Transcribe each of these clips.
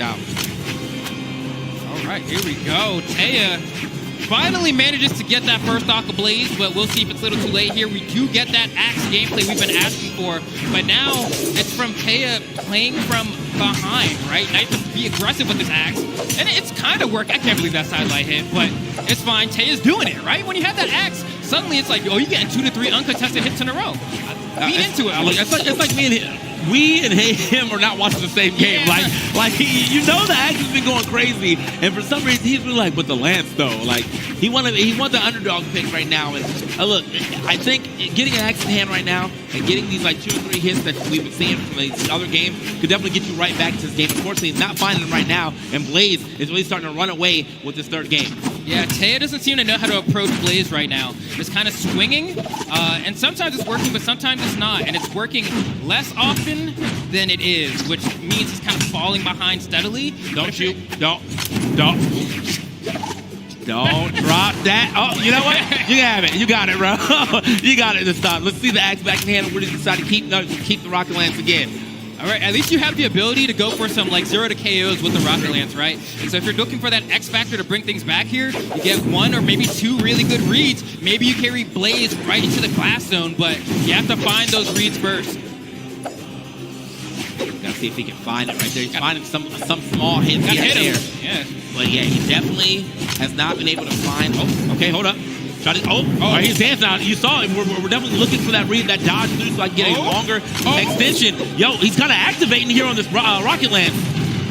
worked out. All right, here we go. Taya finally manages to get that first stock ablaze, but we'll see if it's a little too late here. We do get that axe gameplay we've been asking for, but now it's from Taya playing from behind, right? Nice to be aggressive with this axe, and it's kind of work. I can't believe that sidelight hit, but it's fine. Taya's doing it, right? When you have that axe, suddenly it's like, oh, you're getting 2 to 3 uncontested hits in a row. Lean into it. Look, it's like me and him are not watching the same game. Yeah. Like you know the axe has been going crazy, and for some reason he's been like, but the Lance though, like he wanted the underdog pick right now. And look, I think getting an axe in hand right now and getting these like 2 or 3 hits that we've been seeing from these other games could definitely get you right back into this game. Unfortunately, he's not finding them right now, and Blaze is really starting to run away with this third game. Yeah, Taya doesn't seem to know how to approach Blaze right now. It's kind of swinging, and sometimes it's working, but sometimes it's not. And it's working less often than it is, which means it's kind of falling behind steadily. Don't drop that. Oh, you know what? You have it. You got it, bro. You got it this time. Let's see the axe back in hand. We're going to decide to keep the Rocket Lance again. All right, at least you have the ability to go for some like 0 to KOs with the Rocket Lance, right? And so if you're looking for that X factor to bring things back here, you get 1 or maybe 2 really good reads. Maybe you carry Blaze right into the glass zone, but you have to find those reads first. Gotta see if he can find it right there. He's finding some small hits here and there. Yeah. But yeah, he definitely has not been able to find. Oh, okay, hold up. Try to, he's dancing out. You saw him. We're definitely looking for that read, that dodge through so I can get a longer extension. Yo, he's kind of activating here on this Rocket Lance.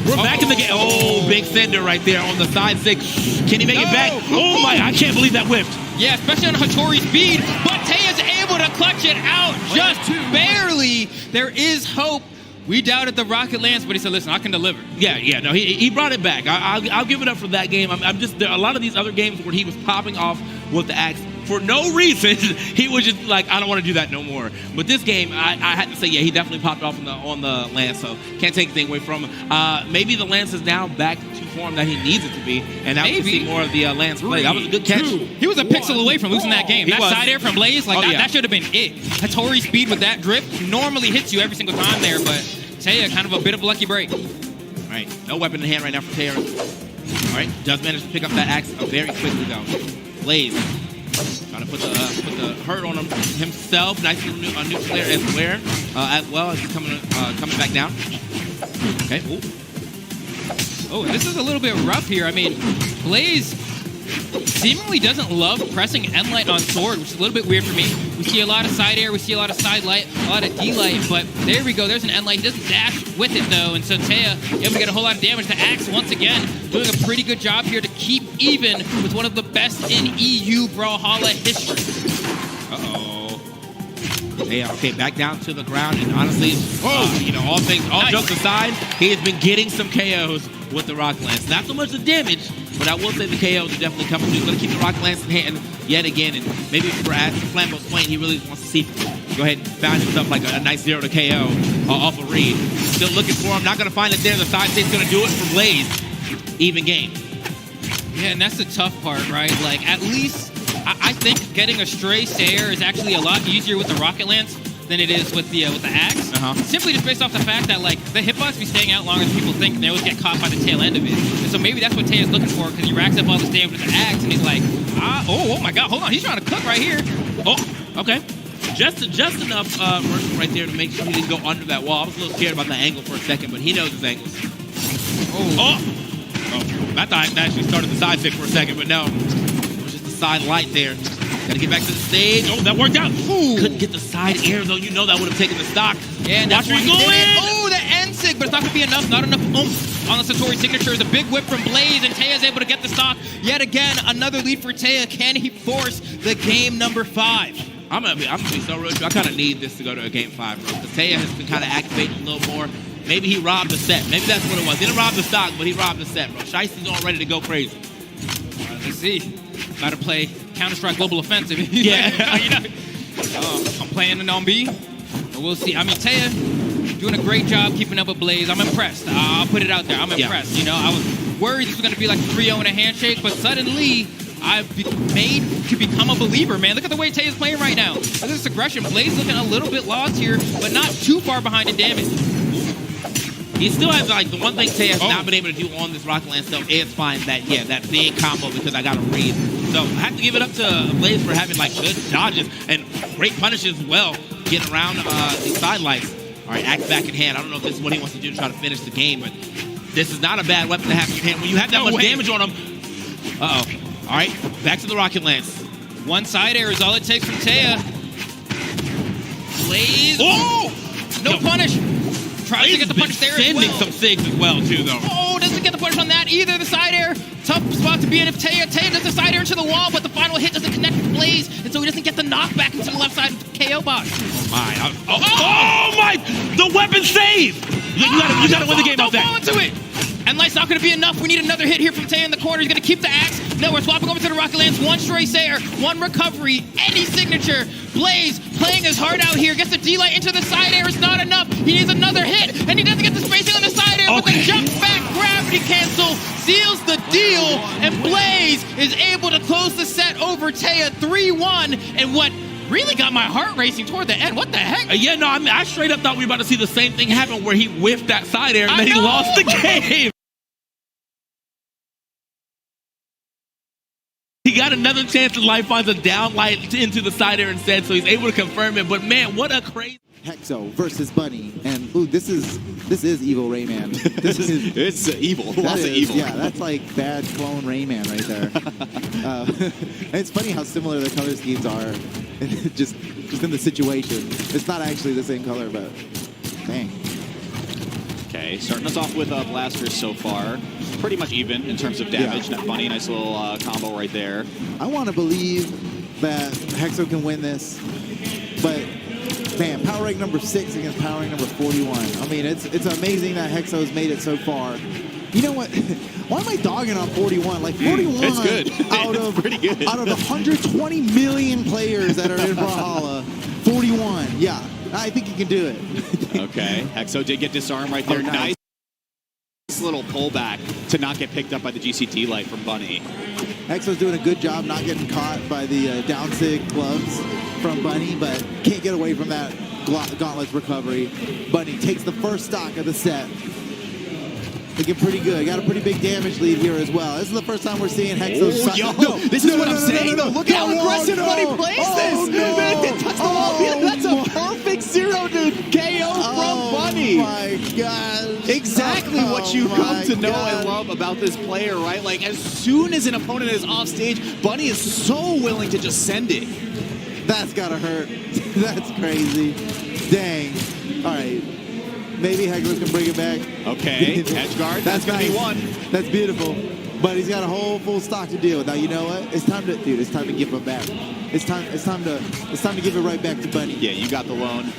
We're back in the game. Oh, big sender right there on the side 6. Can he make it back? Oh my, I can't believe that whipped. Yeah, especially on Hattori's speed, but Taya's able to clutch it out just barely. There is hope. We doubted the Rocket Lance, but he said, listen, I can deliver. Yeah, no, he brought it back. I'll give it up for that game. I'm just, there are a lot of these other games where he was popping off with the axe for no reason. He was just like, I don't want to do that no more. But this game, I had to say, yeah, he definitely popped off on the Lance, so can't take anything away from him. Maybe the Lance is now back to form that he needs it to be, and now we can see more of the Lance play. That was a good catch. He was a pixel away from losing that game. That side air from Blaze, like that should have been it. Hattori's speed with that drip normally hits you every single time there, but Taya, kind of a bit of a lucky break. All right, no weapon in hand right now for Taya. All right, does manage to pick up that axe very quickly though. Blaze trying to put the hurt on him himself. Nice little new player as well as he's coming back down. Okay. Ooh. Oh, this is a little bit rough here. I mean, Blaze seemingly doesn't love pressing N-Light on sword, which is a little bit weird for me. We see a lot of side air, we see a lot of side light, a lot of D-Light, but there we go. There's an N-Light. He doesn't dash with it, though, and so Taya able to get a whole lot of damage. The axe, once again, doing a pretty good job here to keep even with one of the best in EU Brawlhalla history. Uh-oh. Yeah, okay, back down to the ground, and honestly, all jokes aside, he has been getting some KOs with the Rocket Lance. Not so much the damage, but I will say the KOs are definitely coming through. He's going to keep the Rocket Lance in hand yet again, and maybe for as Flambo's playing, he really wants to see, go ahead and find himself like a nice 0 to KO off a read. Still looking for him, not going to find it there. The side state's going to do it for Blaze. Even game. Yeah, and that's the tough part, right? Like, at least, I think getting a stray Sayer is actually a lot easier with the Rocket Lance than it is with the axe. Simply just based off the fact that like the hitbox be staying out longer than people think, and they always get caught by the tail end of it. And so maybe that's what Taya's looking for, because he racks up all this damage with the axe, and he's like, oh my god, hold on, he's trying to cook right here. Oh, okay. Just enough mercy right there to make sure he didn't go under that wall. I was a little scared about the angle for a second, but he knows his angles. I thought I actually started the side pick for a second, but no. It was just the side light there. Gotta get back to the stage. Oh, that worked out. Ooh. Couldn't get the side air, though. You know that would have taken the stock. Yeah, and that's where he's going. Oh, the N-Sig, but it's not gonna be enough. Not enough oomph on the Satori signature. The big whip from Blaze, and Taya's able to get the stock. Yet again, another lead for Taya. Can he force the game number 5? I'm gonna be so real. I kind of need this to go to a game 5, bro. Because Taya has been kind of activating a little more. Maybe he robbed the set. Maybe that's what it was. He didn't rob the stock, but he robbed the set, bro. Shiesty's all ready to go crazy. Let's see. Gotta play Counter-Strike Global Offensive. Yeah. I'm playing it on B. But we'll see. I mean, Taya doing a great job keeping up with Blaze. I'm impressed. I'll put it out there. I'm impressed. You know, I was worried this was going to be like 3-0 in a handshake, but suddenly I've been made to become a believer, man. Look at the way Taya's playing right now. Look at this aggression. Blaze looking a little bit lost here, but not too far behind in damage. He still has, like, the one thing Tay has not been able to do on this Rocket Lance, though, is find that, that big combo because I got to read. So I have to give it up to Blaze for having, like, good dodges and great punishes as well, getting around the sidelights. All right, axe back in hand. I don't know if this is what he wants to do to try to finish the game, but this is not a bad weapon to have in your hand when you have that much damage on him. Uh-oh. All right, back to the Rocket Lance. One side air is all it takes from Taya. Blaze. Oh! No punish. Tries to get the punish there as sending well. some sigs as well, too, though. Oh, doesn't get the punish on that either. The side air, tough spot to be in if Taya does the side air into the wall, but the final hit doesn't connect with Blaze, and so he doesn't get the knockback into the left side of the KO box. Oh, my. Oh, my! The weapon save! You gotta win the game off that. Don't fall into it. And Light's not going to be enough. We need another hit here from Tay in the corner. He's going to keep the axe. No, we're swapping over to the Rocket Lance. One Trace Air, one recovery, any signature. Blaze playing his heart out here. Gets the D-Light into the side air. It's not enough. He needs another hit. And he doesn't get the spacing on the side air. But the jump back gravity cancel seals the deal. And Blaze is able to close the set over Taya 3-1. And what really got my heart racing toward the end. What the heck? Yeah, no, I mean, I straight up thought we were about to see the same thing happen where he whiffed that side air and then he lost the game. He got another chance in life, finds a down light into the side air instead, so he's able to confirm it. But man, what a crazy Hexo versus Bunny, and ooh, this is evil Rayman. It's evil. Lots of evil. Yeah, that's like bad clone Rayman right there. And it's funny how similar the color schemes are, just in the situation. It's not actually the same color, but dang. Okay, starting us off with blasters so far. Pretty much even in terms of damage. That Bunny, nice little combo right there. I want to believe that Hexo can win this, but man, power rank number 6 against power rank number 41. I mean, it's amazing that Hexo's made it so far. You know what? Why am I dogging on 41? Like 41 it's good. out it's of pretty good. Out of 120 million players that are in Brawlhalla, 41. Yeah, I think he can do it. Okay, Hexo did get disarmed right there. Nice little pullback to not get picked up by the GCT light from Bunny. Hexo's doing a good job not getting caught by the down sig gloves from Bunny, but can't get away from that gauntlet's recovery. Bunny takes the first stock of the set. Looking pretty good. Got a pretty big damage lead here as well. This is the first time we're seeing Hexo's this is what I'm saying. Look how aggressive Bunny plays this. Man, it didn't touch the wall. That's a perfect 0 to KO from Bunny. Oh my gosh. Exactly what you come to know and love about this player, right? Like, as soon as an opponent is off stage, Bunny is so willing to just send it. That's gotta hurt. That's crazy. Dang. All right. Maybe Hexo can bring it back. Okay, edge guard. That's gonna be one. That's beautiful. But he's got a whole full stock to deal with. Now you know what? It's time to, dude. It's time to give him back. It's time to give it right back to Bunny. Yeah, you got the loan.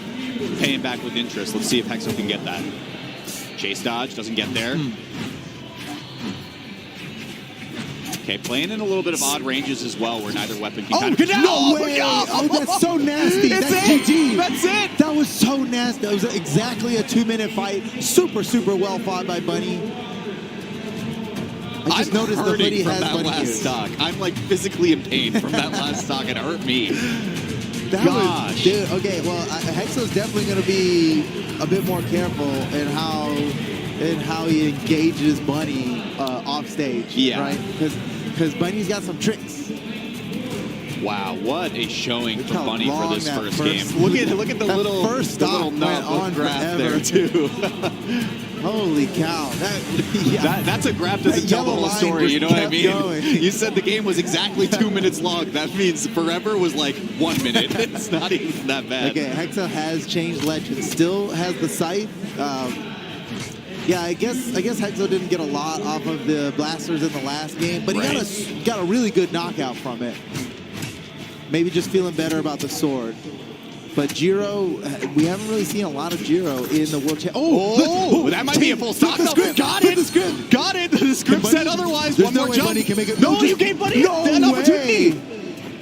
Paying back with interest. Let's see if Hexo can get that. Chase dodge doesn't get there. Okay, playing in a little bit of odd ranges as well, where neither weapon can kind of... No way! Oh, that's so nasty. That's GG. That's it. That was so nasty. That was exactly a 2-minute fight. Super, super well fought by Bunny. I just noticed the hoodie has that Bunny last ears. stock. I'm like physically in pain from that last stock. It hurt me. Gosh. Dude, okay, well, Hexo's definitely going to be a bit more careful in how he engages Bunny off stage. Yeah. Right? Because Bunny's got some tricks. Wow, what a showing from Bunny for this first game. Look Look at the little went on graph forever. there too. Holy cow. That's a graph doesn't tell the whole story, you know what I mean? Going. You said the game was exactly 2 minutes long. That means forever was like 1 minute. It's not even that bad. Okay, Hexo has changed legends. Still has the scythe. Yeah, I guess Hexo didn't get a lot off of the blasters in the last game, but he got a really good knockout from it. Maybe just feeling better about the sword. But Jiro, we haven't really seen a lot of Jiro in the World Championship. Oh, that might be a full stock. Got it. The script said otherwise. One more jump. Bunny can make it. No, you gave Bunny an opportunity.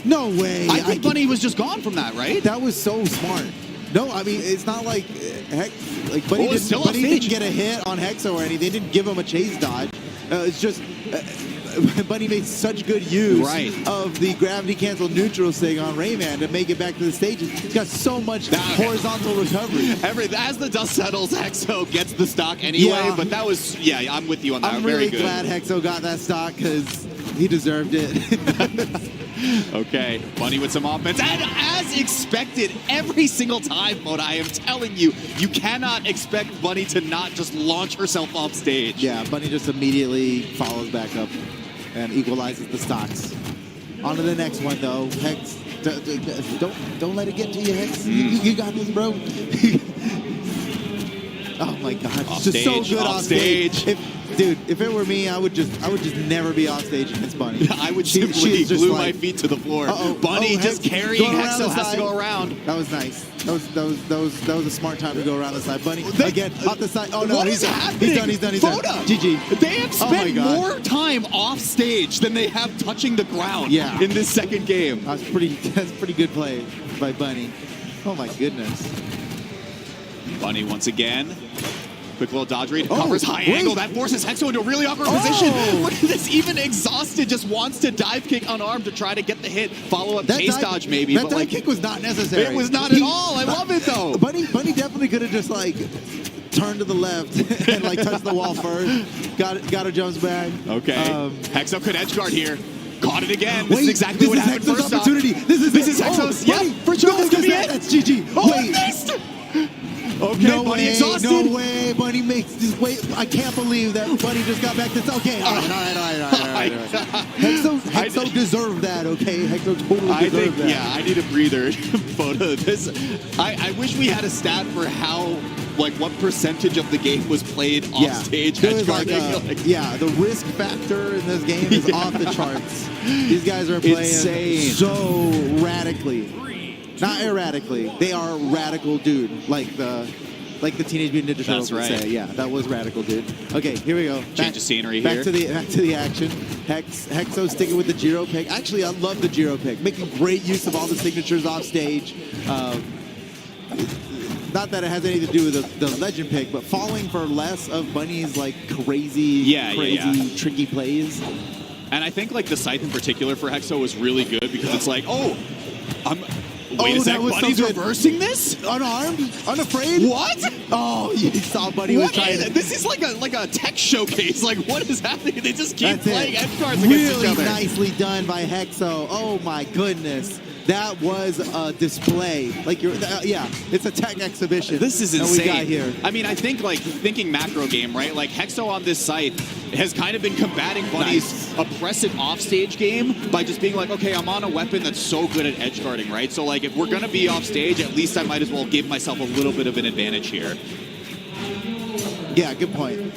No way. I think Bunny was just gone from that, right? That was so smart. No, I mean, it's not like Bunny didn't get a hit on Hexo or anything. They didn't give him a chase dodge. It's just Bunny made such good use of the gravity cancel neutral sig on Rayman to make it back to the stages. He's got so much horizontal recovery. As the dust settles, Hexo gets the stock anyway, but that was, I'm with you on that. I'm Very really good. glad Hexo got that stock because he deserved it. Okay, Bunny with some offense. And as expected, every single time, Mode, I am telling you, you cannot expect Bunny to not just launch herself off stage. Yeah, Bunny just immediately follows back up and equalizes the stocks. On to the next one, though. Hex, don't let it get to you, Hex. You got this, bro. Oh my God, off just stage, so good off stage. Dude, if it were me, I would just never be off stage against Bunny. I would simply glue my feet to the floor. Bunny just carrying Hexo has to go around. That was nice. That was a smart time to go around the side. Bunny again off the side. Oh no, he's done. He's done. GG. They have spent more time off stage than they have touching the ground. In this second game. That's pretty good play by Bunny. Oh my goodness. Bunny once again. Quick little dodge read, covers high angle. That forces Hexo into a really awkward position. Look at this, even exhausted, just wants to dive kick unarmed to try to get the hit. Follow up chase dodge maybe. That dive kick was not necessary. It was not at all. I love it though. Bunny definitely could have just like turned to the left and like touched the wall first. Got her jumps back. Okay. Hexo could edge guard here. Caught it again. This is exactly what happened first opportunity. This is Hexo's. For sure, this could be it. That's GG. Wait. Missed. Okay, no Bunny way, exhausted. No way, Bunny makes this wait. I can't believe that Bunny just got back to okay. All right. Hexo deserved that, okay? Hexo totally deserved that. Yeah, I need a breather photo of this. I wish we had a stat for how, like, what percentage of the game was played off stage. The risk factor in this game is off the charts. These guys are playing so radically. Not erratically. They are radical, dude. Like the Teenage Mutant Ninja Turtles would say. Yeah, that was radical, dude. Okay, here we go. Change of scenery here. Back to the action. Hexo sticking with the Giro pick. Actually, I love the Giro pick. Making great use of all the signatures off stage. Not that it has anything to do with the legend pick, but falling for less of Bunny's like crazy, tricky plays. And I think like the scythe in particular for Hexo was really good because it's like, wait a sec, Bunny's reversing this? Unarmed? Unafraid? What? Oh, you saw Bunny was trying to... This is like a tech showcase. Like, what is happening? They just keep playing edge guards against each other. Really nicely done by Hexo. Oh, my goodness. That was a display. Like, it's a tech exhibition. This is insane. We got here. I mean, I think, like, thinking macro game, right? Like, Hexo on this site has kind of been combating Bunny's oppressive offstage game by just being like, okay, I'm on a weapon that's so good at edge guarding, right? So, like, if we're going to be off stage, at least I might as well give myself a little bit of an advantage here. Yeah, good point.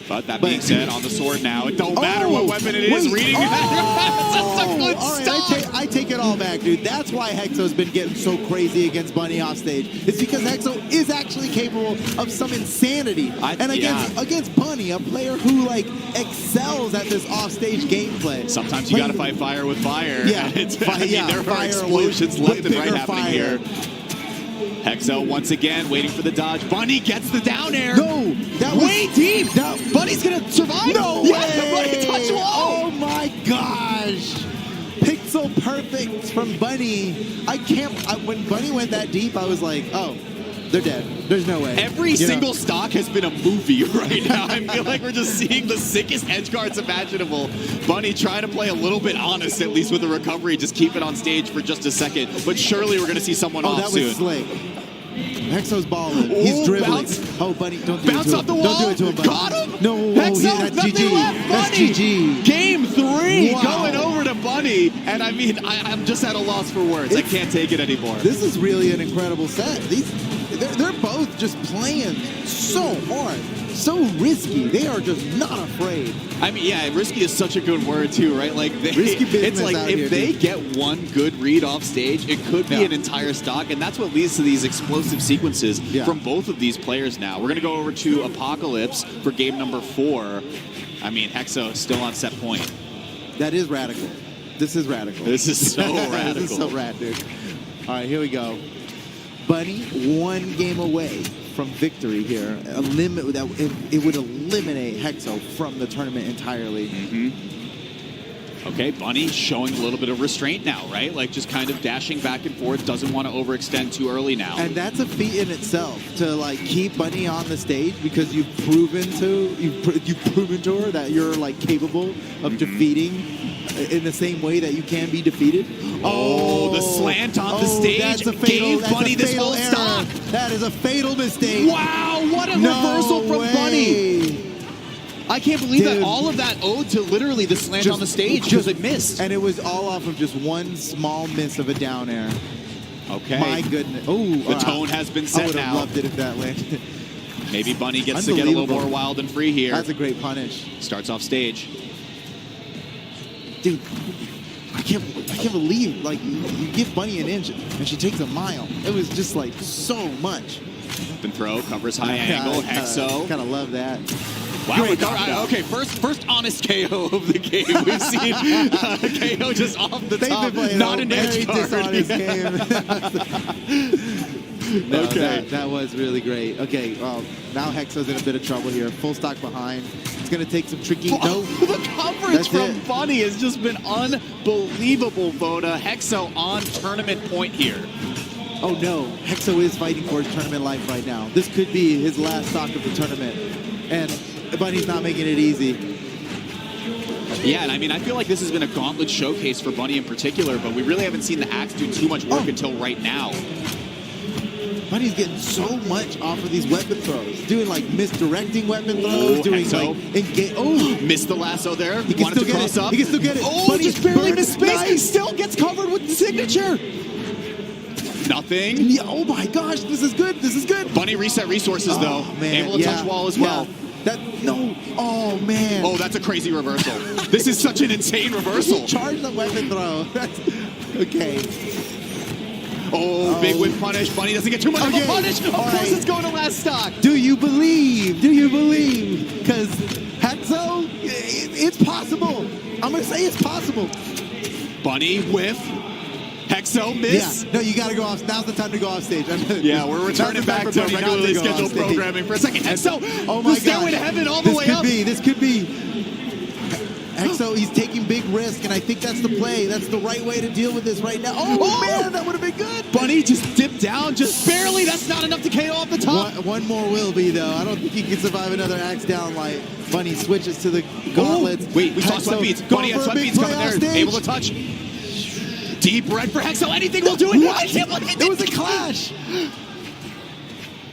But that being said, on the sword now, it don't matter what weapon it is. Reading that's a good stop. I take it all back, dude. That's why Hexo's been getting so crazy against Bunny off stage. It's because Hexo is actually capable of some insanity. Against Bunny, a player who like excels at this off-stage gameplay. Sometimes you got to fight fire with fire. Yeah, there are explosions left and right happening here. Hexo once again waiting for the dodge. Bunny gets the down air. No, that was way deep. Bunny's gonna survive. No way. Bunny touched wall. Oh my gosh. Pixel perfect from Bunny. When Bunny went that deep, I was like, oh, they're dead. There's no way. Every single stock has been a movie right now. I feel like we're just seeing the sickest edge guards imaginable. Bunny trying to play a little bit honest, at least with the recovery, just keep it on stage for just a second. But surely we're going to see someone off soon. That was slick. Hexo's balling. He's dribbling. Bunny, don't do it to him. Bounce off the wall. Don't do it to him, Bunny. Got him. No, Hexo, that's GG. That's GG. Game 3 going over to Bunny. And I mean, I'm just at a loss for words. I can't take it anymore. This is really an incredible set. They're both just playing so hard, so risky. They are just not afraid. I mean, yeah, risky is such a good word too, right? Like, risky business. It's like if they get one good read off stage, it could be an entire stock, and that's what leads to these explosive sequences from both of these players now. We're going to go over to Apocalypse for game number 4. I mean, Hexo still on set point. That is radical. This is radical. This is so radical. This is so rad, dude. All right, here we go. Bunny, 1 game away from victory here. It would eliminate Hexo from the tournament entirely. Okay, Bunny showing a little bit of restraint now, right? Like just kind of dashing back and forth, doesn't want to overextend too early now. And that's a feat in itself to like keep Bunny on the stage because you've proven to her that you're like capable of defeating in the same way that you can be defeated. Oh, the slant on the stage gave Bunny this whole stock. That is a fatal mistake. Wow, what a reversal from Bunny. I can't believe that all of that owed to literally the slant on the stage because it missed. And it was all off of just one small miss of a down air. Okay. My goodness. Oh, the tone has been set now. I would have loved it if that landed. Maybe Bunny gets to get a little more wild and free here. That's a great punish. Starts off stage. Dude, I can't believe, like, you give Bunny an inch and she takes a mile. It was just, like, so much. Up and throw, covers high angle, Hexo. Kind of love that. Wow, okay, first honest KO of the game. We've seen KO just off the top, not an edge guard. Dishonest game. No, okay. That was really great. Okay, now Hexo's in a bit of trouble here. Full stock behind. It's going to take some tricky... The coverage from Bunny has just been unbelievable, Voda. Hexo on tournament point here. Oh no, Hexo is fighting for his tournament life right now. This could be his last stock of the tournament. But he's not making it easy. Yeah, and I mean, I feel like this has been a gauntlet showcase for Bunny in particular, but we really haven't seen the Axe do too much work until right now. Bunny's getting so much off of these weapon throws. Doing like misdirecting weapon throws, doing like missed the lasso there. He can still get it. He can still get it. Oh, Bunny just barely missed space. He still gets covered with the signature. Nothing. Yeah, oh my gosh, this is good. This is good. Bunny reset resources though. Man, able to touch wall as well. Oh man. Oh, that's a crazy reversal. This is such an insane reversal. Charge the weapon throw. Okay. Oh, big whip punish. Bunny doesn't get too much of a punish. Of course it's going to last stock. Do you believe? Do you believe? Because Hexo, it's possible. I'm going to say it's possible. Bunny whiff. Hexo miss. Yeah. No, you got to go off. Now's the time to go off stage. Yeah, we're returning back to regularly scheduled programming for a second. Hexo, oh my God. Stairway to Heaven all the way up. This could be. Hexo, he's taking big risk, and I think that's the play. That's the right way to deal with this right now. Oh man, that would have been good. Bunny just dipped down, just barely. That's not enough to KO off the top. One more will be, though. I don't think he can survive another axe down like Bunny switches to the gauntlets. Wait, we saw sweat beats. Bunny had sweat beats coming there. Able to touch. Deep red for Hexo. Anything will do it. What? It was a clash.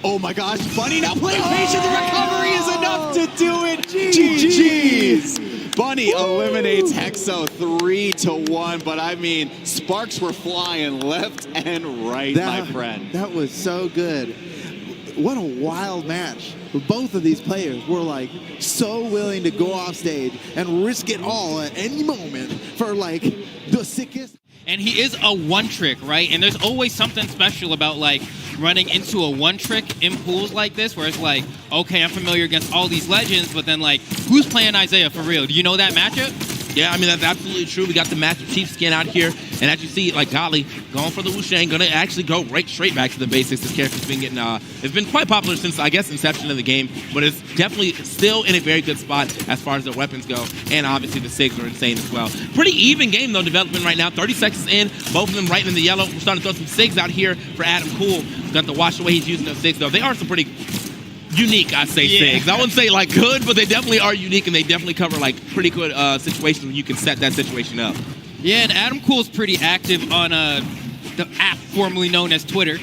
Oh my gosh. Bunny now playing patient. The recovery is enough to do it. GG's. Bunny eliminates Hexo 3-1, but I mean, sparks were flying left and right, my friend. That was so good. What a wild match. Both of these players were like so willing to go off stage and risk it all at any moment for like the sickest. And he is a one-trick, right? And there's always something special about like running into a one-trick in pools like this, where it's like, okay, I'm familiar against all these legends, but then like, who's playing Isaiah for real? Do you know that matchup? Yeah, I mean, that's absolutely true. We got the Master Chief skin out here. And as you see, like, Golly going for the Wushang, going to actually go right straight back to the basics. This character's been getting, it's been quite popular since, I guess, inception of the game. But it's definitely still in a very good spot as far as their weapons go. And obviously the SIGs are insane as well. Pretty even game, though, developing right now. 30 seconds in, both of them right in the yellow. We're starting to throw some SIGs out here for Adam Cool. Got to watch the way he's using those SIGs, though. They are some pretty unique, I say, SIGs. I wouldn't say like good, but they definitely are unique, and they definitely cover like pretty good situations when you can set that situation up. Yeah, and Adam Cool's pretty active on the app formerly known as Twitter,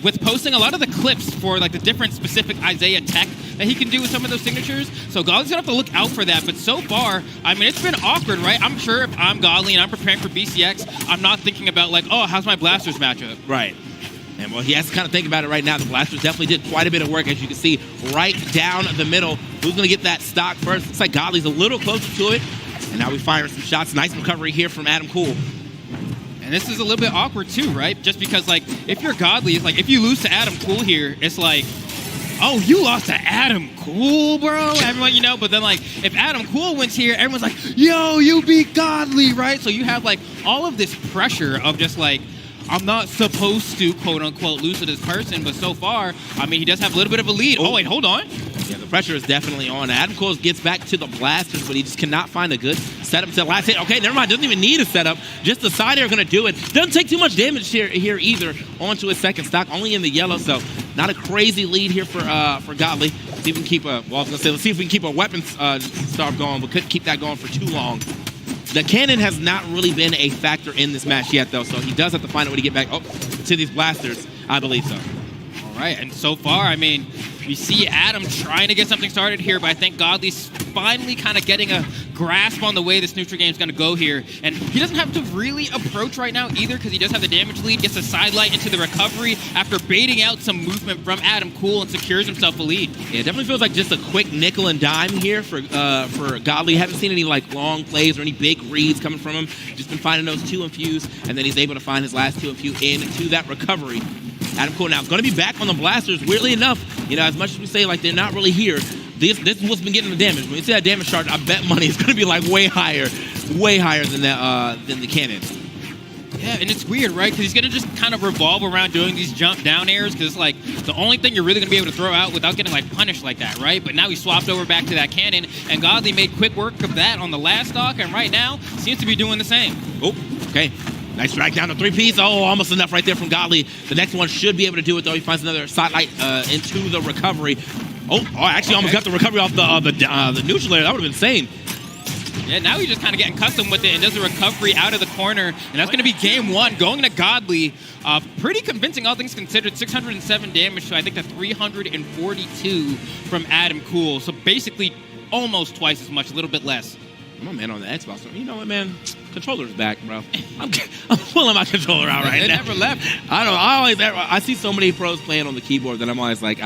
with posting a lot of the clips for like the different specific Isaiah tech that he can do with some of those signatures. So Godly's gonna have to look out for that. But so far, I mean, it's been awkward, right? I'm sure if I'm Godly and I'm preparing for BCX, I'm not thinking about like, oh, how's my Blasters matchup? Right. And well, he has to kind of think about it right now. The Blasters definitely did quite a bit of work, as you can see, right down the middle. Who's going to get that stock first? Looks like Godly's a little closer to it. And now we fire some shots. Nice recovery here from Adam Cool. And this is a little bit awkward too, right? Just because, like, if you're Godly, it's like, if you lose to Adam Cool here, it's like, oh, you lost to Adam Cool, bro? Everyone, you know, but then, like, if Adam Cool wins here, everyone's like, yo, you beat Godly, right? So you have, like, all of this pressure of just, like, I'm not supposed to, quote unquote, lose to this person, but so far, I mean, he does have a little bit of a lead. Oh, wait, hold on. Yeah, the pressure is definitely on. Adam Cole gets back to the blasters, but he just cannot find a good setup to the last hit. Okay, never mind. Doesn't even need a setup. Just the side air going to do it. Doesn't take too much damage here either onto his second stock, only in the yellow, so not a crazy lead here for Godly. See if we can keep a, well, I was going to say, let's see if we can keep a weapon starve going, but couldn't keep that going for too long. The cannon has not really been a factor in this match yet, though, so he does have to find a way to get back to these blasters. I believe so. All right, and so far, I mean, we see Adam trying to get something started here, but I think Godly's finally kind of getting a grasp on the way this neutral game is going to go here. And he doesn't have to really approach right now either, because he does have the damage lead, gets a sidelight into the recovery after baiting out some movement from Adam Cool and secures himself a lead. Yeah, it definitely feels like just a quick nickel and dime here for Godly. Haven't seen any like long plays or any big reads coming from him. Just been finding those 2 infuse, and then he's able to find his last 2 infuse into that recovery. Adam Cole now going to be back on the blasters. Weirdly enough, you know, as much as we say like they're not really here, this is what's been getting the damage. When you see that damage chart, I bet money is going to be like way higher than that than the cannon. Yeah, and it's weird, right? Because he's going to just kind of revolve around doing these jump down airs, because it's like the only thing you're really going to be able to throw out without getting like punished like that, right? But now he swapped over back to that cannon, and Godly made quick work of that on the last stock, and right now seems to be doing the same. Oh, okay. Nice drag down to 3-piece. Oh, almost enough right there from Godly. The next one should be able to do it, though. He finds another sidelight into the recovery. Oh, actually almost got the recovery off the neutral layer. That would have been insane. Yeah, now he's just kind of getting custom with it and does a recovery out of the corner. And that's going to be game 1 going to Godly. Pretty convincing, all things considered. 607 damage to, I think, the 342 from Adam Cool. So basically almost twice as much, a little bit less. I'm a man on the Xbox. You know what, man? Controller's back, bro. I'm pulling my controller out right now. It never left. I see so many pros playing on the keyboard that I'm always like,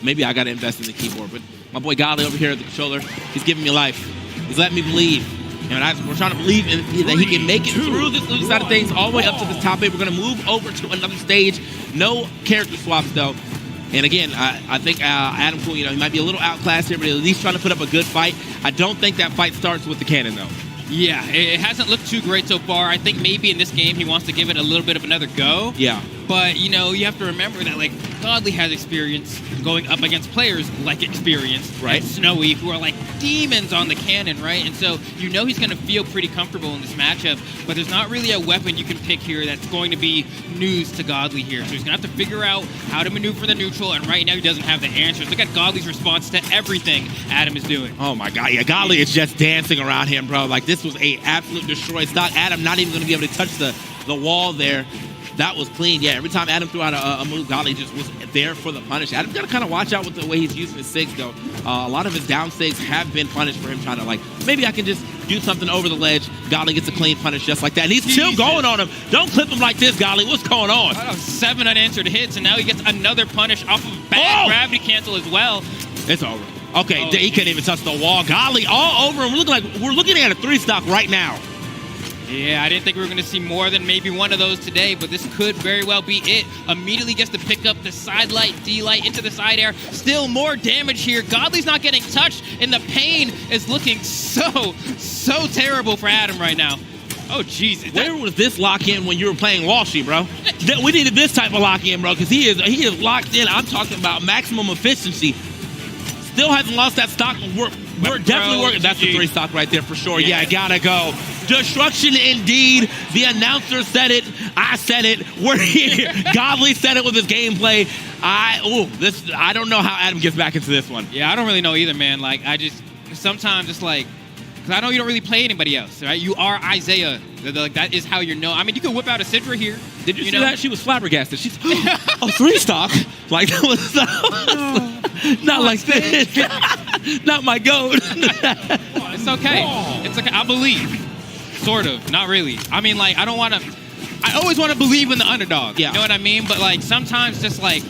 maybe I got to invest in the keyboard. But my boy Godly over here at the controller, he's giving me life. He's letting me believe. And we're trying to believe that he can make it through this losing side of things all the way up to the top 8. We're going to move over to another stage. No character swaps, though. And again, I think Adam Cool, you know, he might be a little outclassed here, but at least trying to put up a good fight. I don't think that fight starts with the cannon, though. Yeah, it hasn't looked too great so far. I think maybe in this game he wants to give it a little bit of another go. Yeah. But, you know, you have to remember that, like, Godly has experience going up against players like Experience, right? And Snowy, who are like demons on the cannon, right? And so you know he's going to feel pretty comfortable in this matchup, but there's not really a weapon you can pick here that's going to be news to Godly here. So he's going to have to figure out how to maneuver the neutral, and right now he doesn't have the answers. Look at Godly's response to everything Adam is doing. Oh my God, yeah, Godly is just dancing around him, bro. Like, this was a absolute destroy stock. Adam not even going to be able to touch the wall there. That was clean. Yeah, every time Adam threw out a move, Godly just was there for the punish. Adam's got to kind of watch out with the way he's using his SIGs, though. A lot of his down SIGs have been punished for him trying to, like, maybe I can just do something over the ledge. Godly gets a clean punish just like that. And he's still going on him. Don't clip him like this, Godly. What's going on? 7 unanswered hits, and now he gets another punish off of bad gravity cancel as well. It's over. Okay, he couldn't even touch the wall. Godly all over him. We're looking at a 3-stock right now. Yeah, I didn't think we were going to see more than maybe one of those today, but this could very well be it. Immediately gets to pick up the side light, D-light into the side air. Still more damage here. Godly's not getting touched, and the pain is looking so terrible for Adam right now. Oh, Jesus. Where was this lock-in when you were playing Walshy, bro? We needed this type of lock-in, bro, because he is locked in. I'm talking about maximum efficiency. Still hasn't lost that stock. We're definitely working. That's the 3-stock right there for sure. Yeah, gotta go. Destruction indeed. The announcer said it. I said it. We're here. Godly said it with his gameplay. I don't know how Adam gets back into this one. Yeah, I don't really know either, man. Like, sometimes it's like, because I know you don't really play anybody else, right? You are Isaiah. Like, that is how you're known. I mean, you could whip out a Sidra here. Did you see that? She was flabbergasted. She's, 3-stock. Like, that was not like this. Not my goat. It's okay. It's okay. I believe. Sort of. Not really. I mean, like, I always want to believe in the underdog. Yeah. You know what I mean? But, like, sometimes just, like,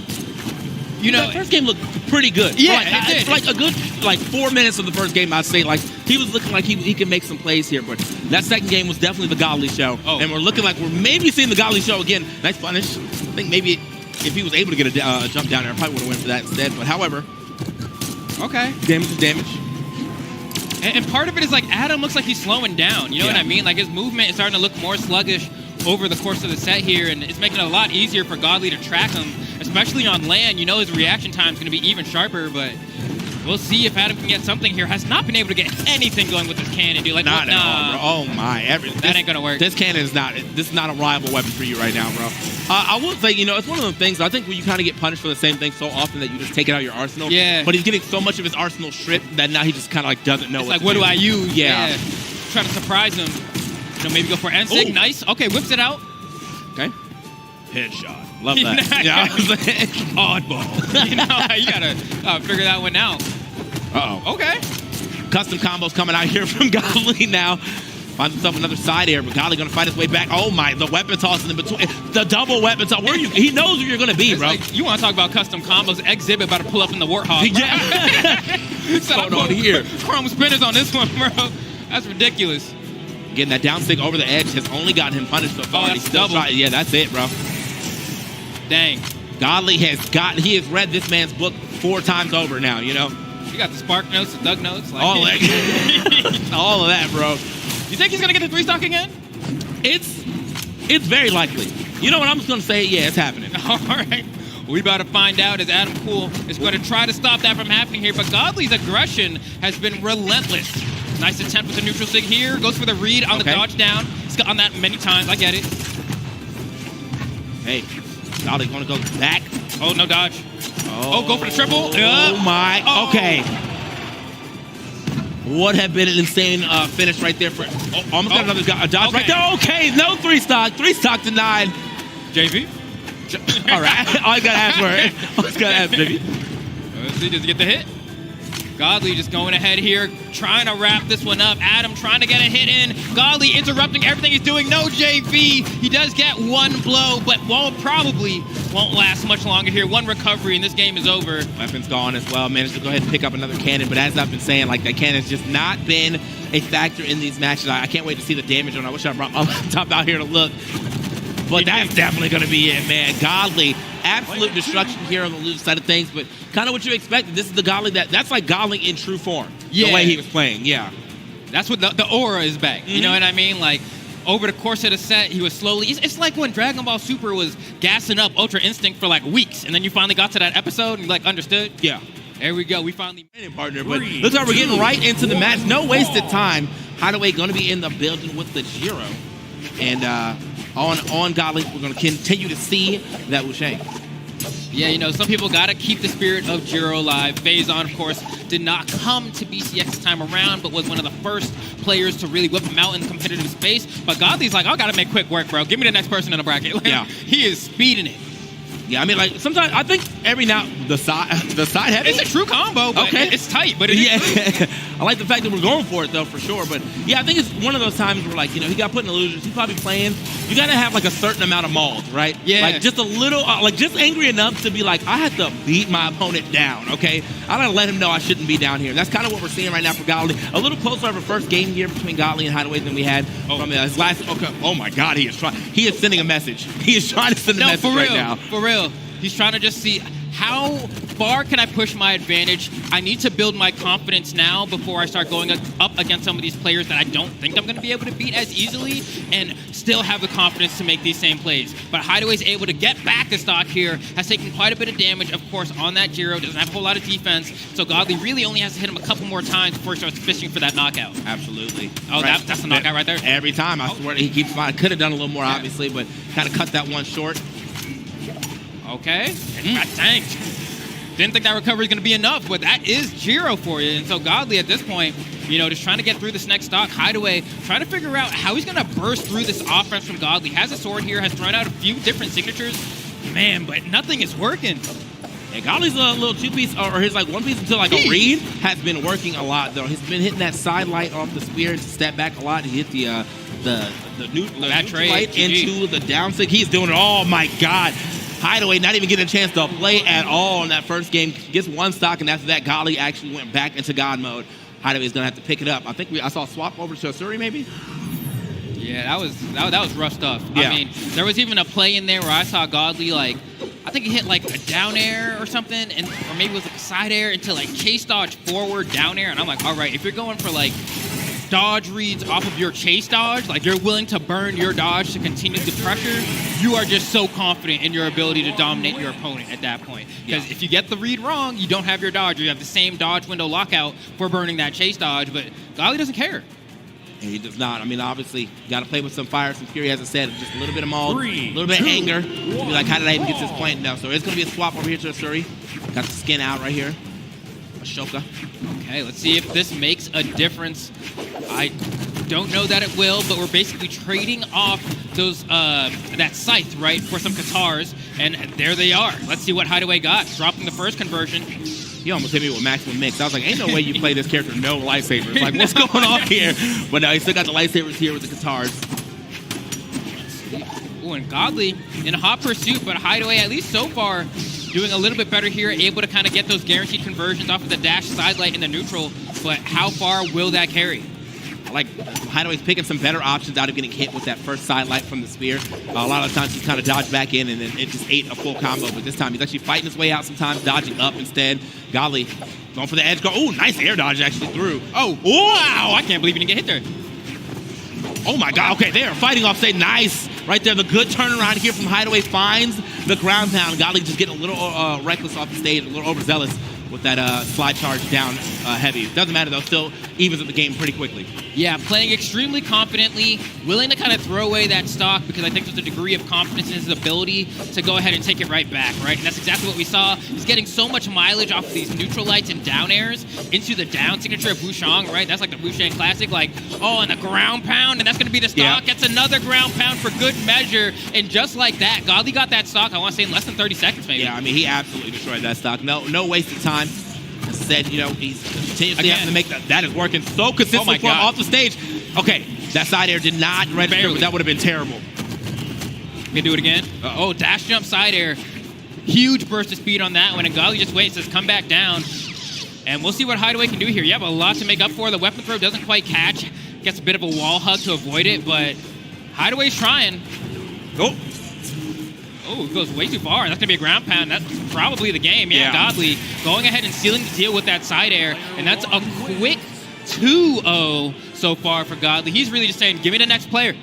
you know. That first game looked pretty good. Yeah, like, it did. It's like a good, 4 minutes of the first game, I'd say. Like, he was looking like he could make some plays here. But that second game was definitely the Godly show. And we're looking like we're maybe seeing the Godly show again. Nice punish. I think maybe if he was able to get a jump down there, I probably would have went for that instead. But, however. Okay. Damage is damage. And part of it is, like, Adam looks like he's slowing down. You know what I mean? Like, his movement is starting to look more sluggish over the course of the set here, and it's making it a lot easier for Godly to track him, especially on land. You know his reaction time is going to be even sharper, but we'll see if Adam can get something here. Has not been able to get anything going with this cannon, dude. Like, not at all, bro. Oh my, that ain't gonna work. This cannon is not. This is not a reliable weapon for you right now, bro. I will say, you know, it's one of those things. I think where you kind of get punished for the same thing so often that you just take it out of your arsenal. Yeah. But he's getting so much of his arsenal stripped that now he just kind of like doesn't know. It's what like, to what do. do I use? Yeah. Trying to surprise him. You know, maybe go for NSIG. Ooh. Nice. Okay, whips it out. Okay. Headshot. Love that. Yeah. Oddball. You know, you gotta figure that one out. Uh-oh. Okay. Custom combos coming out here from Godly now. Finds himself another side air, but Godly gonna fight his way back. Oh my, the weapon toss in between. The double weapon toss. Where are you? He knows where you're gonna be, It's bro. like, you want to talk about custom combos? Exhibit about to pull up in the Warthog. Yeah. What's going on here? Chrome spinners on this one, bro. That's ridiculous. Getting that down stick over the edge has only gotten him punished so far. Oh, and he's that's still double. trying. Yeah, that's it, bro. Dang. Godly he has read this man's book 4 times over now, you know? You got the spark notes, the Doug notes. Like, All that. All of that, bro. You think he's going to get the 3-stock again? It's very likely. You know what? I'm just going to say, yeah, it's happening. All right. We about to find out as Adam Poole is going to try to stop that from happening here. But Godly's aggression has been relentless. Nice attempt with the neutral sig here. Goes for the read on the dodge down. He's gotten that many times. I get it. Hey, Godly going to go back. Oh, no dodge. Oh, go for the triple. Oh, my. Oh. Okay. Would have been an insane finish right there for. Almost got another dodge right there. Okay, no 3-stock. 3-stock denied. JV. All right. All you got to ask for it. All you got to ask, baby. Let's see, does he get the hit? Godly just going ahead here, trying to wrap this one up. Adam trying to get a hit in. Godly interrupting everything he's doing. No JV. He does get one blow, but probably won't last much longer here. One recovery, and this game is over. Weapon's gone as well. Managed to go ahead and pick up another cannon, but as I've been saying, like, that cannon's just not been a factor in these matches. I can't wait to see the damage on it. I wish I brought my laptop out here to look. But that's definitely going to be it, man. Godly, absolute destruction here on the lose side of things, but kind of what you expected. This is the Godly that's like Godly in true form. Yeah. The way he was playing, yeah. That's what the aura is back. You know what I mean? Like, over the course of the set, he was slowly... It's like when Dragon Ball Super was gassing up Ultra Instinct for like weeks, and then you finally got to that episode and like understood. Yeah. There we go. We finally... Partner, but looks like we're getting right into the match. No wasted time. Hideaway going to be in the building with the Giro. And on Godly, we're going to continue to see that Wushang. Yeah, you know, some people got to keep the spirit of Giro alive. Phazon, of course, did not come to BCX this time around, but was one of the first players to really whip him out in competitive space. But Godly's like, I got to make quick work, bro. Give me the next person in the bracket. Like, yeah. He is speeding it. Yeah, I mean, like, sometimes I think every now the side heavy. It's a true combo, but it's tight. But it is I like the fact that we're going for it though, for sure. But yeah, I think it's one of those times where, like, you know, he got put in illusions. He's probably playing. You got to have like a certain amount of mauls, right? Yeah. Like just a little, like just angry enough to be like, I have to beat my opponent down. Okay, I gotta let him know I shouldn't be down here. And that's kind of what we're seeing right now for Godly. A little closer of a first game here between Godly and Hideaway than we had from his last. Okay. Oh my God, he is sending a message. He is trying to send a message right now. For real. He's trying to just see how far can I push my advantage. I need to build my confidence now before I start going up against some of these players that I don't think I'm going to be able to beat as easily and still have the confidence to make these same plays. But Hideaway's able to get back the stock here, has taken quite a bit of damage, of course, on that Giro. Doesn't have a whole lot of defense, so Godly really only has to hit him a couple more times before he starts fishing for that knockout. Absolutely. Oh, right. That's the knockout right there? Every time. I swear he keeps finding. Could have done a little more, obviously, but kind of cut that one short. Okay. Dang. Didn't think that recovery was going to be enough, but that is Giro for you. And so Godly at this point, you know, just trying to get through this next stock. Hideaway trying to figure out how he's going to burst through this offense from Godly. Has a sword here, has thrown out a few different signatures. Man, but nothing is working. And Godly's a little two-piece, or his like one-piece until like a read has been working a lot, though. He's been hitting that side light off the spear to step back a lot. He hit the neutral light into the down stick. He's doing it. Oh, my God. Hideaway not even getting a chance to play at all in that first game. Gets one stock, and after that, Godly actually went back into God mode. Hideaway's going to have to pick it up. I think I saw a swap over to Asuri, maybe? Yeah, that was rough stuff. Yeah. I mean, there was even a play in there where I saw Godly, like, I think he hit like a down air or something, or maybe it was like a side air into like chase dodge forward down air. And I'm like, all right, if you're going for like dodge reads off of your chase dodge, like you're willing to burn your dodge to continue the pressure, you are just so confident in your ability to dominate your opponent at that point. Because if you get the read wrong, you don't have your dodge, or you have the same dodge window lockout for burning that chase dodge, but Godly doesn't care. And he does not. I mean, obviously, you got to play with some fire, some fury, as I said, just a little bit of mold, a little bit of anger. Be like, how did I even get this point? No, so it's going to be a swap over here to Asuri. Got the skin out right here. Ashoka. Okay, let's see if this makes a difference. I don't know that it will, but we're basically trading off those that scythe, right, for some Katars, and there they are. Let's see what Hideaway got, dropping the first conversion. He almost hit me with maximum mix. I was like, ain't no way you play this character no lightsabers. Like, what's going on here? But no, he still got the lightsabers here with the Katars. Ooh, and Godly in a hot pursuit, but Hideaway, at least so far, doing a little bit better here, able to kind of get those guaranteed conversions off of the dash sidelight in the neutral, but how far will that carry? Like, Hideaway's picking some better options out of getting hit with that first sidelight from the spear. A lot of times he's kind of dodged back in, and then it just ate a full combo. But this time he's actually fighting his way out sometimes, dodging up instead. Godly going for the edge guard. Oh, nice air dodge actually through. Oh, wow! I can't believe he didn't get hit there. Oh my God, okay, they are fighting off stage. Nice. Right there, the good turnaround here from Hideaway finds the ground pound. Godly just getting a little reckless off the stage, a little overzealous with that slide charge down heavy. Doesn't matter though, still evens up the game pretty quickly. Yeah, playing extremely confidently, willing to kind of throw away that stock because I think there's a degree of confidence in his ability to go ahead and take it right back, right? And that's exactly what we saw. He's getting so much mileage off of these neutral lights and down airs into the down signature of Wushang, right? That's like the Wushang classic, like, oh, and the ground pound, and that's going to be the stock. Gets another ground pound for good measure. And just like that, Godly got that stock, I want to say, in less than 30 seconds, maybe. Yeah, I mean, he absolutely destroyed that stock. No wasted time. As I said, you know, he's continuously having to make that. That is working so consistently for him off the stage. Okay, that side air did not register, but that would have been terrible. Can do it again. Oh, dash jump side air. Huge burst of speed on that one, and Godly just waits, says come back down. And we'll see what Hideaway can do here. You have a lot to make up for. The weapon throw doesn't quite catch. Gets a bit of a wall hug to avoid it, but Hideaway's trying. Oh, it goes way too far. That's going to be a ground pound. That's probably the game. Yeah, Godly going ahead and sealing the deal with that side air. And that's a quick 2-0 so far for Godly. He's really just saying, give me the next player.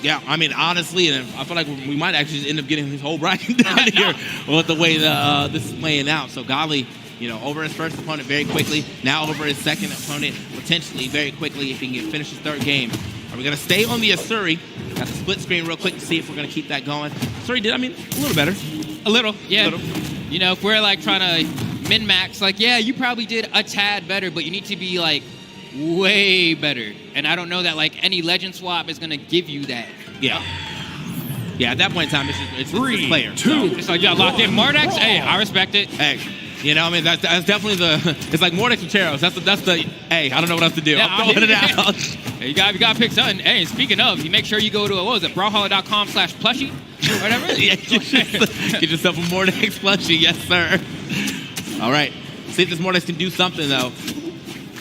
Yeah, I mean, honestly, and I feel like we might actually end up getting his whole bracket down here with the way this is playing out. So Godly, you know, over his first opponent very quickly. Now over his second opponent potentially very quickly if he can finish his third game. Are we going to stay on the Asuri? Got the split screen real quick to see if we're going to keep that going. Asuri did, I mean, a little better. A little, yeah. A little. You know, if we're like trying to min-max, like, yeah, you probably did a tad better, but you need to be like way better. And I don't know that like any legend swap is going to give you that. Yeah. Yeah, at that point in time, it's just player. It's like, yeah, locked in. Mordex, hey, I respect it. Hey. You know, I mean, that's definitely it's like Mordex and Cheros. That's the, hey, I don't know what else to do. Yeah, I'm throwing it out. Hey, you got to pick something. Hey, speaking of, you make sure you go to, what was it, brawlhalla.com/plushie or whatever? Yeah, get yourself a Mordex plushie. Yes, sir. All right. See if this Mordex can do something, though.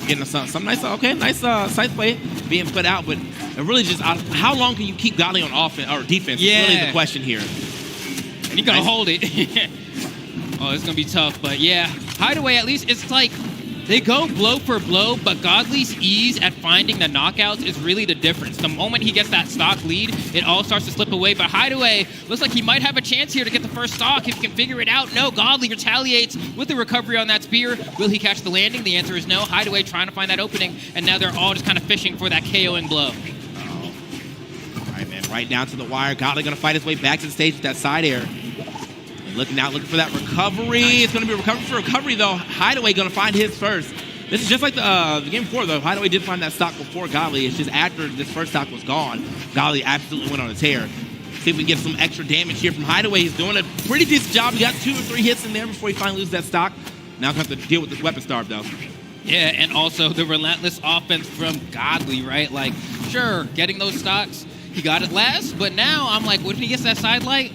Getting some nice scythe play being put out, but it really just, how long can you keep Godly on offense or defense? Yeah. Is really the question here. And you got to hold it. Oh, it's going to be tough, but yeah. Hideaway, at least, it's like they go blow for blow, but Godly's ease at finding the knockouts is really the difference. The moment he gets that stock lead, it all starts to slip away, but Hideaway looks like he might have a chance here to get the first stock if he can figure it out. No, Godly retaliates with the recovery on that spear. Will he catch the landing? The answer is no. Hideaway trying to find that opening, and now they're all just kind of fishing for that KOing blow. All right, man, right down to the wire. Godly going to fight his way back to the stage with that side air. Looking for that recovery. It's going to be a recovery for recovery, though. Hideaway going to find his first. This is just like the game before, though. Hideaway did find that stock before Godly. It's just after this first stock was gone, Godly absolutely went on a tear. See if we can get some extra damage here from Hideaway. He's doing a pretty decent job. He got 2 or 3 hits in there before he finally loses that stock. Now he'll have to deal with this weapon starve, though. Yeah, and also the relentless offense from Godly, right? Like, sure, getting those stocks, he got it last, but now I'm like, when he gets that side light,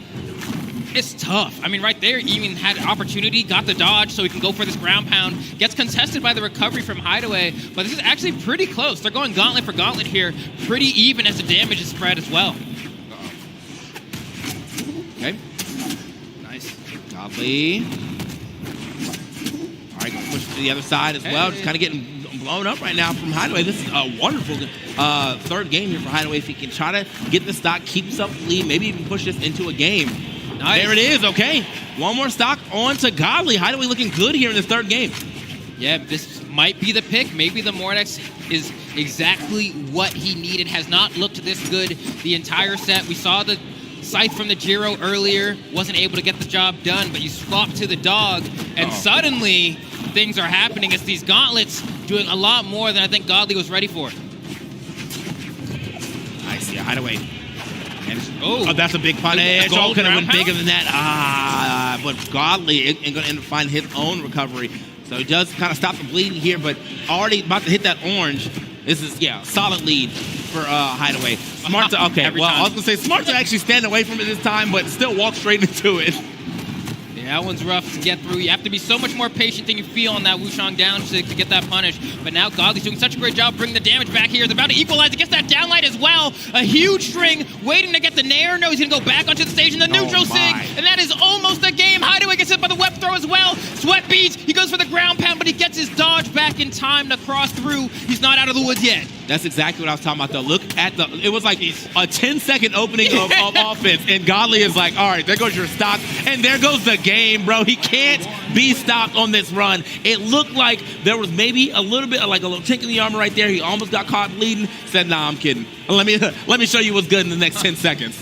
it's tough. I mean, right there, even had an opportunity, got the dodge so he can go for this ground pound. Gets contested by the recovery from Hideaway, but this is actually pretty close. They're going gauntlet for gauntlet here. Pretty even as the damage is spread as well. Okay. Nice. Godly. All right, going to push to the other side as well. Just kind of getting blown up right now from Hideaway. This is a wonderful third game here for Hideaway. If he can try to get the stock, keep himself lead, maybe even push this into a game. Nice. There it is. Okay. One more stock on to Godly. Hideaway looking good here in this third game. Yeah, this might be the pick. Maybe the Mordex is exactly what he needed. Has not looked this good the entire set. We saw the Scythe from the Jiro earlier. Wasn't able to get the job done, but you swap to the dog, and suddenly things are happening. It's these gauntlets doing a lot more than I think Godly was ready for. Nice. Yeah, Hideaway. Oh, that's a big punish. Oh, could have been bigger than that. But Godly ain't going to end up finding his own recovery. So he does kind of stop the bleeding here, but already about to hit that orange. This is, solid lead for Hideaway. Smart to, okay, well, I was going to say smart to actually stand away from it this time, but still walk straight into it. Yeah, that one's rough to get through. You have to be so much more patient than you feel on that Wushang down to get that punish. But now Godly's doing such a great job bringing the damage back here. He's about to equalize. He gets that downlight as well. A huge string waiting to get the nair. No, he's going to go back onto the stage in the neutral sig. And that is almost a game. Hideaway gets hit by the web throw as well. Sweat beads. He goes for the ground pound, but he gets his dodge back in time to cross through. He's not out of the woods yet. That's exactly what I was talking about, though. Look at it was like a 10-second opening of offense, and Godly is like, all right, there goes your stock, and there goes the game, bro. He can't be stopped on this run. It looked like there was maybe a little bit, like a little chink in the armor right there. He almost got caught bleeding. Said, nah, I'm kidding. Let me show you what's good in the next 10 seconds.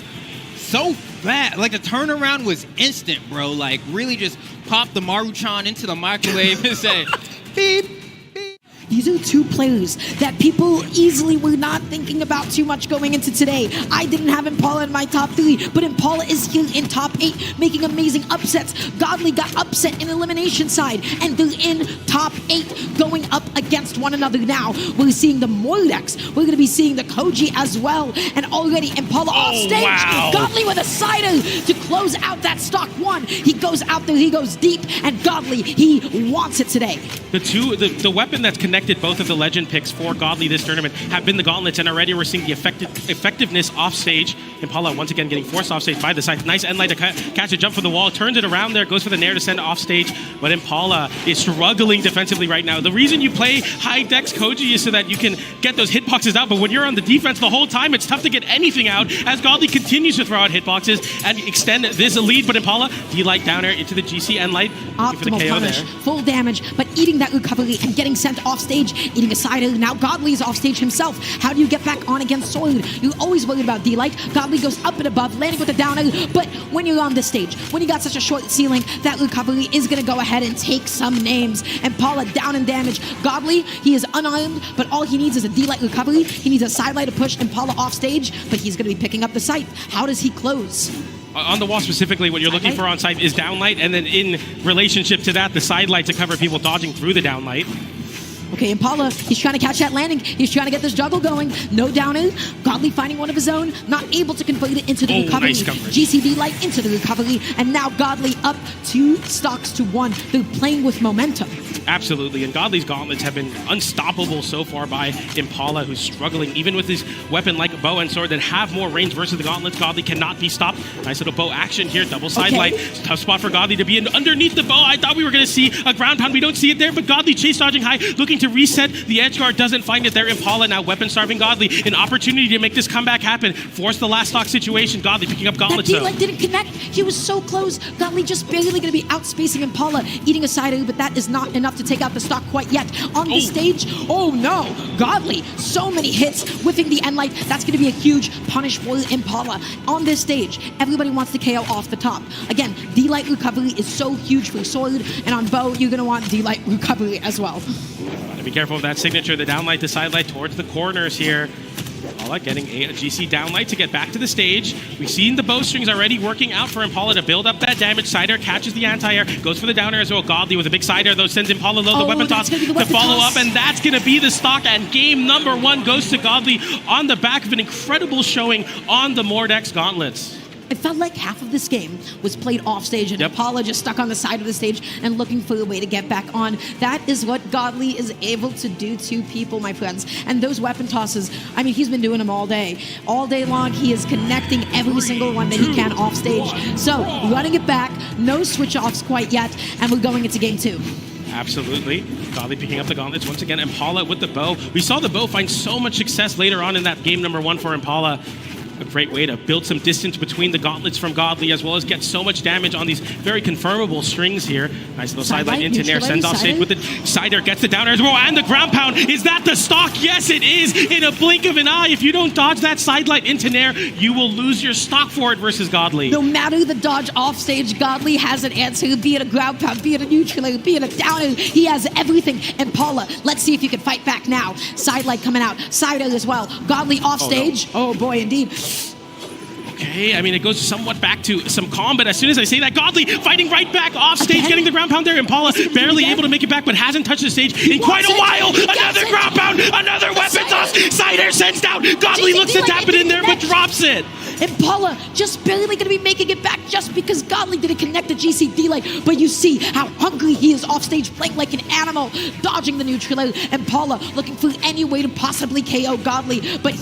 So fast. Like, the turnaround was instant, bro. Like, really just pop the Maruchan into the microwave and say, beep. These are two players that people easily were not thinking about too much going into today. I didn't have Impala in my top 3, but Impala is here in top 8, making amazing upsets. Godly got upset in elimination side, and they're in top 8, going up against one another now. We're seeing the Mordex. We're going to be seeing the Koji as well, and already Impala off stage. Wow. Godly with a cider to close out that stock 1. He goes out there, he goes deep, and Godly, he wants it today. The weapon that's connected both of the legend picks for Godly this tournament have been the gauntlets, and already we're seeing the effectiveness off stage. Impala once again getting forced off stage by the side. Nice end light to catch a jump from the wall, turns it around there, goes for the nair to send it off stage, but Impala is struggling defensively right now. The reason you play high dex Koji is so that you can get those hitboxes out, but when you're on the defense the whole time, it's tough to get anything out as Godly continues to throw out hitboxes and extend this lead, but Impala, D-light down air into the GC end light. Optimal for the KO punish, there. full damage, but eating that recovery and getting sent off stage, eating a cider. Now Godly is off stage himself. How do you get back on against Soiled? You're always worried about D-light. Godly goes up and above, landing with a downer, but when you're on this stage, when you got such a short ceiling, that recovery is going to go ahead and take some names. And Paula down in damage. Godly, he is unarmed, but all he needs is a D-light recovery. He needs a sidelight to push Impala off stage, but he's going to be picking up the scythe. How does he close? On the wall specifically, what you're looking for on site is downlight, and then in relationship to that, the side light to cover people dodging through the downlight. Okay, Impala, he's trying to catch that landing. He's trying to get this juggle going. No downer. Godly finding one of his own, not able to convert it into the recovery. Nice coverage. GCD light into the recovery, and now Godly up 2 stocks to 1. They're playing with momentum. Absolutely, and Godly's gauntlets have been unstoppable so far by Impala, who's struggling even with his weapon like bow and sword that have more range versus the gauntlets. Godly cannot be stopped. Nice little bow action here, double side light. Tough spot for Godly to be in underneath the bow. I thought we were going to see a ground pound. We don't see it there, but Godly chase dodging high, looking to reset. The edge guard doesn't find it there. Impala now weapon starving Godly. An opportunity to make this comeback happen. Force the last stock situation. Godly picking up gauntlets though. That D-light didn't connect. He was so close. Godly just barely going to be outspacing Impala, eating a cider, but that is not enough to take out the stock quite yet. On the stage, oh no, Godly, so many hits, whiffing the end light. That's going to be a huge punish for Impala. On this stage, everybody wants to KO off the top. Again, D-light recovery is so huge for Sword, and on bow, you're going to want D-light recovery as well. Be careful of that signature, the downlight, the side light towards the corners here. Impala getting a GC downlight to get back to the stage. We've seen the bowstrings already working out for Impala to build up that damage. Sider catches the anti-air, goes for the downer as well. Godly with a big sider, though, sends Impala low, the weapon toss to follow up, and that's going to be the stock, and game number 1 goes to Godly on the back of an incredible showing on the Mordex gauntlets. It felt like half of this game was played off stage, and Impala just stuck on the side of the stage and looking for a way to get back on. That is what Godly is able to do to people, my friends. And those weapon tosses, I mean, he's been doing them all day. All day long, he is connecting every single one that he can off stage. So, running it back, no switch-offs quite yet, and we're going into game 2. Absolutely. Godly picking up the gauntlets once again. Impala with the bow. We saw the bow find so much success later on in that game number 1 for Impala. A great way to build some distance between the gauntlets from Godly, as well as get so much damage on these very confirmable strings here. Nice little sideline into Nair. Sends off stage with the sider, gets the downer as well, and the ground pound. Is that the stock? Yes, it is. In a blink of an eye, if you don't dodge that sideline into Nair, you will lose your stock for it versus Godly. No matter the dodge off stage, Godly has an answer, be it a ground pound, be it a neutral, be it a downer. He has everything. Impala, let's see if you can fight back now. Sidelight coming out, sider as well. Godly off stage. Oh boy, indeed. Okay, I mean, it goes somewhat back to some calm, but as soon as I say that, Godly fighting right back off stage, getting the ground pound there. Impala barely able to make it back, but hasn't touched the stage in quite a while. Another ground pound, another weapon toss. Sider sends down. Godly looks to tap it in there, but drops it. Impala just barely going to be making it back just because Godly didn't connect the GC D-Light. But you see how hungry he is off stage, playing like an animal, dodging the neutral. Impala looking for any way to possibly KO Godly, but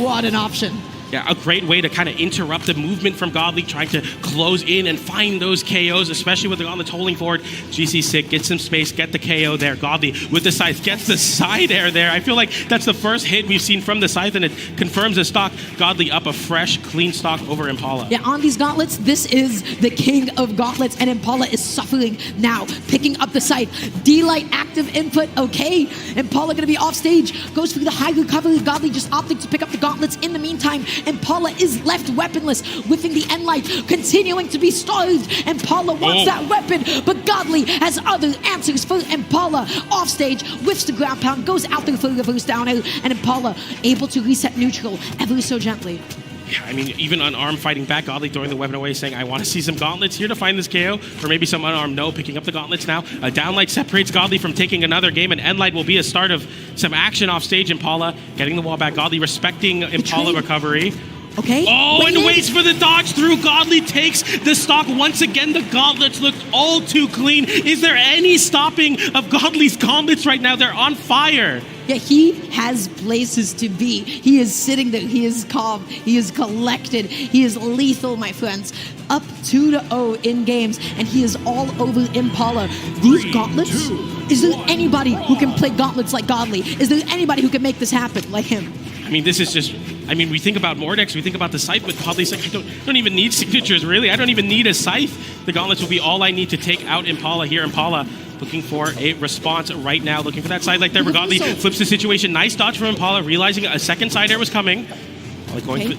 what an option. Yeah, a great way to kind of interrupt the movement from Godly, trying to close in and find those KOs, especially with the gauntlets holding forward. GC sick, get some space, get the KO there. Godly with the scythe, gets the side air there. I feel like that's the first hit we've seen from the scythe, and it confirms the stock. Godly up a fresh, clean stock over Impala. Yeah, on these gauntlets, this is the king of gauntlets, and Impala is suffering now, picking up the scythe. D-Light active input, okay. Impala gonna be off stage, goes for the high recovery. Godly just opting to pick up the gauntlets. In the meantime, Impala is left weaponless, whiffing the end light, continuing to be starved. Impala wants that weapon, but Godly has other answers for Impala. Off stage, whiffs the ground pound, goes out there for the reverse downer, and Impala able to reset neutral ever so gently. Yeah, I mean, even unarmed fighting back, Godly throwing the weapon away, saying, I want to see some gauntlets here to find this KO, or maybe some unarmed no, picking up the gauntlets now. A downlight separates Godly from taking another game, and endlight will be a start of some action off stage. Impala getting the wall back, Godly respecting Impala recovery. Okay. Oh, and waits for the dodge through. Godly takes the stock once again. The gauntlets look all too clean. Is there any stopping of Godly's gauntlets right now? They're on fire. Yeah, he has places to be. He is sitting there. He is calm. He is collected. He is lethal, my friends. Up 2-0 in games, and he is all over Impala. These gauntlets? Is there anybody who can play gauntlets like Godly? Is there anybody who can make this happen like him? I mean, this is just... I mean, we think about Mordex, we think about the scythe, but Godly's like, I don't even need signatures, really. I don't even need a scythe. The gauntlets will be all I need to take out Impala here. Impala looking for a response right now, looking for that side like there. Godly flips the situation. Nice dodge from Impala, realizing a second side air was coming. Going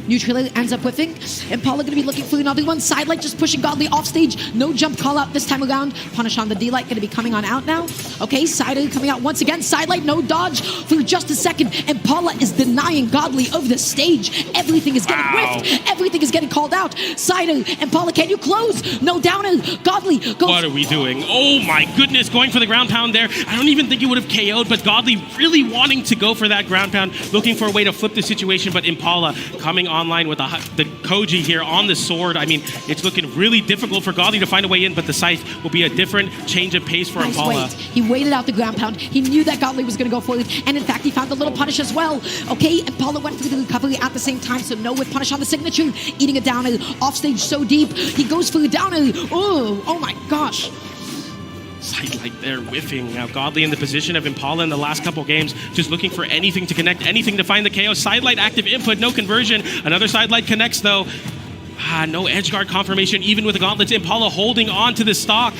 Neutral ends up whiffing. Impala going to be looking for another one. Sidelight just pushing Godly off stage. No jump call out this time around. Punish on the D-Light going to be coming on out now. Okay, Sider coming out once again. Sidelight, no dodge for just a second. Impala is denying Godly of the stage. Everything is getting whiffed. Everything is getting called out. Sider, Impala, can you close? No downer. Godly goes. What are we doing? Oh my goodness, going for the ground pound there. I don't even think he would have KO'd, but Godly really wanting to go for that ground pound, looking for a way to flip the situation, but Impala coming online with the Koji here on the sword. I mean, it's looking really difficult for Godly to find a way in, but the scythe will be a different change of pace for Impala. Wait. He waited out the ground pound. He knew that Godly was going to go forward, and in fact, he found a little punish as well. Okay, Impala went through the recovery at the same time, so no with punish on the signature, eating a downer. Off stage so deep, he goes for the downer. Oh my gosh. Sidelight there whiffing. Now Godly in the position of Impala in the last couple games, just looking for anything to connect, anything to find the KO. Sidelight active input, no conversion. Another sidelight connects though. No edge guard confirmation, even with the gauntlets. Impala holding on to the stock.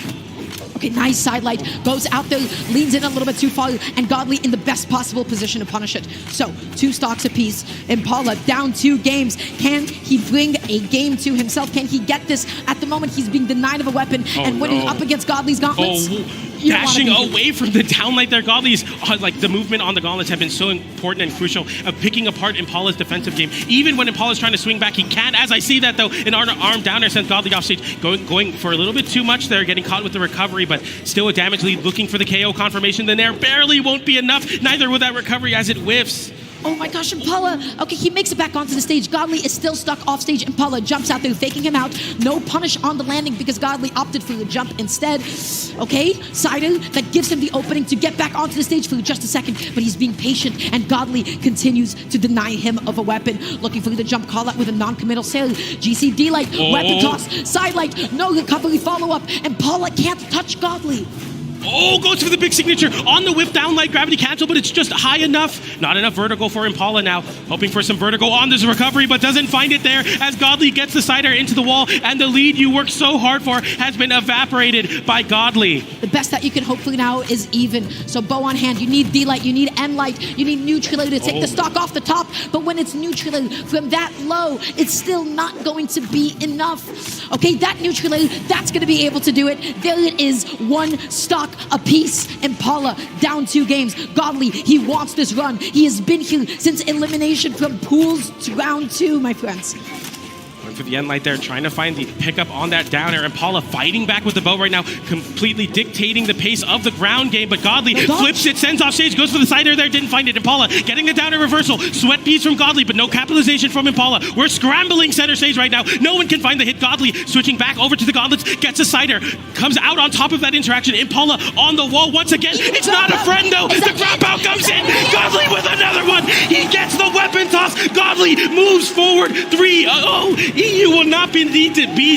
Okay, nice sidelight. Goes out there, leans in a little bit too far, and Godly in the best possible position to punish it. So, 2 stocks apiece. Impala down 2 games. Can he bring a game to himself? Can he get this? At the moment, he's being denied of a weapon, and when he's up against Godly's gauntlets... Dashing away from the downlight there. Godly's, like, the movement on the gauntlets have been so important and crucial of picking apart Impala's defensive game. Even when Impala's trying to swing back, he can't. As I see that, though, an arm downer sends Godly off stage, going for a little bit too much there, getting caught with the recovery, but still a damage lead, looking for the KO confirmation. The Nair barely won't be enough, neither will that recovery as it whiffs. Oh my gosh, Impala. Okay, he makes it back onto the stage. Godly is still stuck off stage. Impala jumps out there, faking him out. No punish on the landing because Godly opted for the jump instead. Okay, Sider, that gives him the opening to get back onto the stage for just a second, but he's being patient, and Godly continues to deny him of a weapon. Looking for the jump call out with a non-committal sail. GC D-Light, weapon toss, sidelight, no recovery follow-up. Impala can't touch Godly. Oh, goes for the big signature on the whip down light gravity cancel, but it's just high enough. Not enough vertigo for Impala now. Hoping for some vertigo on this recovery, but doesn't find it there as Godly gets the side air into the wall, and the lead you worked so hard for has been evaporated by Godly. The best that you can hope for now is even. So bow on hand, you need D-Light, you need N-Light, you need neutral to take the stock off the top, but when it's neutral from that low, it's still not going to be enough. Okay, that neutral, that's going to be able to do it. There it is, one stock apiece. Impala down 2 games. Godly, he wants this run. He has been here since elimination from pools to round 2, my friends. For the end light there, trying to find the pickup on that down air. Impala fighting back with the bow right now, completely dictating the pace of the ground game, but Godly flips it, sends off stage, goes for the side air there, didn't find it. Impala getting the down air reversal. Sweat piece from Godly, but no capitalization from Impala. We're scrambling center stage right now. No one can find the hit. Godly switching back over to the gauntlets, gets a side air, comes out on top of that interaction. Impala on the wall once again. It's not a friend though. The grab out comes in. Godly with another one. He gets the weapon toss. Godly moves forward 3-0. EU will not be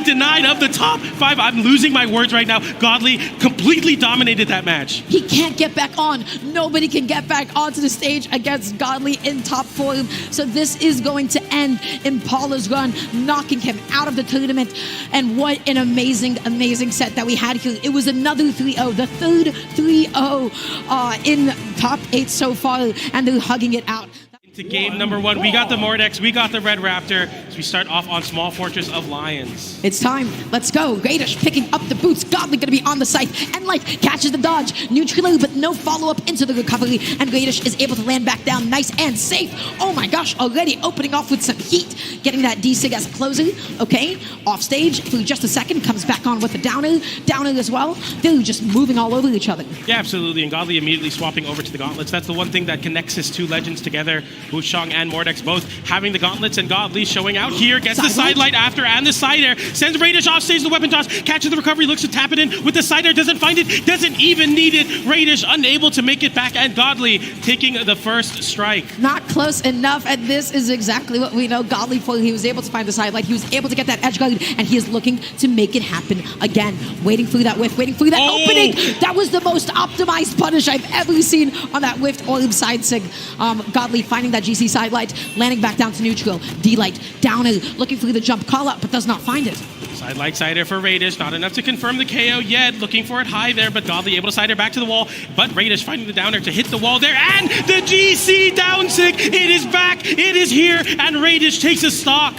denied of the top 5. I'm losing my words right now. Godly completely dominated that match. He can't get back on. Nobody can get back onto the stage against Godly in top form. So this is going to end Impala's run, knocking him out of the tournament. And what an amazing, amazing set that we had here. It was another 3-0, the third 3-0 in top 8 so far, and they're hugging it out. To game number 1, we got the Mordex, we got the Red Raptor, as we start off on Small Fortress of Lions. It's time. Let's go. Radish picking up the boots. Godly going to be on the site. And Light catches the dodge. Neutral, but no follow-up into the recovery. And Radish is able to land back down nice and safe. Oh my gosh, already opening off with some heat. Getting that D-Sig as a closer. Okay, off stage for just a second. Comes back on with a downer. Downer as well. They're just moving all over each other. Yeah, absolutely. And Godly immediately swapping over to the gauntlets. That's the one thing that connects his 2 legends together. Wushang and Mordex both having the gauntlets, and Godly showing out here, gets the side light after and the side air, sends Radish off stage, the weapon toss, catches the recovery, looks to tap it in with the side air, doesn't find it, doesn't even need it. Radish unable to make it back, and Godly taking the first strike. Not close enough, and this is exactly what we know Godly for. He was able to find the side light, he was able to get that edge guard, and he is looking to make it happen again. Waiting for that whiff, waiting for that opening. That was the most optimized punish I've ever seen on that whiffed orb side sig. Godly finding that GC side light, landing back down to neutral. D-Light, downer, looking for the jump call out, but does not find it. Side light side air for Radish, not enough to confirm the KO yet. Looking for it high there, but Godly able to side air back to the wall. But Radish finding the downer to hit the wall there, and the GC down sig. It is back, it is here, and Radish takes a stock.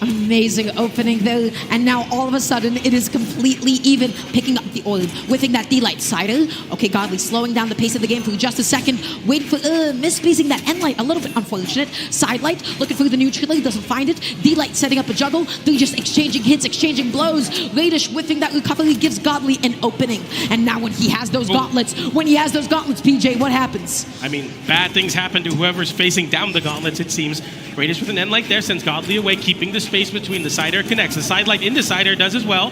Amazing opening there, and now all of a sudden it is completely even, picking up the orb, whiffing that D-Light sider. Okay, Godly slowing down the pace of the game for just a second, waiting for misspacing that N-Light, a little bit unfortunate. Side Light looking for the neutral, doesn't find it. D-Light setting up a juggle, they're just exchanging hits, exchanging blows. Radish whiffing that recovery gives Godly an opening, and now when he has those gauntlets, PJ, what happens? I mean, bad things happen to whoever's facing down the gauntlets, it seems. Radish with an N-Light there sends Godly away, keeping the space between the side air connects. The side light into side air does as well.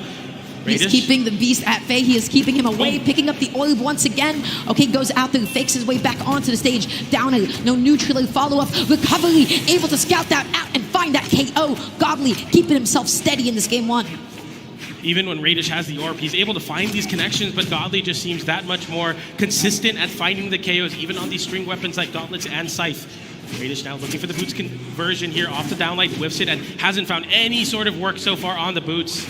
He's keeping the beast at bay. He is keeping him away, picking up the orb once again. Okay, goes out there, fakes his way back onto the stage. Downer, no neutral follow-up. Recovery, able to scout that out and find that KO. Godly keeping himself steady in this game 1. Even when Radish has the orb, he's able to find these connections, but Godly just seems that much more consistent at finding the KOs, even on these string weapons like gauntlets and scythe. Radish now looking for the boots conversion here off the downlight, whiffs it, and hasn't found any sort of work so far on the boots.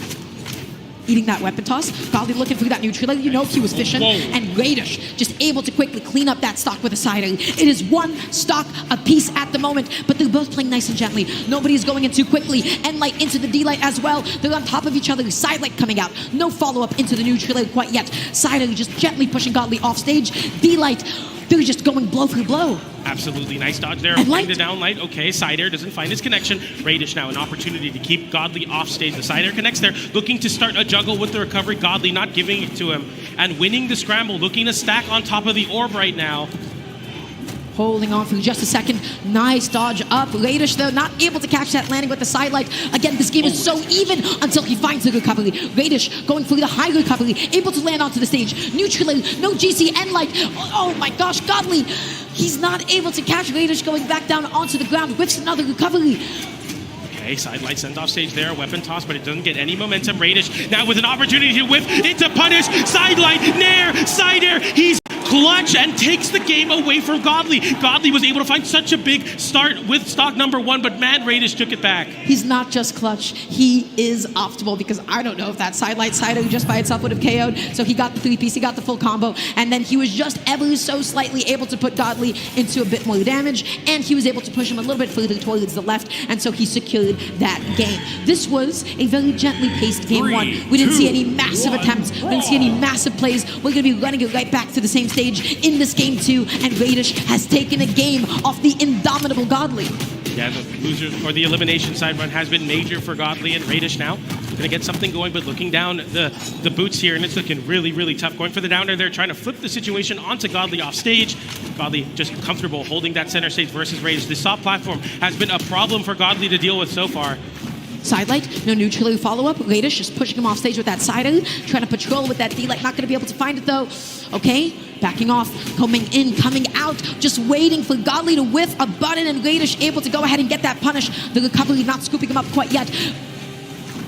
Eating that weapon toss, Godly looking for that neutral, you know he was fishing, and Radish just able to quickly clean up that stock with a side air. It is 1 stock apiece at the moment, but they're both playing nice and gently. Nobody is going in too quickly. N-Light into the D-Light as well. They're on top of each other. Side light coming out. No follow-up into the neutral quite yet. Side air just gently pushing Godly off stage. D-Light, they're just going blow for blow. Absolutely nice dodge there. Playing the down light. Okay, side air doesn't find his connection. Radish now an opportunity to keep Godly off stage. The side air connects there, looking to start a juggle with the recovery. Godly not giving it to him and winning the scramble, looking to stack on top of the orb right now. Holding on for just a second. Nice dodge up. Radish, though, not able to catch that landing with the side light. Again, this game is so even until he finds the recovery. Radish going for the high recovery, able to land onto the stage. Neutral, no GC and light. Oh my gosh, Godly. He's not able to catch Radish going back down onto the ground. Whiffs another recovery. Okay, sidelight sent off stage there, weapon toss, but it doesn't get any momentum. Radish now with an opportunity to whip into punish. Sidelight, nair, side air. He's clutch and takes the game away from Godly. Godly was able to find such a big start with stock number 1, but man, Radish took it back. He's not just clutch, he is optimal, because I don't know if that sidelight side just by itself would have KO'd. So he got the 3-piece, he got the full combo, and then he was just ever so slightly able to put Godly into a bit more damage, and he was able to push him a little bit further towards the left, and so he secured that game. This was a very gently paced game 1. We didn't see any massive attempts, we didn't see any massive plays. We're going to be running it right back to the same stage in this game 2, and Radish has taken a game off the indomitable Godly. Yeah, the losers or the elimination side run has been major for Godly, and Radish now gonna get something going, but looking down the boots here, and it's looking really, really tough. Going for the downer there, trying to flip the situation onto Godly off stage. Godly just comfortable holding that center stage versus Radish. The soft platform has been a problem for Godly to deal with so far. Sidelight, no neutral follow-up. Radish just pushing him off stage with that side A, trying to patrol with that D-Light. Not going to be able to find it though. Okay, backing off, coming in, coming out, just waiting for Godly to whiff a button, and Radish able to go ahead and get that punish. The recovery not scooping him up quite yet.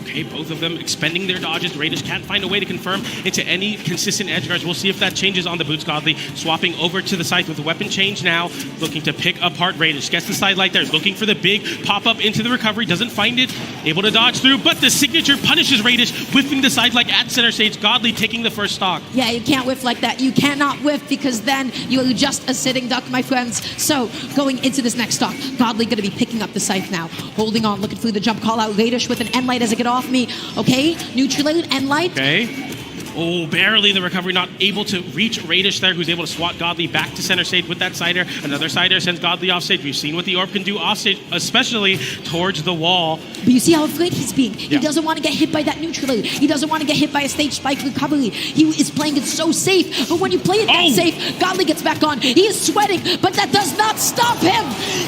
Okay, both of them expending their dodges. Radish can't find a way to confirm into any consistent edge guards. We'll see if that changes on the boots. Godly swapping over to the side with the weapon change now, looking to pick apart Radish. Gets the sidelight there, looking for the big pop-up into the recovery. Doesn't find it, able to dodge through, but the signature punishes Radish, whiffing the sidelight at center stage. Godly taking the first stock. Yeah, you can't whiff like that. You cannot whiff, because then you're just a sitting duck, my friends. So, going into this next stock, Godly going to be picking up the scythe now. Holding on, looking for the jump call out. Radish with an N-Light as it get off me. Okay, neutral N-Light. Okay. Oh, barely the recovery, not able to reach Radish there, who's able to swat Godly back to center stage with that sider. Another sider sends Godly off stage. We've seen what the orb can do off stage, especially towards the wall. But you see how afraid he's being. He doesn't want to get hit by that neutral. He doesn't want to get hit by a stage spike recovery. He is playing it so safe, but when you play it that safe, Godly gets back on. He is sweating, but that does not stop him.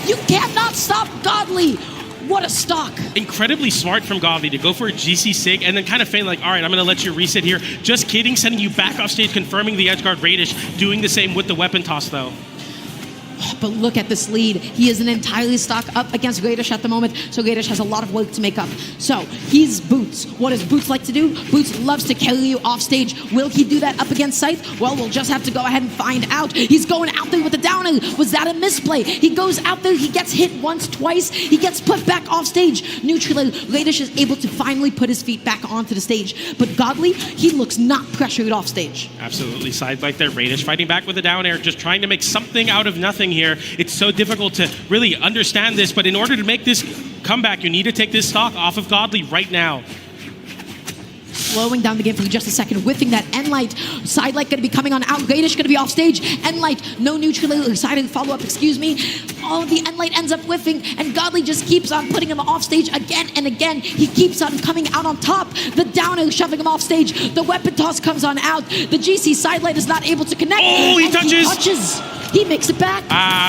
You cannot stop Godly. What a stock. Incredibly smart from Godly to go for a GC sig and then kind of feign like, all right, I'm going to let you reset here. Just kidding, sending you back off stage, confirming the edge guard Radish, doing the same with the weapon toss though. But look at this lead. He is an entirely stock up against Radish at the moment, so Radish has a lot of work to make up. So, he's Boots. What does Boots like to do? Boots loves to carry you off stage. Will he do that up against Scythe? Well, we'll just have to go ahead and find out. He's going out there with the downer. Was that a misplay? He goes out there, he gets hit once, twice, he gets put back off stage. Neutral, Radish is able to finally put his feet back onto the stage. But Godly, he looks not pressured off stage. Absolutely, sidelight there. Radish fighting back with the down air, just trying to make something out of nothing here. It's so difficult to really understand this, but in order to make this comeback, you need to take this stock off of Godly right now. Slowing down the game for just a second, whiffing that N-Light. Sidelight going to be coming on out. Radish going to be off stage. N-Light, no neutral or side follow-up, excuse me. Oh, the N-Light ends up whiffing, and Godly just keeps on putting him off stage again and again. He keeps on coming out on top. The downer shoving him off stage. The weapon toss comes on out. The GC sidelight is not able to connect. Oh, he touches. He makes it back.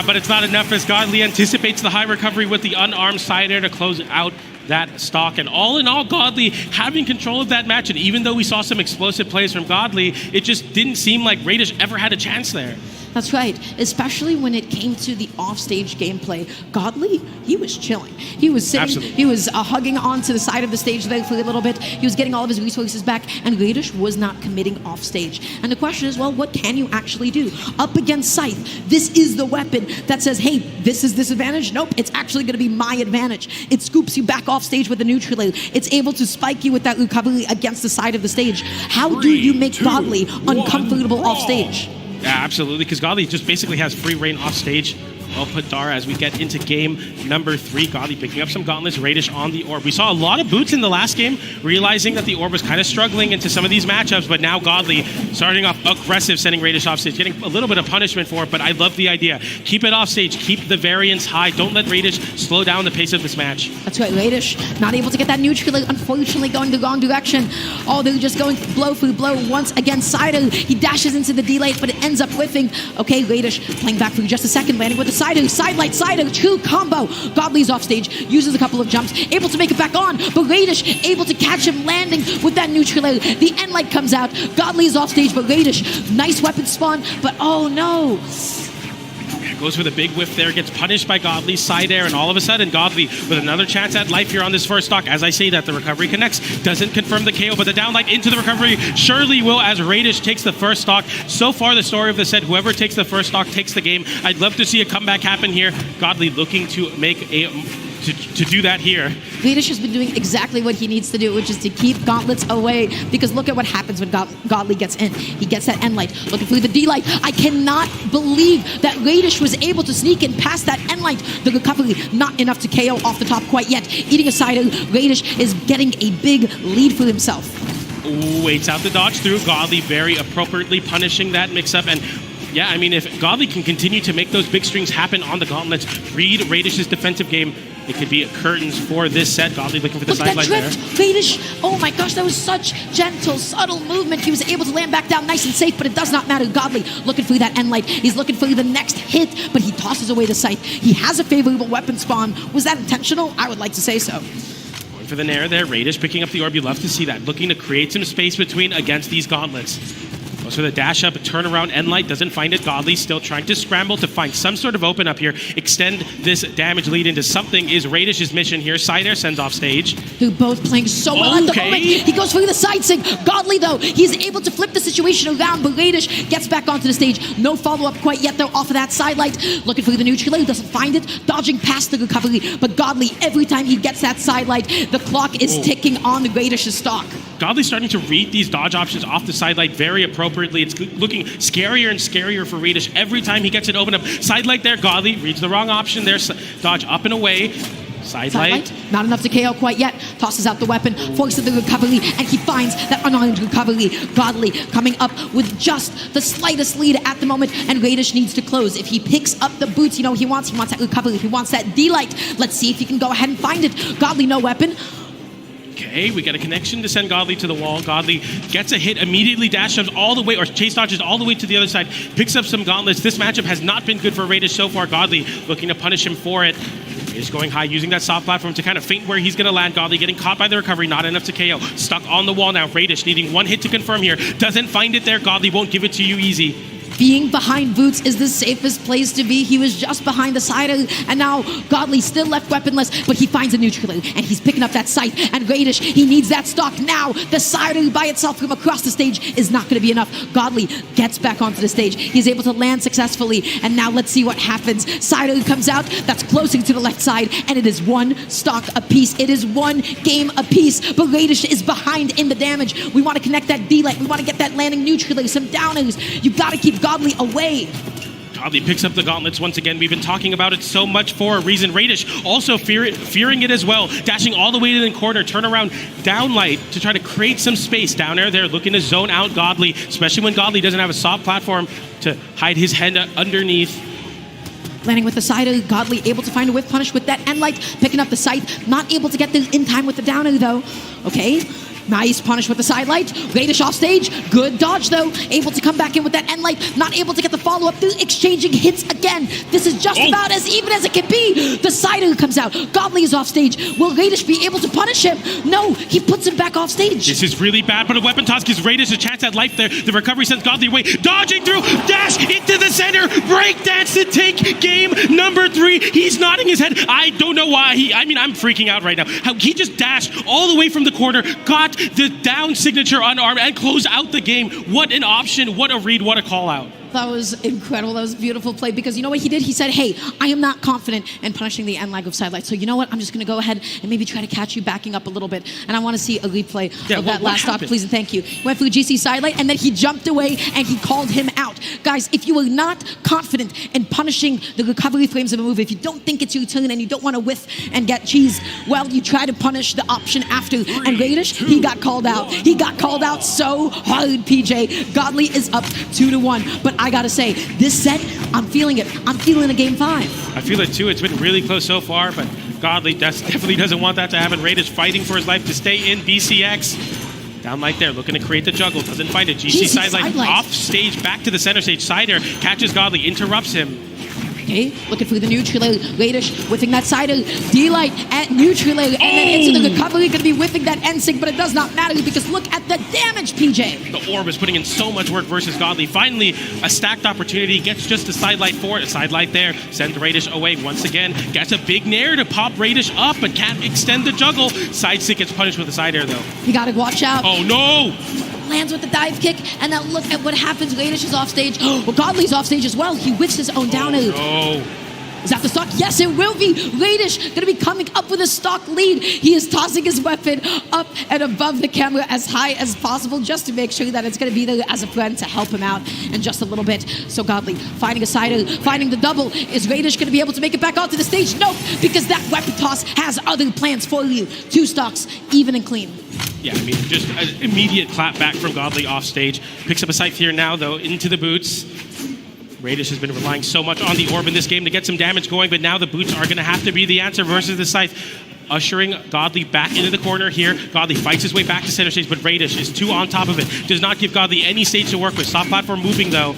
But it's not enough as Godly anticipates the high recovery with the unarmed side air to close out that stock. And all in all, Godly having control of that match. And even though we saw some explosive plays from Godly, it just didn't seem like Radish ever had a chance there. That's right, especially when it came to the offstage gameplay. Godly, he was chilling. He was sitting, Absolutely. He was hugging onto the side of the stage there for a little bit. He was getting all of his resources back, and Radish was not committing offstage. And the question is, well, what can you actually do? Up against Scythe, this is the weapon that says, hey, this is disadvantage. Nope, it's actually going to be my advantage. It scoops you back off stage with a neutral. It's able to spike you with that recovery against the side of the stage. How do you make Godly uncomfortable off stage? Yeah, absolutely, because Godly just basically has free reign off stage. Well put, Dara, as we get into game number 3. Godly picking up some gauntlets, Radish on the orb. We saw a lot of boots in the last game, realizing that the orb was kind of struggling into some of these matchups, but now Godly starting off aggressive, sending Radish off stage, getting a little bit of punishment for it, but I love the idea. Keep it off stage, keep the variance high. Don't let Radish slow down the pace of this match. That's right, Radish not able to get that neutral, unfortunately going the wrong direction. Oh, they're just going blow for blow once again. Sider, he dashes into the D-Late, but it ends up whiffing. Okay, Radish playing back for just a second, landing with the sidelight, true combo. Godly's off stage, uses a couple of jumps, able to make it back on, but Radish able to catch him landing with that neutral. The N-Light comes out, Godly's off stage, but Radish, nice weapon spawn, but oh no. Goes for the big whiff there, gets punished by Godly, side air, and all of a sudden Godly with another chance at life here on this first stock. As I say that, the recovery connects, doesn't confirm the KO, but the downlight into the recovery surely will as Radish takes the first stock. So far, the story of the set, whoever takes the first stock takes the game. I'd love to see a comeback happen here. Godly looking to make a... To do that here. Radish has been doing exactly what he needs to do, which is to keep gauntlets away, because look at what happens when Godly gets in. He gets that end light, looking through the D light. I cannot believe that Radish was able to sneak in past that end light. The recovery, not enough to KO off the top quite yet. Eating a side, Radish is getting a big lead for himself. Waits out the dodge through. Godly very appropriately punishing that mix-up, and yeah, I mean, if Godly can continue to make those big strings happen on the gauntlets, read Radish's defensive game, it could be curtains for this set. Godly looking for the sideline there. Radish, oh my gosh, that was such gentle, subtle movement. He was able to land back down nice and safe, but it does not matter. Godly looking for that end light. He's looking for the next hit, but he tosses away the sight. He has a favorable weapon spawn. Was that intentional? I would like to say so. Going for the nair there. Radish picking up the orb. You love to see that. Looking to create some space between against these gauntlets. Goes for the dash up, turnaround, end light, doesn't find it. Godly still trying to scramble to find some sort of open up here. Extend this damage lead into something is Radish's mission here. Side air sends off stage. They're both playing so well at the moment. He goes for the side sig. Godly, though, he's able to flip the situation around, but Radish gets back onto the stage. No follow-up quite yet, though, off of that side light. Looking for the neutral, he doesn't find it. Dodging past the recovery, but Godly, every time he gets that side light, the clock is ticking on the Radish's stock. Godly's starting to read these dodge options off the side light very appropriately. It's looking scarier and scarier for Radish every time he gets it open up. Side light there, Godly reads the wrong option there. Dodge up and away. Side light. Not enough to KO quite yet. Tosses out the weapon, forces the recovery, and he finds that unarmed recovery. Godly coming up with just the slightest lead at the moment, and Radish needs to close. If he picks up the boots, you know, he wants that recovery. He wants that D-light. Let's see if he can go ahead and find it. Godly, no weapon. Okay, we got a connection to send Godly to the wall. Godly gets a hit, immediately dash jumps all the way, or chase dodges all the way to the other side, picks up some gauntlets. This matchup has not been good for Radish so far. Godly looking to punish him for it. Is going high, using that soft platform to kind of feint where he's going to land. Godly getting caught by the recovery, not enough to KO. Stuck on the wall now. Radish needing one hit to confirm here. Doesn't find it there. Godly won't give it to you easy. Being behind Boots is the safest place to be. He was just behind the side, and now Godly still left weaponless, but he finds a neutral, and he's picking up that sight. And Radish, he needs that stock now. The side by itself from across the stage is not going to be enough. Godly gets back onto the stage. He's able to land successfully, and now let's see what happens. Side comes out, that's closing to the left side, and it is one stock apiece. It is one game apiece, but Radish is behind in the damage. We want to connect that D-light. We want to get that landing neutral, some downers. You got to keep Godly away. Godly picks up the gauntlets once again. We've been talking about it so much for a reason. Radish also fearing it as well. Dashing all the way to the corner. Turn around, downlight to try to create some space. Down air there, looking to zone out Godly, especially when Godly doesn't have a soft platform to hide his head underneath. Landing with the side, Godly able to find a whiff punish with that end light. Picking up the sight, not able to get the in time with the downer though. Okay. Nice punish with the side light. Radish off stage. Good dodge, though. Able to come back in with that end light. Not able to get the follow-up through exchanging hits again. This is just about as even as it can be. The sider comes out. Godly is off stage. Will Radish be able to punish him? No, he puts him back off stage. This is really bad, but a weapon toss gives Radish a chance at life there. The recovery sends Godly away. Dodging through. Dash into the center. Breakdance to take game number 3. He's nodding his head. I don't know why. I'm freaking out right now. How he just dashed all the way from the corner. Got the down signature unarmed and close out the game. What an option, what a read, what a call out. That was incredible. That was a beautiful play because you know what he did? He said, hey, I am not confident in punishing the end lag of sidelight. So you know what? I'm just going to go ahead and maybe try to catch you backing up a little bit. And I want to see a replay of that last stock, please and thank you. Went for GC sidelight and then he jumped away and he called him out. Guys, if you are not confident in punishing the recovery frames of a move, if you don't think it's your turn and you don't want to whiff and get cheese, well, you try to punish the option after. And Radish, he got called out. He got called out so hard, PJ. Godly is up 2-1. But I gotta say, this set, I'm feeling it. I'm feeling a game 5. I feel it too. It's been really close so far, but Godly definitely doesn't want that to happen. Radish fighting for his life to stay in BCX. Down light there, looking to create the juggle. Doesn't find it. GC sidelight off stage, back to the center stage. Sider catches Godly, interrupts him. Okay, looking for the neutral air. Radish whiffing that side air. D-Light at neutral air. And then into the recovery. Going to be whiffing that N-Sync, but it does not matter because look at the damage, PJ. The Orb is putting in so much work versus Godly. Finally, a stacked opportunity. Gets just a side light for it. A side light there. Sends Radish away once again. Gets a big nair to pop Radish up, but can't extend the juggle. Side stick gets punished with a side air, though. You got to watch out. Oh, no! Lands with the dive kick, and now look at what happens. Radish is off stage. Well, Godly's off stage as well. He whiffs his own down air. Oh, Is that the stock? Yes, it will be. Radish going to be coming up with a stock lead. He is tossing his weapon up and above the camera as high as possible just to make sure that it's going to be there as a friend to help him out in just a little bit. So Godly finding a sider, finding the double. Is Radish going to be able to make it back onto the stage? Nope, because that weapon toss has other plans for you. 2 stocks, even and clean. yeah, I mean, just an immediate clap back from Godly off stage. Picks up a scythe here now, though, into the boots. Radish has been relying so much on the Orb in this game to get some damage going, but now the boots are going to have to be the answer versus the scythe. Ushering Godly back into the corner here. Godly fights his way back to center stage, but Radish is 2 on top of it. Does not give Godly any stage to work with. Soft platform moving, though.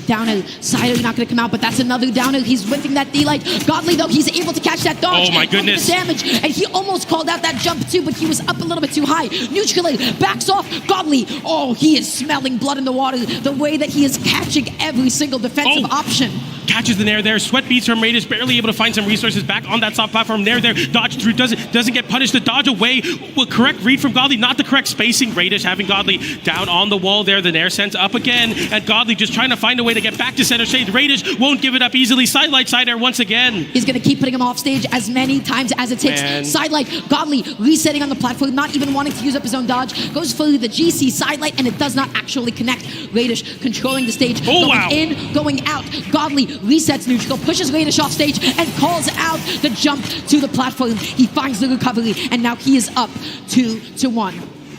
Downer, Sider not going to come out, but that's another downer. He's whipping that D-Light. Godly, though, he's able to catch that dodge. Oh, my goodness. The damage, and he almost called out that jump, too, but he was up a little bit too high. Neutral backs off. Godly, oh, he is smelling blood in the water. The way that he is catching every single defensive option. Catches the nair there. Sweat beats from Radish, barely able to find some resources back on that soft platform. Nair there, dodge through, doesn't get punished. The dodge away, well, correct read from Godly, not the correct spacing. Radish having Godly down on the wall there. The nair sends up again, and Godly just trying to find a way to get back to center stage. Radish won't give it up easily. Sidelight, side air once again. He's going to keep putting him off stage as many times as it takes. Sidelight, Godly resetting on the platform, not even wanting to use up his own dodge. Goes for the GC sidelight, and it does not actually connect. Radish controlling the stage. Going in, going out. Godly resets neutral, pushes Radish off stage, and calls out the jump to the platform. He finds the recovery, and now he is up 2-1.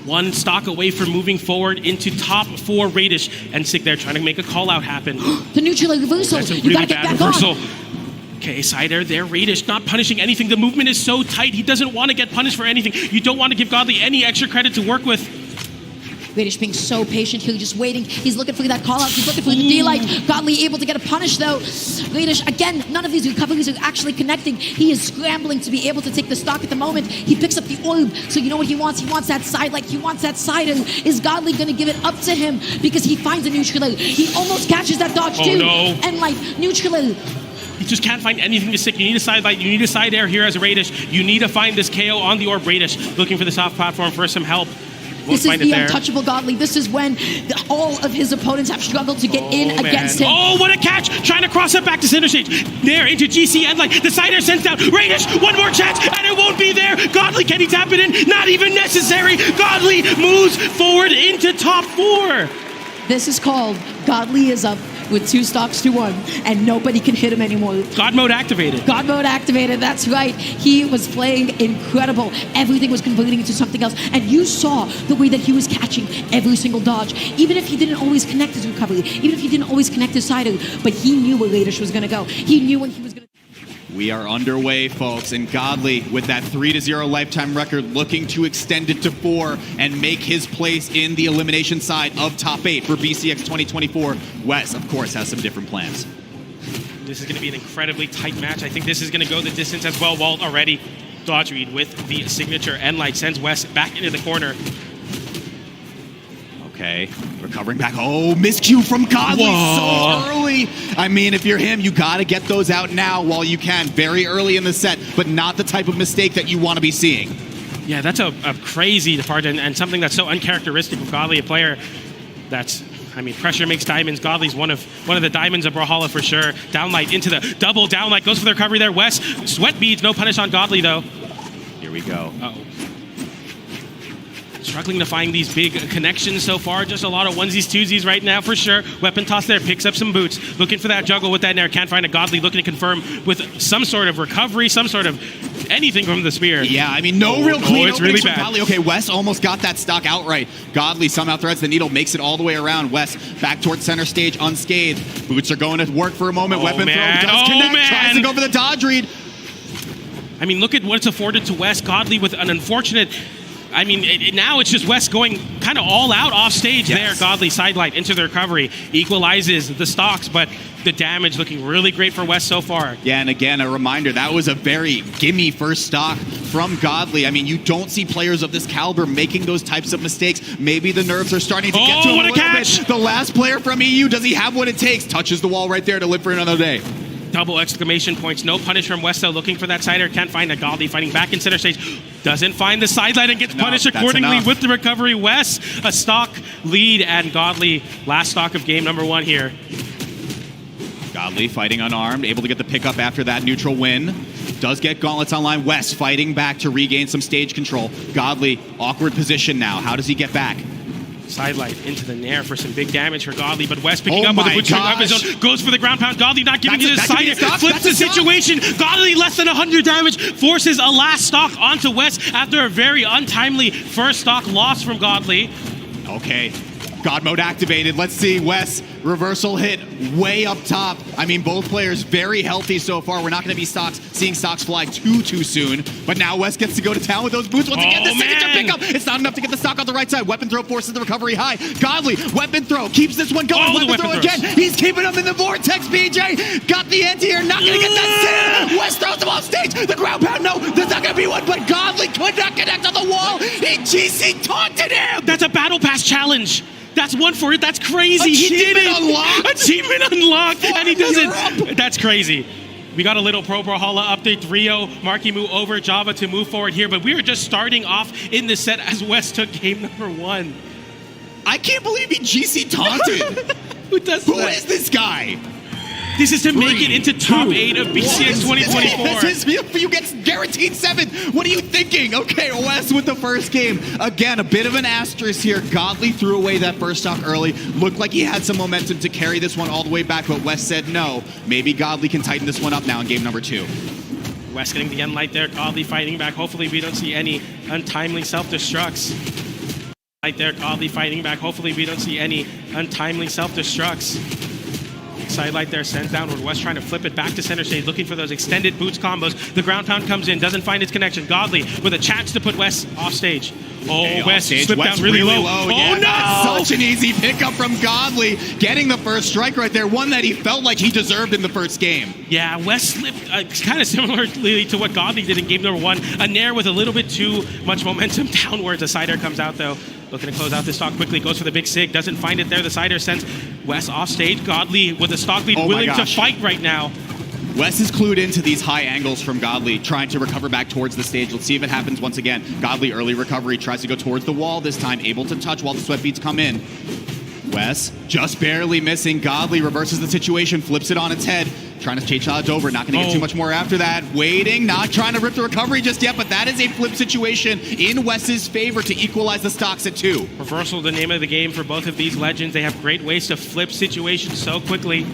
1 stock away from moving forward into top 4 Radish. And Sig there trying to make a call out happen. The neutral reversal. That's a You really gotta get bad back reversal. on. Okay, side air there. Radish not punishing anything. The movement is so tight. He doesn't want to get punished for anything. You don't want to give Godly any extra credit to work with. Radish being so patient here, just waiting. He's looking for that call out. He's looking for the D-Light. Godly able to get a punish though. Radish, again, none of these recoveries are actually connecting. He is scrambling to be able to take the stock at the moment. He picks up the Orb, so you know what he wants? He wants that side light. He wants that side. Is Godly going to give it up to him? Because he finds a neutral. He almost catches that dodge too. No. And like, neutral. You just can't find anything to stick. You need a side light. You need a side air here as a Radish. You need to find this KO on the Orb. Radish looking for the soft platform for some help. This is the untouchable Godly. This is when all of his opponents have struggled to get in against him. Oh, what a catch! Trying to cross it back to center stage. There into GC and like the side air sends down. Radish, one more chance, and it won't be there. Godly, can he tap it in? Not even necessary. Godly moves forward into top 4. This is called Godly is up with 2 stocks to 1, and nobody can hit him anymore. God mode activated. God mode activated, that's right. He was playing incredible. Everything was converting into something else, and you saw the way that he was catching every single dodge, even if he didn't always connect his recovery, even if he didn't always connect his side, but he knew where Radish was going to go. He knew when he was going to... We are underway, folks, and Godly, with that 3-0 lifetime record, looking to extend it to 4 and make his place in the elimination side of top 8 for BCX 2024. Wes, of course, has some different plans. This is going to be an incredibly tight match. I think this is going to go the distance as well. Walt already dodge read with the signature end light sends Wes back into the corner. Okay, recovering back. Oh, miscue from Godly so early. I mean, if you're him, you got to get those out now while you can, very early in the set, but not the type of mistake that you want to be seeing. Yeah, that's a crazy departure and something that's so uncharacteristic of Godly, a player that's, I mean, pressure makes diamonds. Godly's one of the diamonds of Brawlhalla for sure. Downlight into the double downlight, goes for the recovery there. Wes, sweat beads, no punish on Godly though. Here we go. Uh-oh. Struggling to find these big connections so far. Just a lot of onesies, twosies right now for sure. Weapon toss there, picks up some boots. Looking for that juggle with that nair. Can't find a Godly. Looking to confirm with some sort of recovery, some sort of anything from the spear. Yeah, I mean, no real clean it's really bad. Godly. Okay, Wes almost got that stock outright. Godly somehow threads the needle, makes it all the way around. Wes back towards center stage unscathed. Boots are going to work for a moment. Weapon throw does connect. Tries to go for the dodge read. I mean, look at what's afforded to Wes. Godly with an unfortunate... I mean, now it's just Wes going kind of all out off stage there. Godly sidelight into the recovery. Equalizes the stocks, but The damage looking really great for West so far. Yeah, and again, a reminder, that was a very gimme first stock from Godly. I mean, you don't see players of this caliber making those types of mistakes. Maybe the nerves are starting to get to him what a a little catch! bit. The last player from EU, does he have what it takes? Touches the wall right there to live for another day. Double exclamation points. No punish from West, though. Looking for that sider. Can't find a Godly fighting back in center stage. Doesn't find the sideline and gets punished accordingly with the recovery. West, a stock lead, and Godly, last stock of game number 1 here. Godly fighting unarmed, able to get the pickup after that neutral win. Does get gauntlets online. West fighting back to regain some stage control. Godly, awkward position now. How does he get back? Sidelight into the nair for some big damage for Godly, but West picking up with a boot string of his own, goes for the ground pound. Godly not giving it a side, flips the situation. Godly less than 100 damage, forces a last stock onto West after a very untimely first stock loss from Godly. Okay, God mode activated. Let's see, West, reversal hit way up top. I mean, both players very healthy so far. We're not going to be seeing stocks fly too soon. But now West gets to go to town with those boots. Once again, the signature pickup. It's not enough to get the stock on the right side. Weapon throw forces the recovery high. Godly, weapon throw, keeps this one going. Weapon throw again. He's keeping him in the vortex, BJ. Got the anti-air, not going to get that sit. West throws him off stage. The ground pound, no, there's not going to be one. But Godly could not connect on the wall. He GC taunted him. That's a battle pass challenge. That's one for it. That's crazy. He did it. Unlocked. Achievement unlocked. And he does it. That's crazy. We got a little Pro Brawlhalla update. Rio, Markimu over Java to move forward here. But we were just starting off in the set as West took game number 1. I can't believe he GC taunted. Who does Who that? is this guy? This is to make it into top 8 of BCX 2024. This is you get guaranteed 7th. What are you thinking? Okay, West with the first game. Again, a bit of an asterisk here. Godly threw away that first stock early. Looked like he had some momentum to carry this one all the way back, but West said no. Maybe Godly can tighten this one up now in game number 2. West getting the end light there. Godly fighting back. Hopefully we don't see any untimely self-destructs. Right there, Godly fighting back. Hopefully we don't see any untimely self-destructs. Sidelight there, sent downward. West trying to flip it back to center stage, looking for those extended boots combos. The ground pound comes in, doesn't find its connection. Godly with a chance to put West off stage. Oh, okay, West slipped down really low. Oh, yeah, no! That's such an easy pickup from Godly. Getting the first strike right there, one that he felt like he deserved in the first game. Yeah, West slipped kind of similarly to what Godly did in game number 1. A nair with a little bit too much momentum downwards. A sider comes out though. Looking to close out this stock quickly, goes for the big sig, doesn't find it there. The sider sends West off stage. Godly with a stock lead, willing to fight right now. Wes is clued into these high angles from Godly, trying to recover back towards the stage. Let's see if it happens once again. Godly early recovery, tries to go towards the wall this time, able to touch while the sweat beats come in. Wes just barely missing. Godly reverses the situation, flips it on its head, trying to chase odds over. Not going to get too much more after that. Waiting, not trying to rip the recovery just yet, but that is a flip situation in Wes's favor to equalize the stocks at 2. Reversal, the name of the game for both of these legends. They have great ways to flip situations so quickly.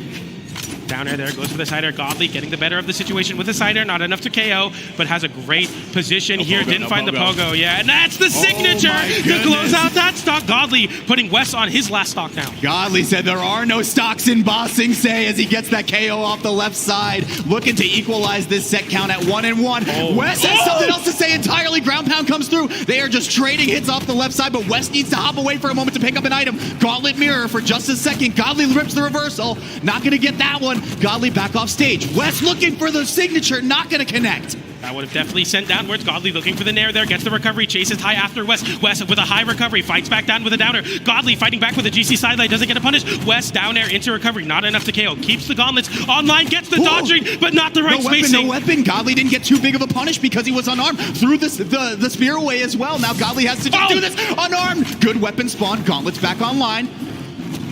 Down air there, goes for the sider. Godly getting the better of the situation with the sider. Not enough to KO, but has a great position here. Didn't find the pogo. Yeah, and that's the signature to close out that stock. Godly putting Wes on his last stock now. Godly said there are no stocks in Ba Sing Se as he gets that KO off the left side. Looking to equalize this set count at 1-1. Wes has something else to say entirely. Ground pound comes through. They are just trading hits off the left side, but Wes needs to hop away for a moment to pick up an item. Gauntlet mirror for just a second. Godly rips the reversal. Not going to get that one. Godly back off stage. Wes looking for the signature, not going to connect. That would have definitely sent downwards. Godly looking for the nair there, gets the recovery, chases high after Wes. Wes with a high recovery, fights back down with a downer. Godly fighting back with a GC sidelight, doesn't get a punish. Wes down air into recovery, not enough to KO. Keeps the gauntlets online, gets the dodging, but not the right spacing. No weapon. Godly didn't get too big of a punish because he was unarmed. Threw the spear away as well. Now Godly has to just do this unarmed. Good weapon spawn, gauntlets back online.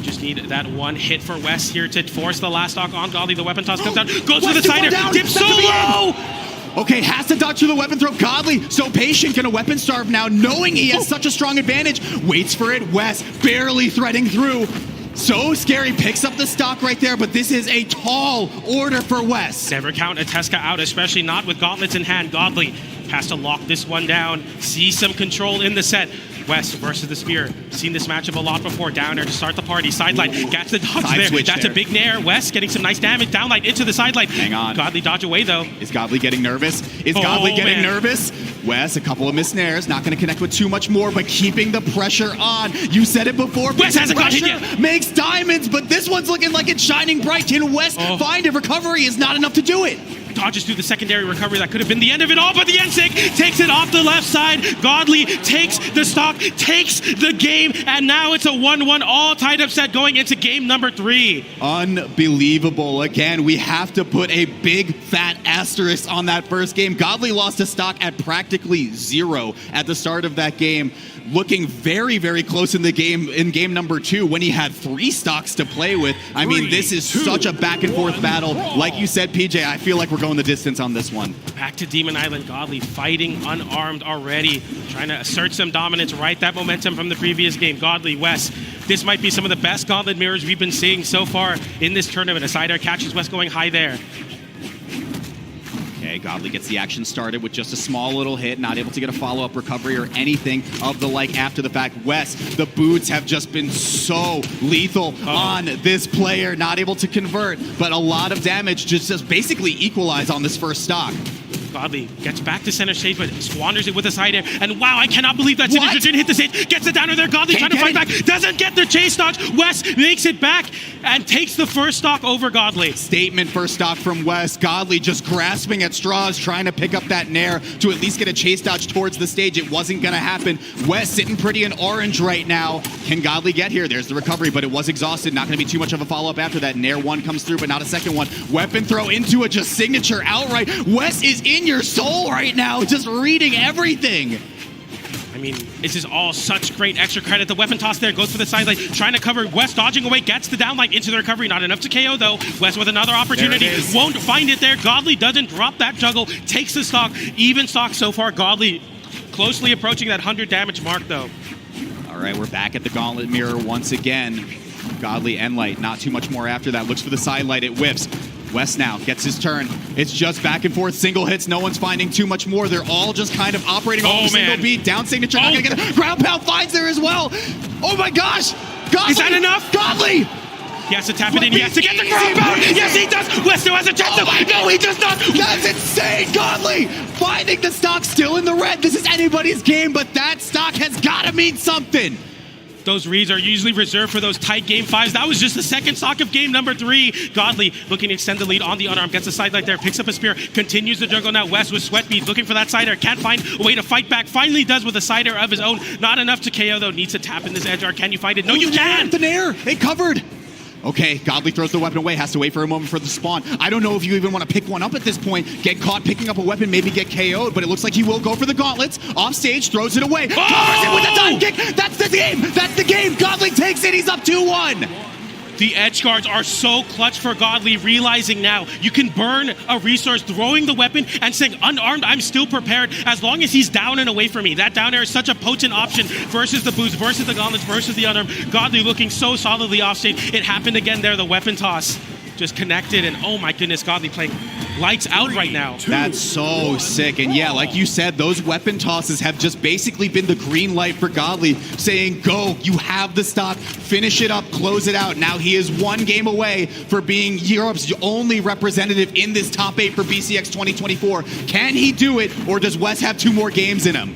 Just need that one hit for Wes here to force the last stock on Godly. The weapon toss comes down, goes for the sider, dips so low! Okay, has to dodge through the weapon throw. Godly, so patient, gonna weapon starve now, knowing he has such a strong advantage. Waits for it, Wes barely threading through. So scary, picks up the stock right there, but this is a tall order for Wes. Never count a Tesca out, especially not with gauntlets in hand. Godly has to lock this one down, see some control in the set. West versus the Spear. Seen this matchup a lot before. Down air to start the party. Sideline. Gets the dodge Side there. switch That's there. a big nair. West getting some nice damage. Downline into the sideline. Hang on. Godly dodge away though. Is Godly getting nervous? Is Godly getting man. nervous? Wes, a couple of missed snares, not going to connect with too much more, but keeping the pressure on. You said it before. Wes hasn't got hit pressure yet. makes diamonds, but this one's looking like it's shining bright. Can Wes find it? Recovery is not enough to do it. Dodges through the secondary recovery. That could have been the end of it all, but the NSYNC takes it off the left side. Godly takes the stock, takes the game, and now it's a 1-1 all tied up set going into game number 3. Unbelievable. Again, we have to put a big fat asterisk on that first game. Godly lost a stock at practically 0 at the start of that game. Looking very, very close in the game in game number 2 when he had 3 stocks to play with. I mean, this is such a back and forth battle. Like you said, PJ, I feel like we're going the distance on this one. Back to Demon Island. Godly fighting unarmed already, trying to assert some dominance, right that momentum from the previous game. Godly, West. This might be some of the best Gauntlet mirrors we've been seeing so far in this tournament. A side air catches West going high there. Okay, Godly gets the action started with just a small little hit, not able to get a follow-up recovery or anything of the like after the fact. West, the boots have just been so lethal on this player, not able to convert, but a lot of damage just basically equalize on this first stock. Godly gets back to center stage, but squanders it with a side air. And wow, I cannot believe that Signature didn't hit the stage. Gets the downer there. Godly trying to fight back. Doesn't get the chase dodge. West makes it back and takes the first stock over Godly. Statement first stock from West. Godly just grasping at straws, trying to pick up that nair to at least get a chase dodge towards the stage. It wasn't going to happen. West sitting pretty in orange right now. Can Godly get here? There's the recovery, but it was exhausted. Not going to be too much of a follow-up after that. Nair 1 comes through, but not a second one. Weapon throw into it, just Signature outright. West is in your soul right now, just reading everything. I mean, this is all such great extra credit. The weapon toss there goes for the sideline, trying to cover. West dodging away, gets the downline into the recovery. Not enough to KO though. West with another opportunity. Won't find it there. Godly doesn't drop that juggle. Takes the stock. Even stock so far. Godly closely approaching that 100 damage mark though. All right, we're back at the Gauntlet mirror once again. Godly and Light, not too much more after that. Looks for the side light, it whips. West now gets his turn. It's just back and forth, single hits. No one's finding too much more. They're all just kind of operating off a single beat. Down Signature, not gonna get a ground pound, finds there as well. Oh my gosh! Godly! Is that enough? Godly! He has to tap it in. He has to get the ground pound. Yes, he does. West still has a chance. No, he does not. That's insane! Godly finding the stock still in the red. This is anybody's game, but that stock has got to mean something. Those reads are usually reserved for those tight game 5s. That was just the second stock of game number 3. Godly looking to extend the lead on the unarmed. Gets the side light there, picks up a spear, continues the juggle now. West with sweat beads, looking for that side air. Can't find a way to fight back. Finally does with a side air of his own. Not enough to KO though. Needs to tap in this edge guard. Can you find it? No, you can! The nair! It covered! Okay, Godly throws the weapon away, has to wait for a moment for the spawn. I don't know if you even want to pick one up at this point. Get caught picking up a weapon, maybe get KO'd, but it looks like he will go for the gauntlets. Off stage, throws it away. Covers it with a dive kick! That's the game! That's the game! Godly takes it, he's up 2-1! The edge guards are so clutch for Godly, realizing now you can burn a resource throwing the weapon and saying, unarmed, I'm still prepared as long as he's down and away from me. That down air is such a potent option versus the boost, versus the gauntlets, versus the unarmed. Godly looking so solidly off stage. It happened again there, the weapon toss. Just connected, and oh my goodness, Godly playing lights out right now. That's so sick, and yeah, like you said, those weapon tosses have just basically been the green light for Godly, saying, go, you have the stock, finish it up, close it out. Now he is 1 game away for being Europe's only representative in this top 8 for BCX 2024. Can he do it, or does Wes have 2 more games in him?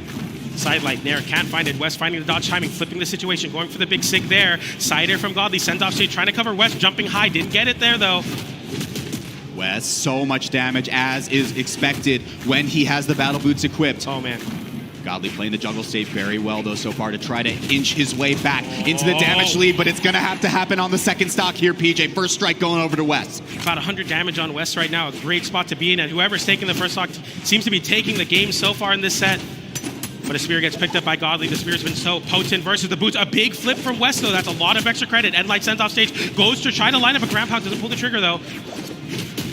Side light there, can't find it. West finding the dodge timing, flipping the situation, going for the big sig there. Side air from Godly, sent off stage, trying to cover West, jumping high, didn't get it there though. West, so much damage as is expected when he has the battle boots equipped. Oh man. Godly playing the jungle stage very well though so far to try to inch his way back into the damage lead, but it's gonna have to happen on the second stock here, PJ. First strike going over to West. About 100 damage on West right now, a great spot to be in, and whoever's taking the first stock seems to be taking the game so far in this set. But a spear gets picked up by Godly. The spear's been so potent versus the boots. A big flip from West, though. That's a lot of extra credit. Endlight sent off stage. Goes to try to line up a ground pound. Doesn't pull the trigger, though.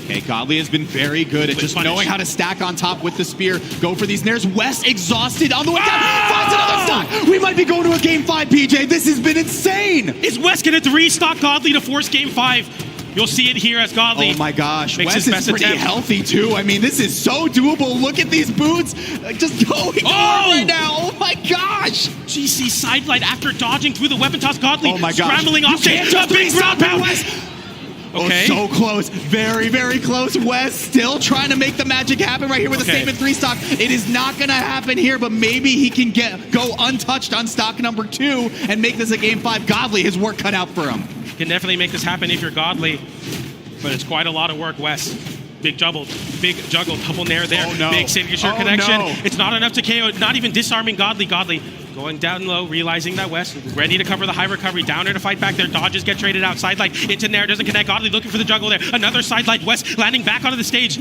Okay, Godly has been very good at just knowing how to stack on top with the spear. Go for these nairs. West exhausted on the way down. Finds another stock. We might be going to a game 5, PJ. This has been insane. Is West going to 3-stock Godly to force game 5? You'll see it here as Godly. Oh my gosh, makes Wes his is best pretty attempt. healthy too. I mean, this is so doable. Look at these boots just going on right now. Oh my gosh. GC sidelight after dodging through the weapon toss. Godly Oh my gosh. scrambling You off stage. can't just Big be ground stopping pound. Wes. Okay. Oh, so close. Very, very close. Wes still trying to make the magic happen right here with a statement 3 stock. It is not going to happen here, but maybe he can go untouched on stock number 2 and make this a game 5. Godly, his work cut out for him. Can definitely make this happen if you're Godly, but it's quite a lot of work, Wes. Big juggle, double nair there. Oh, no. Big signature Oh, connection. no. It's not enough to KO, not even disarming Godly. Godly going down low, realizing that Wes ready to cover the high recovery. Downer to fight back there. Dodges get traded out. Sidelight into nair, doesn't connect. Godly looking for the juggle there. Another sidelight. Wes landing back onto the stage.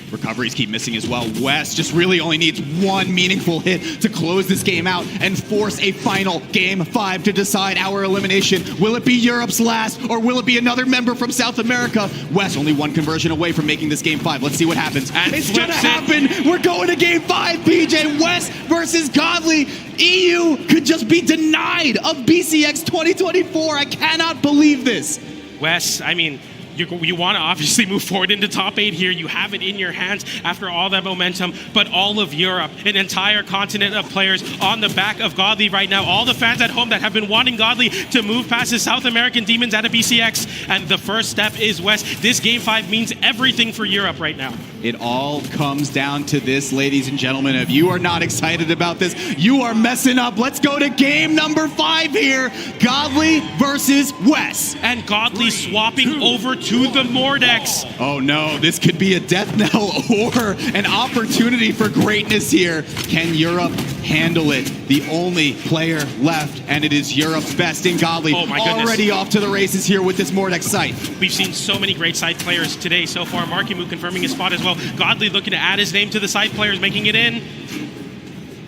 Recoveries keep missing as well. Wes just really only needs one meaningful hit to close this game out and force a final game 5 to decide our elimination. Will it be Europe's last, or will it be another member from South America? Wes only one conversion away from making this game 5. Let's see what happens. And it's gonna flips it. happen. We're going to game 5, PJ. Wes versus Godly. EU could just be denied of BCX 2024. I cannot believe this. Wes, I mean, you want to obviously move forward into top 8 here. You have it in your hands after all that momentum, but all of Europe, an entire continent of players on the back of Godly right now. All the fans at home that have been wanting Godly to move past his South American demons out of BCX, and the first step is Wes. This game 5 means everything for Europe right now. It all comes down to this, ladies and gentlemen. If you are not excited about this, you are messing up. Let's go to game number 5 here. Godly versus Wes. And Godly swapping over to the Mordex. Oh no, this could be a death knell or an opportunity for greatness here. Can Europe handle it? The only player left, and it is Europe's best in Godly. Oh my goodness. Already off to the races here with this Mordex site. We've seen so many great side players today so far. Markimu confirming his spot as well. Godly looking to add his name to the side players, making it in.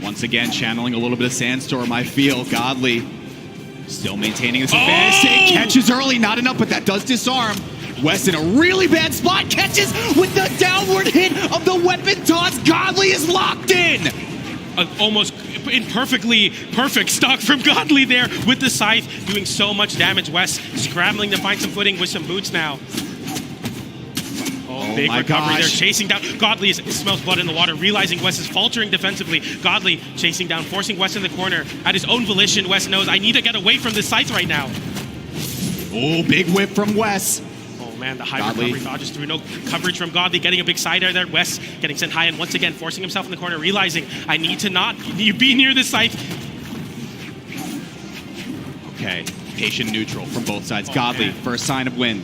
Once again, channeling a little bit of Sandstorm, I feel. Godly still maintaining this advantage. Catches early, not enough, but that does disarm. Wes in a really bad spot, catches with the downward hit of the weapon toss. Godly is locked in. Almost in perfect stock from Godly there with the scythe, doing so much damage. Wes scrambling to find some footing with some boots now. Oh, big my recovery there, gosh. chasing down. Godly smells blood in the water, realizing Wes is faltering defensively. Godly chasing down, forcing Wes in the corner. At his own volition, Wes knows, I need to get away from this scythe right now. Oh, big whip from Wes. Oh man, the high Godly. recovery dodges through. No coverage from Godly, getting a big side air there. Wes getting sent high and once again forcing himself in the corner, realizing I need to not be near this scythe. Okay, patient neutral from both sides. Godly, man. first sign of win.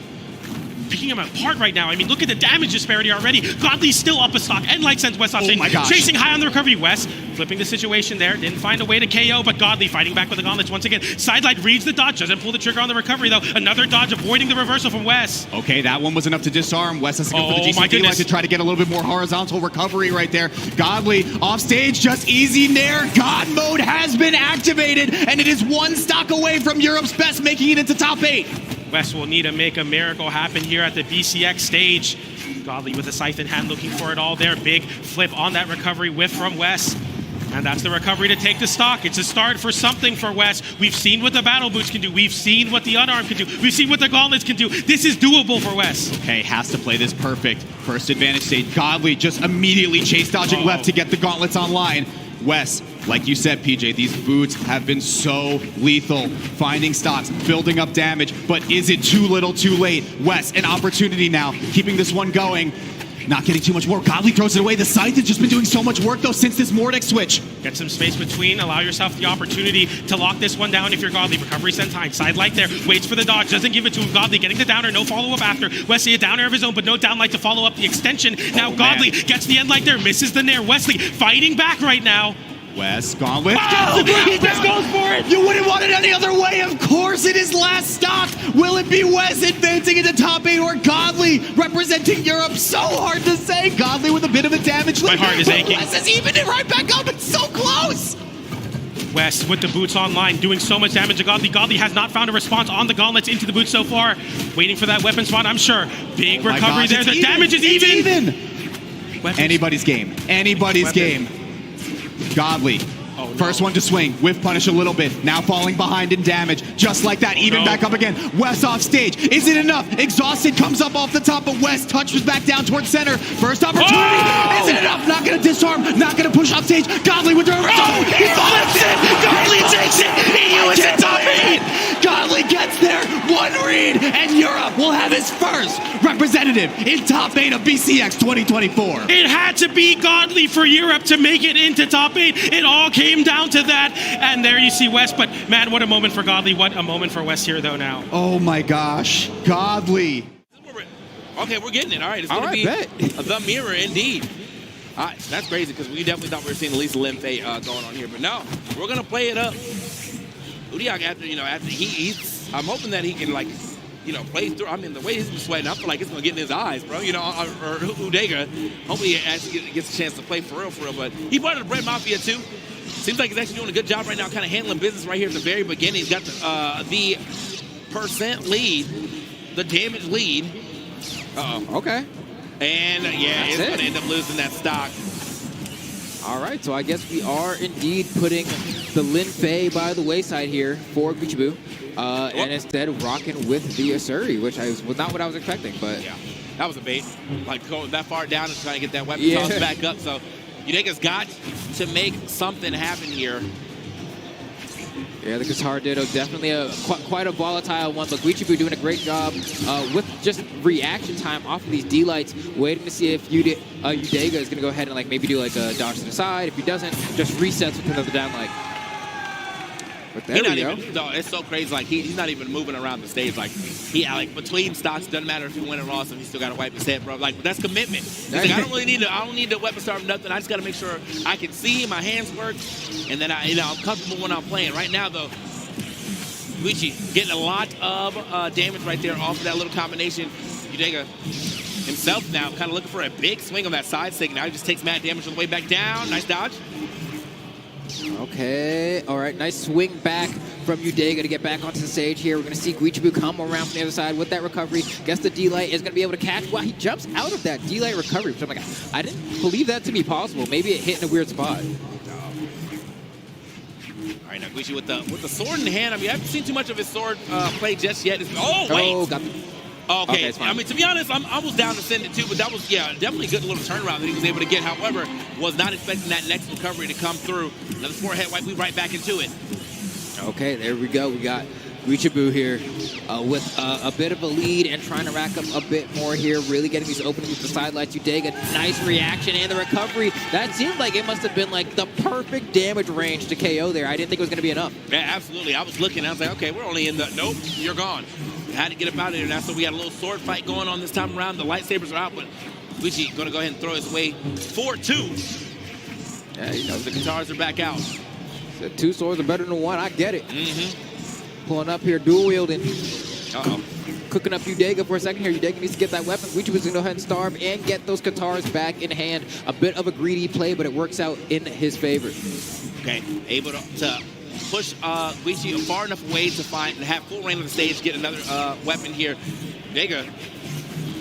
Picking him apart right now. I mean, look at the damage disparity already. Godly's still up a stock. And Light sends Wes off stage. my gosh. Chasing high on the recovery. Wes flipping the situation there. Didn't find a way to KO, but Godly fighting back with the gauntlets once again. Sidelight reads the dodge. Doesn't pull the trigger on the recovery, though. Another dodge avoiding the reversal from Wes. Okay, that one was enough to disarm. Wes has to go for the my GCD goodness. to try to get a little bit more horizontal recovery right there. Godly off stage, just easy nair. God mode has been activated, and it is one stock away from Europe's best, making it into top 8. Wes will need to make a miracle happen here at the BCX stage. Godly with a scythe in hand, looking for it all there. Big flip on that recovery whiff from Wes. And that's the recovery to take the stock. It's a start for something for Wes. We've seen what the battle boots can do. We've seen what the unarmed can do. We've seen what the gauntlets can do. This is doable for Wes. Okay, has to play this perfect. First advantage stage. Godly just immediately chase dodging left to get the gauntlets online. Wes, like you said, PJ, these boots have been so lethal. Finding stocks, building up damage, but is it too little, too late? Wes, an opportunity now, keeping this one going. Not getting too much more. Godly throws it away. The scythe has just been doing so much work, though, since this Mordex switch. Get some space between. Allow yourself the opportunity to lock this one down if you're Godly. Recovery sends high. Sidelight there. Waits for the dodge. Doesn't give it to him. Godly getting the downer. No follow-up after. Wesley a downer of his own, but no downlight to follow up the extension. Now Godly gets the end light there. Misses the nair. Wesley fighting back right now. Wes, gauntlet. He just goes for it. You wouldn't want it any other way. Of course it is last stock. Will it be Wes advancing into top 8 or Godly representing Europe? So hard to say. Godly with a bit of a damage lead. My heart is aching. Wes is even it right back up. It's so close. Wes with the boots online, doing so much damage to Godly. Godly has not found a response on the gauntlets into the boots so far. Waiting for that weapon spawn, I'm sure. Big recovery there. The damage is even. Anybody's game. Anybody's game. Godly. Oh First one to swing, whiff punish a little bit. Now falling behind in damage. Just like that, even back up again. West off stage. Is it enough? Exhausted comes up off the top, but West touches back down towards center. First opportunity. Is it enough? Not going to disarm. Not going to push off stage. Godly with the reversal. He flips it. Godly takes it. EU is in top 8. Godly gets there. One read, and Europe will have his first representative in top 8 of BCX 2024. It had to be Godly for Europe to make it into top 8. It all came down to that. And there you see West. But man, what a moment for Godly. What a moment for West here, though, now. Oh my gosh. Godly. Okay, we're getting it. All right, it's going to be the mirror indeed. All right, that's crazy because we definitely thought we were seeing at least Limfe going on here. But no, we're going to play it up. Udiak, after he's, I'm hoping that he can, like, play through. I mean, the way he's been sweating, I feel like it's going to get in his eyes, bro. Or Udega. Hopefully he actually gets a chance to play for real. But he part of the Bread Mafia, too. Seems like he's actually doing a good job right now, kind of handling business right here at the very beginning. He's got the percent lead, the damage lead. Uh-oh. Okay. And, yeah, it's going to end up losing that stock. All right, so I guess we are indeed putting the Lin Fei by the wayside here for Guichibu. And instead rocking with the Asuri, which was not what I was expecting, but... Yeah, that was a bait. Like, going that far down and trying to get that weapon tossed back up. So, Udega's got to make something happen here. Yeah, the Qatar Ditto, definitely quite a volatile one, but Guichibu doing a great job with just reaction time off of these D-lights, waiting to see if Udega is going to go ahead and like maybe do like a dodge to the side. If he doesn't, just resets with another down light. But there we go. No, it's so crazy. Like he's not even moving around the stage. Like between stocks, doesn't matter if you win or lost, and he still got to wipe his head, bro. Like that's commitment. He's like, I don't need the weapon star or nothing. I just got to make sure I can see, my hands work, and then I'm comfortable when I'm playing. Right now though, Guichi getting a lot of damage right there off of that little combination. Udega himself now kind of looking for a big swing on that side stick. Now he just takes mad damage on the way back down. Nice dodge. Okay, all right, nice swing back from Udega to get back onto the stage here. We're going to see Guichibu come around from the other side with that recovery. Guess the D-Light is going to be able to catch. Wow, he jumps out of that D-Light recovery, which I'm like, I didn't believe that to be possible. Maybe it hit in a weird spot. All right, now Guichi with the sword in hand. I mean, I haven't seen too much of his sword play just yet. Oh, wait. Oh, got Okay, I mean, to be honest, I was down to send it too, but that was, definitely a good little turnaround that he was able to get. However, was not expecting that next recovery to come through. Another forehead wipe, we right back into it. Okay, there we go. We got Guichibu here with a bit of a lead and trying to rack up a bit more here, really getting these openings with the side lights. Udega, nice reaction and the recovery. That seemed like it must have been like the perfect damage range to KO there. I didn't think it was going to be enough. Yeah, absolutely. I was looking, I was like, okay, we're only in the, nope, you're gone. Had to get up out of there now, so we had a little sword fight going on this time around. The lightsabers are out, but Guichi going to go ahead and throw his way 4-2. Yeah, you know, the guitars are back out. So 2 swords are better than 1. I get it. Mm-hmm. Pulling up here, dual wielding. Uh-oh. Cooking up Udega for a second here. Udega needs to get that weapon. Guichibu's going to go ahead and starve and get those guitars back in hand. A bit of a greedy play, but it works out in his favor. Okay, able to push Guichi far enough away to find and have full reign of the stage, get another weapon here. Udega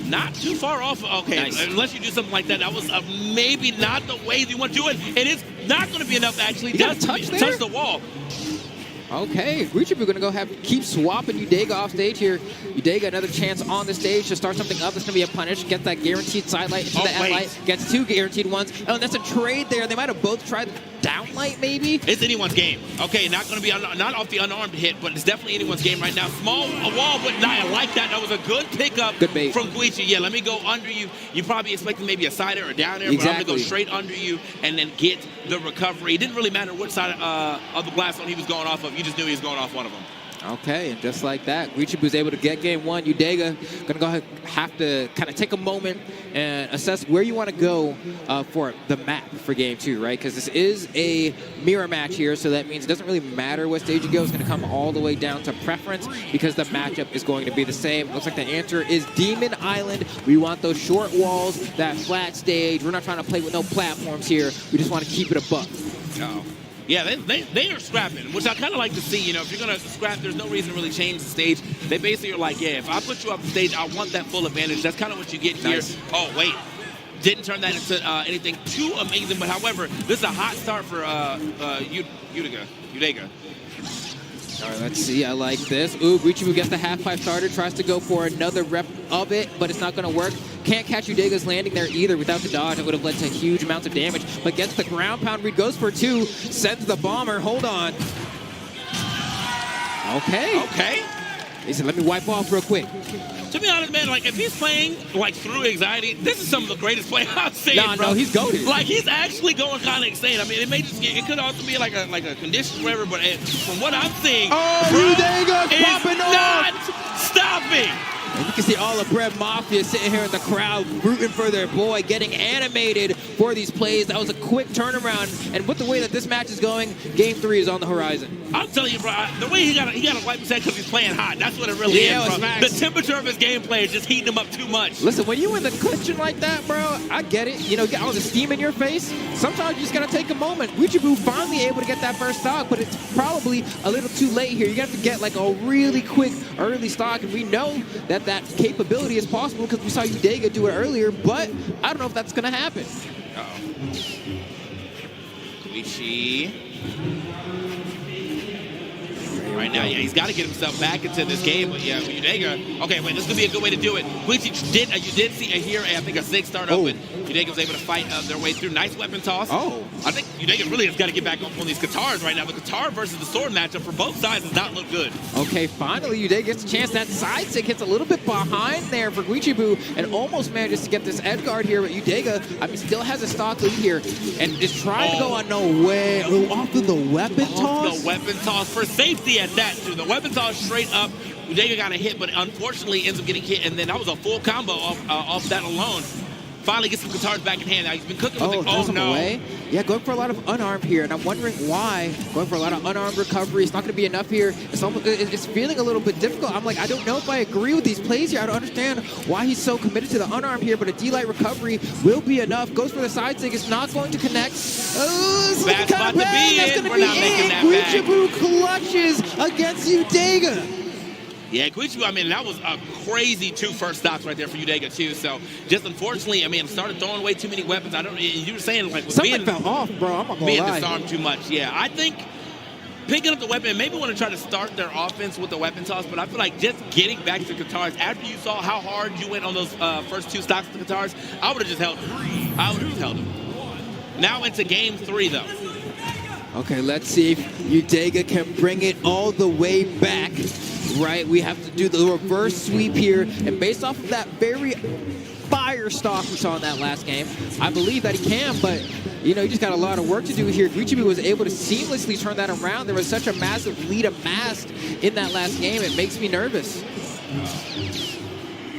not too far off. Okay, nice. Unless you do something like that, that was maybe not the way you want to do it. It is not going to be enough, actually. You got to touch the wall. Okay, Guichibu going to go keep swapping Udega off stage here. Udega, another chance on the stage to start something up. It's going to be a punish. Get that guaranteed side light into the end light. Gets 2 guaranteed ones. Oh, and that's a trade there. They might have both tried the down light, maybe. It's anyone's game. Okay, not going to be not off the unarmed hit, but it's definitely anyone's game right now. Small wall, but I like that. That was a good pickup from Guichi. Yeah, let me go under you. You probably expecting maybe a side air or down air, but I'm going to go straight under you and then get the recovery. It didn't really matter which side of the blast zone he was going off of. You just knew he was going off one of them. Okay, and just like that, Guichibu was able to get game 1. Udega going to go ahead, have to kind of take a moment and assess where you want to go for the map for game 2, right? Because this is a mirror match here, so that means it doesn't really matter what stage you go. It's going to come all the way down to preference because the matchup is going to be the same. Looks like the answer is Demon Island. We want those short walls, that flat stage. We're not trying to play with no platforms here. We just want to keep it a buck. Uh-oh. Yeah, they are scrapping, which I kind of like to see. You know, if you're going to scrap, there's no reason to really change the stage. They basically are like, yeah, if I put you up the stage, I want that full advantage. That's kind of what you get here. Oh, wait. didn't turn that into anything too amazing. But however, this is a hot start for Udega. All right, let's see. I like this. Ooh, Guichibu gets the half-pipe starter, tries to go for another rep of it, but it's not going to work. Can't catch Udega's landing there either. Without the dodge, it would have led to huge amounts of damage, but gets the ground pound read, goes for 2, sends the bomber. Hold on. Okay. He said, let me wipe off real quick. To be honest, man, like if he's playing like through anxiety, this is some of the greatest play I've seen. No, he's goated. Like he's actually going kind of insane. I mean, it could also be like a condition, or whatever. But from what I'm seeing, Udega's is popping not off. stopping. And you can see all of Bread Mafia sitting here in the crowd rooting for their boy, getting animated for these plays. That was a quick turnaround. And with the way that this match is going, Game 3 is on the horizon. I'm telling you, bro, the way he got to wipe his head because he's playing hot. That's what it really is, bro. The temperature of his gameplay is just heating him up too much. Listen, when you in the clinching like that, bro, I get it. You know, get all the steam in your face. Sometimes you just got to take a moment. Guichibu finally able to get that first stock, but it's probably a little too late here. You got to get like a really quick early stock, and we know that that capability is possible because we saw Udega do it earlier, but I don't know if that's going to happen. Guichi. Right now, yeah, he's got to get himself back into this game. But yeah, Udega. Okay, wait, this could be a good way to do it. Guichi did, you did see here, I think, a 6 start up, and Udega was able to fight their way through. Nice weapon toss. I think Udega really has got to get back on these guitars right now. The guitar versus the sword matchup for both sides does not look good. Okay, finally, Udega gets a chance. That side stick hits a little bit behind there for Guichibu and almost manages to get this edge guard here. But Udega, I mean, still has a stock lead here and is trying to go on no way. Off of the weapon toss? The weapon toss for safety at that, too. The weapon toss straight up. Udega got a hit, but unfortunately ends up getting hit, and then that was a full combo off that alone. Finally gets some guitars back in hand. Now he's been cooking with it. No. Away. Yeah, going for a lot of unarmed here, and I'm wondering why. Going for a lot of unarmed recovery. It's not going to be enough here. It's feeling a little bit difficult. I'm like, I don't know if I agree with these plays here. I don't understand why he's so committed to the unarmed here, but a D-light recovery will be enough. Goes for the side stick. It's not going to connect. Oh, that's about to be it. We're not making that back. Guichibu clutches against Udega. Yeah, Guichibu, I mean, that was a crazy 2 first stocks right there for Udega, too. So, just unfortunately, I mean, started throwing away too many weapons. You were saying, like, something fell off, bro. I'm not gonna lie. Disarmed too much. Yeah, I think picking up the weapon, maybe want to try to start their offense with the weapon toss, but I feel like just getting back to the guitars, after you saw how hard you went on those first 2 stocks of the guitars, I would have just held them. Now into Game 3, though. Okay, let's see if Udega can bring it all the way back. Right, we have to do the reverse sweep here, and based off of that very fire stock we saw in that last game, I believe that he can, but you know, you just got a lot of work to do here. Guichibu was able to seamlessly turn that around. There was such a massive lead amassed in that last game. It makes me nervous.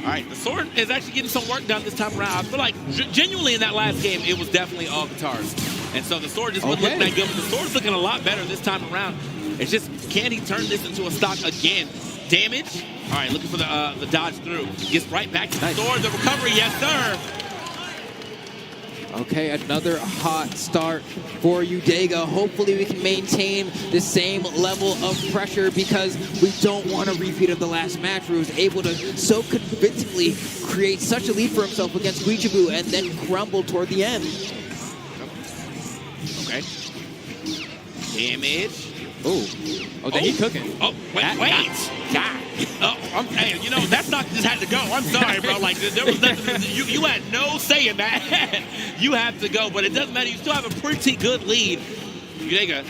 All right, the sword is actually getting some work done this time around. I feel like genuinely in that last game, it was definitely all guitars. And so the sword just wasn't looking that good, but the sword's looking a lot better this time around. It's just, can he turn this into a stock again? Damage. All right, looking for the dodge through. Gets right back to the sword. The recovery, yes, sir. Okay, another hot start for Udega. Hopefully we can maintain the same level of pressure because we don't want a repeat of the last match where he was able to so convincingly create such a lead for himself against Guichibu and then crumble toward the end. Okay. Damage. Oh, then he's cooking. Oh, wait. God. Hey, you know, that stock just had to go. I'm sorry, bro. Like, there was nothing. You had no say in that. You have to go, but it doesn't matter. You still have a pretty good lead. Udega.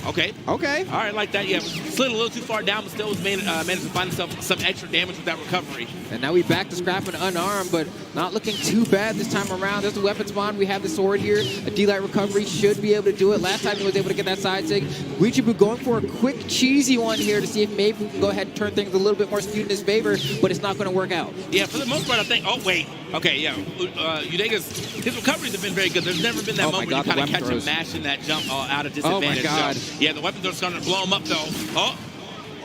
Okay. All right, like that. Yeah, slid a little too far down, but still was managed to find himself some extra damage with that recovery. And now we back to scrapping unarmed, but not looking too bad this time around. There's the weapon spawn. We have the sword here. A D-light recovery should be able to do it. Last time he was able to get that side stick. Guichibu going for a quick, cheesy one here to see if maybe we can go ahead and turn things a little bit more skewed in his favor, but it's not going to work out. Yeah, for the most part, I think. Oh, wait. Okay, yeah. Udega's recoveries have been very good. There's never been that moment where you kind of catch him mashing that jump out of disadvantage. Oh, my God. So, yeah, the weapons are starting to blow him up, though.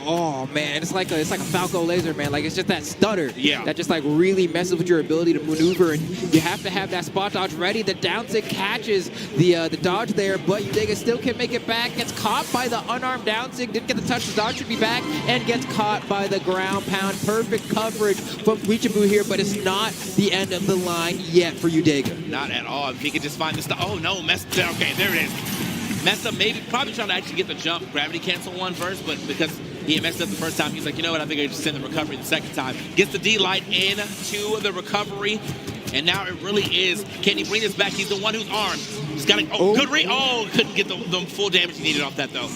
Oh man, it's like a Falco laser, man. Like it's just that stutter that just like really messes with your ability to maneuver, and you have to have that spot dodge ready. The down sig catches the dodge there, but Udega still can make it back. Gets caught by the unarmed down sig, didn't get the touch. The dodge should be back, and gets caught by the ground pound. Perfect coverage from Guichibu here, but it's not the end of the line yet for Udega. Not at all. If he could just find the stuff. Oh no, okay, there it is. Messed up, maybe probably trying to actually get the jump, gravity cancel one first, but because he messed up the first time, he's like, you know what, I think I just send the recovery the second time. Gets the D-Light into the recovery, and now it really is, can he bring this back? He's the one who's armed. He's got to, good read. Oh, couldn't get the full damage he needed off that though.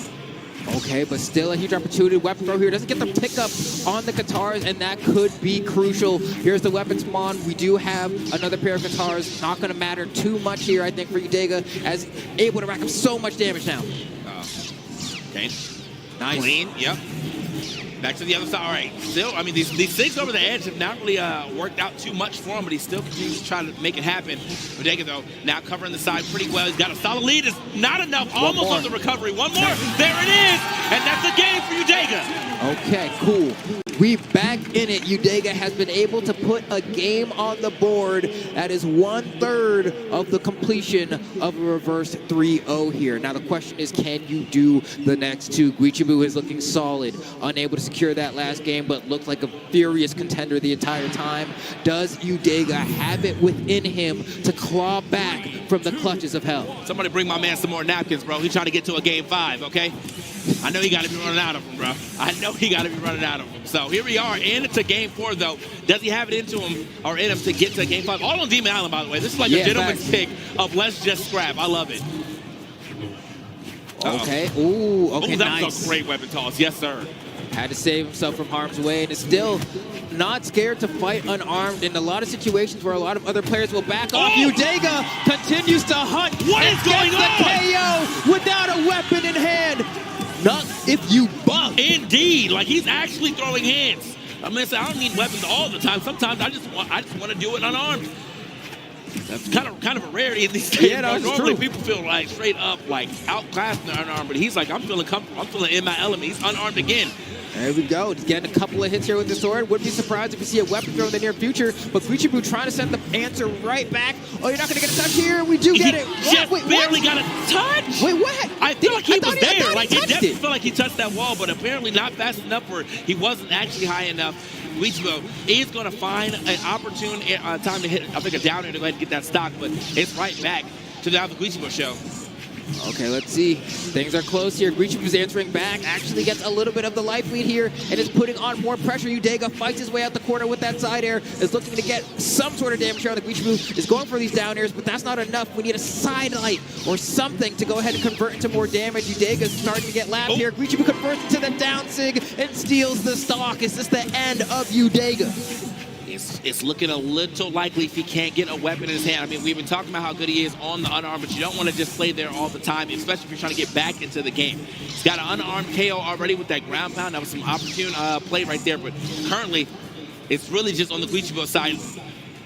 Okay, but still a huge opportunity. Weapon throw here. Doesn't get the pickup on the guitars, and that could be crucial. Here's the weapon spawn. We do have another pair of guitars. Not going to matter too much here, I think, for Udega, as able to rack up so much damage now. Okay. Nice. Clean, yep. Back to the other side. All right, still, I mean, these things over the edge have not really worked out too much for him, but he still continues to try to make it happen. Udega, though, now covering the side pretty well. He's got a solid lead. It's not enough. Almost on the recovery. One more. There it is. And that's the game for Udega. Okay, cool. We back in it. Udega has been able to put a game on the board. That is 1/3 of the completion of a reverse 3-0 here. Now the question is, can you do the next two? Guichibu is looking solid, unable to secure that last game, but looked like a furious contender the entire time. Does Udega have it within him to claw back from the clutches of hell? Somebody bring my man some more napkins, bro. He's trying to get to a game 5, okay? I know he got to be running out of them, bro. I know he got to be running out of them. So here we are into game 4, though. Does he have it into him or in him to get to game 5? All on Demon Island, by the way. This is like a gentleman's pick of let's just scrap. I love it. Okay. Ooh, okay, that's nice. a great weapon toss. Yes, sir. Had to save himself from harm's way, and is still not scared to fight unarmed in a lot of situations where a lot of other players will back off. Udega continues to hunt. What is going on? KO without a weapon in hand. Not if you buff. Indeed, like he's actually throwing hands. I mean, I don't need weapons all the time. Sometimes I just want to do it unarmed. That's kind of a rarity in these days. Yeah, no, normally people feel like straight up like outclassed in the unarmed, but he's like, I'm feeling comfortable. I'm feeling in my element. He's unarmed again. There we go. He's getting a couple of hits here with the sword. Wouldn't be surprised if we see a weapon throw in the near future. But Guichibu trying to send the answer right back. Oh, you're not going to get a touch here. We do get it. Just Wait, barely what? got a touch. Wait, what? I feel like he was there. Like, it definitely felt like he touched that wall, but apparently not fast enough where he wasn't actually high enough. Guichibu is going to find an opportune time to hit, I think, a downer to go ahead and get that stock, but it's right back to the Guichibu show. Okay, let's see. Things are close here. Guichibu's answering back. Actually gets a little bit of the life lead here and is putting on more pressure. Udega fights his way out the corner with that side air. Is looking to get some sort of damage here. The Guichibu is going for these down airs, but that's not enough. We need a side light or something to go ahead and convert into more damage. Udega's starting to get lapped here. Guichibu converts into the down sig and steals the stock. Is this the end of Udega? It's looking a little likely if he can't get a weapon in his hand. I mean, we've been talking about how good he is on the unarmed, but you don't want to just play there all the time, especially if you're trying to get back into the game. He's got an unarmed KO already with that ground pound. That was some opportune play right there, but currently, it's really just on the Guichibu side.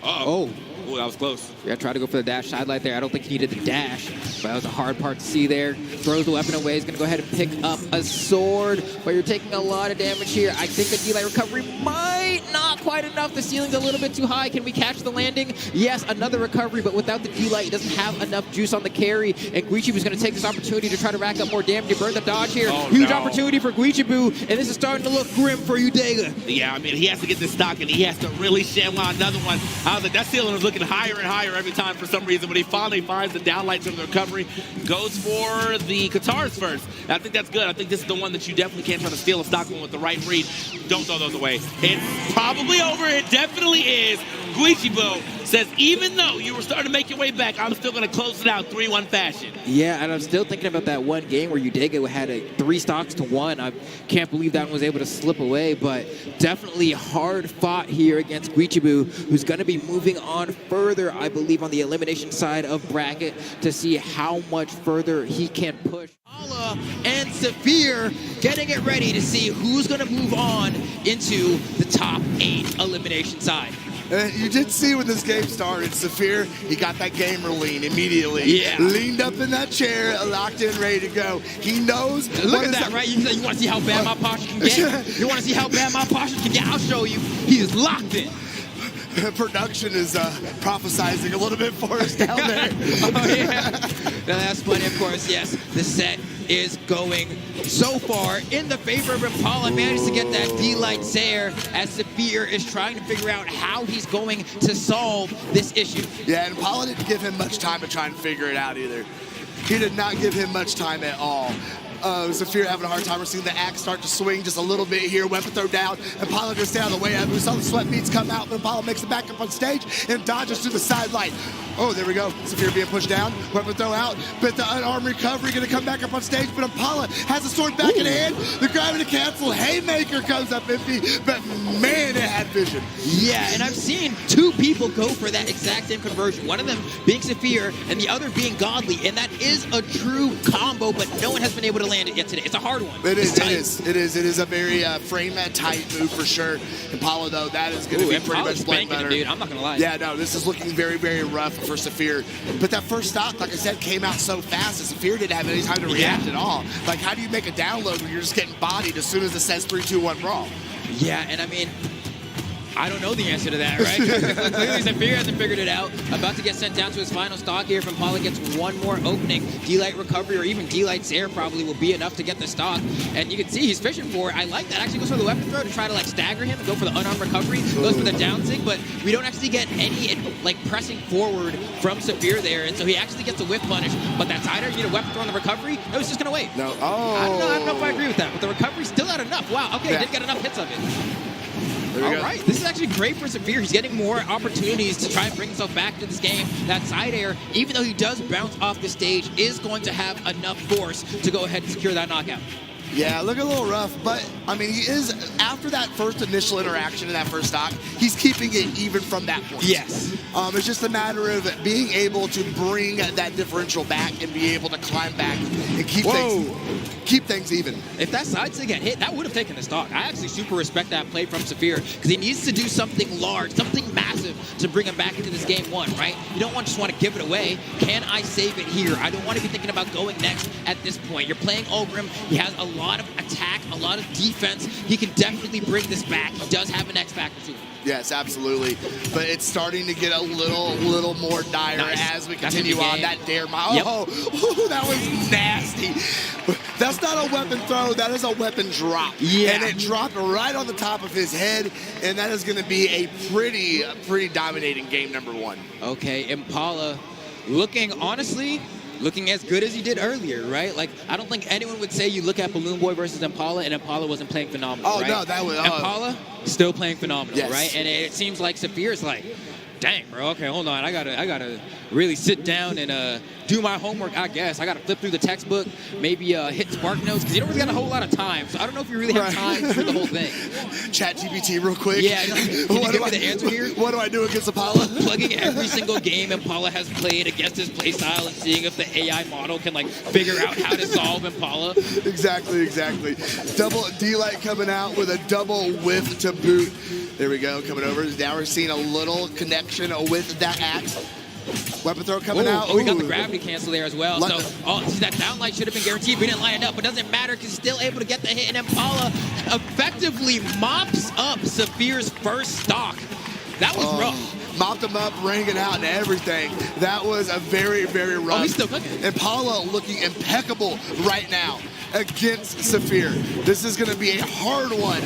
Uh-oh. Oh, that was close. Yeah, tried to go for the dash side light there. I don't think he needed the dash, but that was a hard part to see there. Throws the weapon away. He's going to go ahead and pick up a sword, but you're taking a lot of damage here. I think the D-Light recovery might not quite enough. The ceiling's a little bit too high. Can we catch the landing? Yes, another recovery, but without the D-Light, he doesn't have enough juice on the carry, and Guichibu's going to take this opportunity to try to rack up more damage. He burned the dodge here. Huge opportunity for Guichibu, and this is starting to look grim for Udega. Yeah, I mean, he has to get this stock, and he has to really ShamWow another one. I was like, that ceiling was looking higher and higher every time for some reason, but he finally finds the downlights of the recovery, goes for the guitars first. I think that's good. I think this is the one that you definitely can't try to steal a stock one with the right read. Don't throw those away. It's probably over. It definitely is. Guichibu says, even though you were starting to make your way back, I'm still going to close it out 3-1 fashion. Yeah, and I'm still thinking about that one game where Udega had 3 stocks to 1. I can't believe that one was able to slip away, but definitely hard fought here against Guichibu, who's going to be moving on further, I believe, on the elimination side of bracket to see how much further he can push. Brawlhalla and Severe getting it ready to see who's going to move on into the top 8 elimination side. And you did see when this game started, Saphir, he got that gamer lean immediately. Yeah. Leaned up in that chair, locked in, ready to go. He knows. Look at that, right? You want to see how bad my posture can get? You want to see how bad my posture can get? I'll show you. He is locked in. Production is prophesizing a little bit for us down there. Oh, yeah. Now, that's funny, of course. Yes, the set is going so far in the favor of Impala. Managed to get that D-Light Sayer as Saphir is trying to figure out how he's going to solve this issue. Yeah, and Impala didn't give him much time to try and figure it out either. He did not give him much time at all. Saphir having a hard time. We're seeing the axe start to swing just a little bit here. Weapon throw down. Impala gonna stay out of the way. We saw the sweat beats come out, but Impala makes it back up on stage and dodges through the sideline. Oh, there we go. Saphir being pushed down. Weapon throw out. But the unarmed recovery gonna come back up on stage, but Impala has the sword back in hand. The gravity cancel. Haymaker comes up empty, but man, it had vision. Yeah, and I've seen two people go for that exact same conversion. One of them being Saphir and the other being Godly, and that is a true combo, but no one has been able to land it yet today. It's a hard one. It is a very frame tight move for sure. Impala though, that is going to be pretty much blood butter. Dude, I'm not gonna lie. Yeah, no, this is looking very, very rough for Saphir. But that first stock, like I said, came out so fast that Saphir didn't have any time to react at all. Like, how do you make a download when you're just getting bodied as soon as it says 3, 2, 1 brawl? Yeah, and I mean, I don't know the answer to that, right? Clearly, Saphir hasn't figured it out. About to get sent down to his final stock here. If Impala gets one more opening, D-Light recovery or even D-Light Sayer probably will be enough to get the stock. And you can see he's fishing for it. I like that. Actually goes for the weapon throw to try to like stagger him and go for the unarmed recovery. Goes for the down sig, but we don't actually get any like pressing forward from Saphir there. And so he actually gets a whiff punish. But that sider, you need a weapon throw on the recovery. No, he's just gonna wait. No. I don't know if I agree with that, but the recovery's still not enough. Wow. Okay, didn't get enough hits of it. All right, this is actually great for Saphir. He's getting more opportunities to try and bring himself back to this game. That side air, even though he does bounce off the stage, is going to have enough force to go ahead and secure that knockout. Yeah, looking a little rough, but I mean, he is, after that first initial interaction in that first stock, he's keeping it even from that point. Yes. It's just a matter of being able to bring that differential back and be able to climb back and keep things even. If that side stick get hit, that would have taken the stock. I actually super respect that play from Saphir because he needs to do something large, something massive to bring him back into this game one, right? You don't just want to give it away. Can I save it here? I don't want to be thinking about going next at this point. You're playing Ogrim. He has a lot of attack, a lot of defense. He can definitely bring this back. He does have an X factor to him. Yes, absolutely. But it's starting to get a little more dire as we continue on. That dare oh, that was nasty. That's not a weapon throw. That is a weapon drop. Yeah. And it dropped right on the top of his head, and that is going to be a pretty dominating game number one. Okay, Impala looking, honestly, looking as good as he did earlier, right? Like, I don't think anyone would say you look at Balloon Boy versus Impala and Impala wasn't playing phenomenal, right? No, that was... Impala still playing phenomenal, yes. right? And it seems like Saphir's like, dang, bro, okay, hold on. I gotta really sit down and do my homework, I guess. I gotta flip through the textbook, maybe hit Spark Notes, because you don't really got a whole lot of time. So I don't know if you really have time for the whole thing. Chat GPT real quick. Yeah, can you give me the answer here? What do I do against Impala? Plugging every single game Impala has played against his playstyle and seeing if the AI model can like figure out how to solve Impala. Exactly. Double D-Light coming out with a double whiff to boot. There we go, coming over. Now we're seeing a little connection with that axe. Weapon throw coming out. Oh, we got the gravity cancel there as well. So, that downlight should have been guaranteed. We didn't line it up, but it doesn't matter because he's still able to get the hit. And Impala effectively mops up Saphir's first stock. That was rough. Mopped him up, rang it out, and everything. That was a very, very rough. Oh, he's still cooking. Impala looking impeccable right now against Saphir. This is going to be a hard one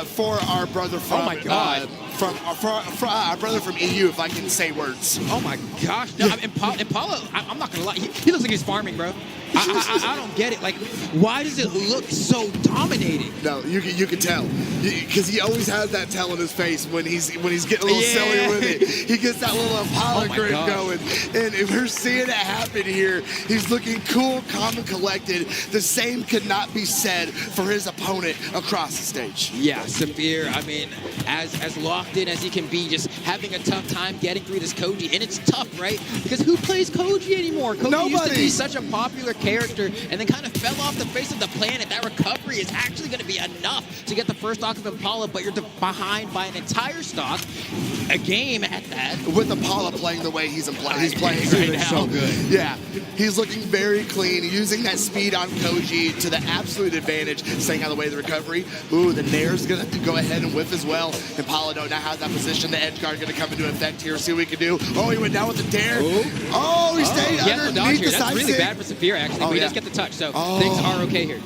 for our brother from... Oh, my God. For our brother from EU, if I can say words. Oh, my gosh. No, Impala, I'm not going to lie. He looks like he's farming, bro. I don't get it. Like, why does it look so dominating? No, you can tell. Because he always has that tell in his face when he's getting a little silly with it. He gets that little Impala grin going. And we're seeing it happen here. He's looking cool, calm, and collected. The same could not be said for his opponent across the stage. Yeah, Saphir, I mean, as locked in as he can be, just having a tough time getting through this Koji. And it's tough, right? Because who plays Koji anymore? Koji used to be such a popular character and then kind of fell off the face of the planet. That recovery is actually going to be enough to get the first stock of Impala, but you're behind by an entire stock, a game at that. With Impala playing the way he's playing right now. So good. Yeah, he's looking very clean, using that speed on Koji to the absolute advantage, staying out of the way of the recovery. Ooh, the Nair's going to go ahead and whiff as well. Impala now has that position. The edge guard going to come into effect here. See what we can do. Oh, he went down with the dare. Oh, he stayed underneath the side. That's really bad for Saphir, actually, but he does get the touch, so things are okay here.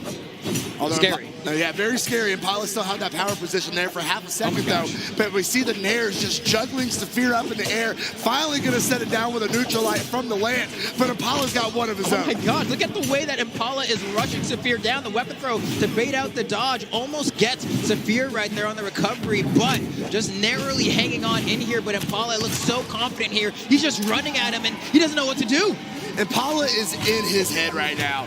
Scary. Yeah, very scary. Impala still had that power position there for half a second, though. But we see the Nair's just juggling Saphir up in the air. Finally going to set it down with a neutral light from the land. But Impala's got one of his own. Oh, my God. Look at the way that Impala is rushing Saphir down. The weapon throw to bait out the dodge almost gets Saphir right there on the recovery, but just narrowly hanging on in here. But Impala looks so confident here. He's just running at him, and he doesn't know what to do. Impala is in his head right now.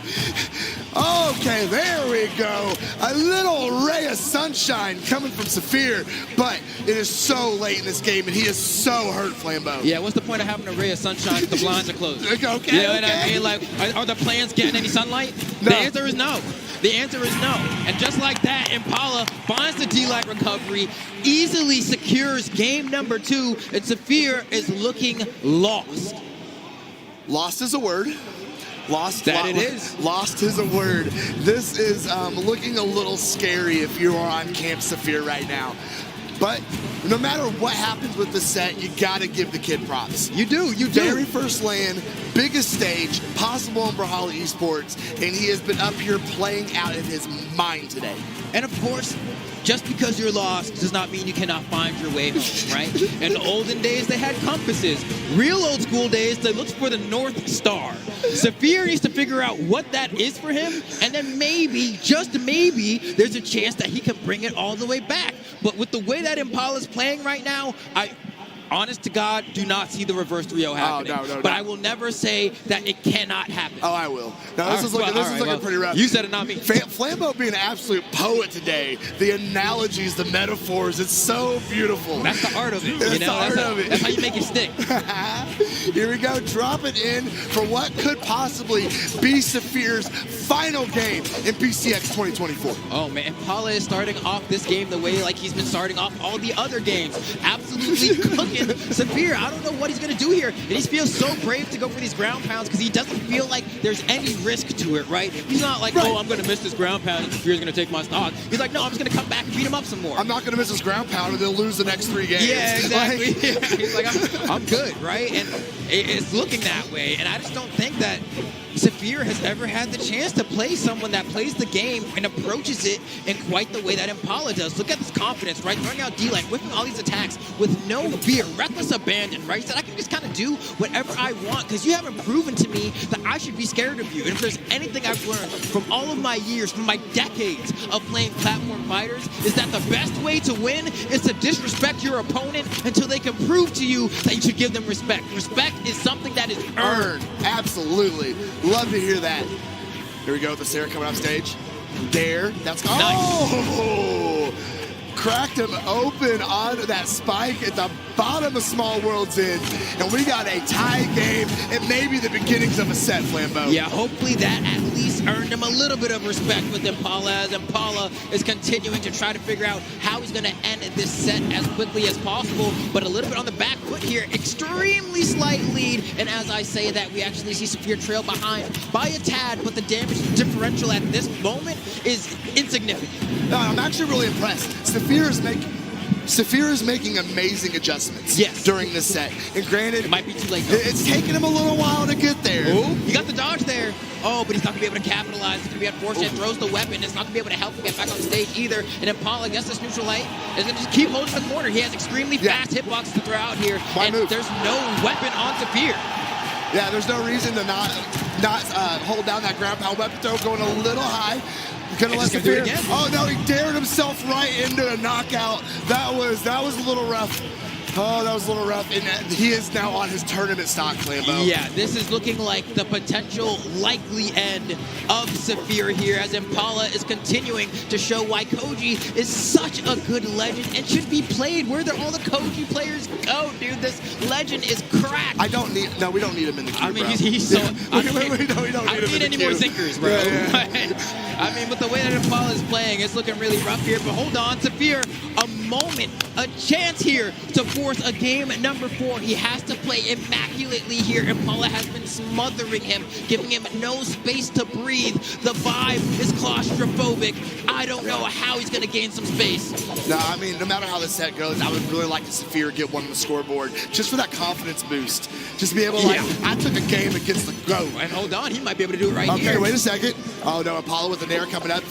Okay, there we go. A little ray of sunshine coming from Saphir, but it is so late in this game, and he is so hurt, Flambeau. Yeah, what's the point of having a ray of sunshine if the blinds are closed? Okay, you know what I mean? Like, are the plants getting any sunlight? No. The answer is no. The answer is no. And just like that, Impala finds the D-Light recovery, easily secures game number 2, and Saphir is looking lost. Lost is a word. Lost is a word. This is looking a little scary if you are on Camp Saphir right now. But no matter what happens with the set, you got to give the kid props. You do. Very first land, biggest stage possible in Brawlhalla Esports, and he has been up here playing out of his mind today. And of course, just because you're lost does not mean you cannot find your way home, right? In the olden days, they had compasses. Real old school days, they looked for the North Star. Saphir needs to figure out what that is for him, and then maybe, just maybe, there's a chance that he can bring it all the way back. But with the way that Impala's playing right now, honest to God, do not see the reverse 3-0 happening. No. But I will never say that it cannot happen. Oh, I will. No, this is looking pretty rough. You said it, not me. Flambeau being an absolute poet today. The analogies, the metaphors, it's so beautiful. That's the art of it. That's the art of it. That's how you make it stick. Here we go. Drop it in for what could possibly be Saphir's final game in BCX 2024. Oh, man. Impala is starting off this game the way like he's been starting off all the other games. Absolutely cooking Saphir. I don't know what he's going to do here. And he feels so brave to go for these ground pounds because he doesn't feel like there's any risk to it, right? He's not like, oh, I'm going to miss this ground pound and Saphir's going to take my stock. He's like, no, I'm just going to come back and beat him up some more. I'm not going to miss this ground pound and they'll lose the next 3 games. Yeah, exactly. He's like, I'm good, right? And it's looking that way. And I just don't think that Saphir has ever had the chance to play someone that plays the game and approaches it in quite the way that Impala does. Look at this confidence, right? Throwing out D-Line, whipping all these attacks with no fear, reckless abandon, right? He said, I can just kind of do whatever I want because you haven't proven to me that I should be scared of you. And if there's anything I've learned from all of my years, from my decades of playing platform fighters, is that the best way to win is to disrespect your opponent until they can prove to you that you should give them respect. Respect is something that is earned. Absolutely. Love to hear that. Here we go with the Sarah coming off stage. There. That's nice. Oh! Cracked him open onto that spike at the bottom of Small World's End. And we got a tie game and maybe the beginnings of a set, Flambeau. Yeah, hopefully that at least earned him a little bit of respect with Impala as Impala is continuing to try to figure out how he's going to end this set as quickly as possible. But a little bit on the back foot here, extremely slight lead. And as I say that, we actually see Saphir trail behind by a tad, but the damage differential at this moment is insignificant. No, I'm actually really impressed. Saphir is making amazing adjustments during this set. And granted, it might be too late though. It's taken him a little while to get there. Ooh, he got the dodge there. Oh, but he's not going to be able to capitalize. He's going to be unfortunate. Throws the weapon. It's not going to be able to help him get back on stage either. And Impala gets this neutral light. Is going to just keep holding the corner. He has extremely fast hitboxes to throw out here. There's no weapon on Saphir. Yeah, there's no reason to not hold down that ground pound weapon throw, going a little high. Gonna let Saphir. Oh no, he dared himself right into a knockout. That was a little rough. Oh, that was a little rough. And he is now on his tournament stock, Lambo. Yeah, this is looking like the potential likely end of Saphir here as Impala is continuing to show why Koji is such a good legend and should be played. Where all the Koji players go, dude. This legend is cracked. We don't need him in the queue, I mean, bro. he's so... we don't need any more thinkers, bro. I mean, with the way that Impala is playing, it's looking really rough here. But hold on, Saphir, a moment, a chance here to force a game number 4. He has to play immaculately here. Impala has been smothering him, giving him no space to breathe. The vibe is claustrophobic. I don't know how he's going to gain some space. No, I mean, no matter how the set goes, I would really like to see Saphir get one on the scoreboard, just for that confidence boost. Just be able to, I took a game against the GOAT. And hold on, he might be able to do it right here. Okay, wait a second. Oh, no, Impala with an air coming up.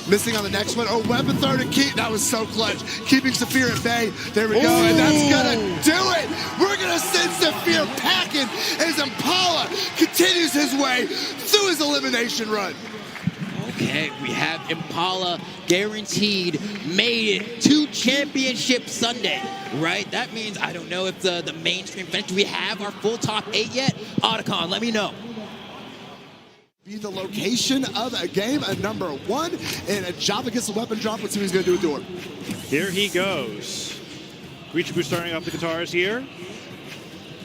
Missing on the next one. Oh, weapon throw to keep. That was so clutch. Keeping Saphir at bay. There we go. And that's going to do it. We're going to send Saphir packing as Impala continues his way through his elimination run. Okay, we have Impala guaranteed made it to Championship Sunday, right? That means, I don't know if the mainstream finished. Do we have our full top 8 yet? Otacon, let me know. Be the location of a game, a number 1, and a Java gets the weapon drop. Let's see what he's going to do with the orb. Here he goes. Guichibu starting off the guitars here.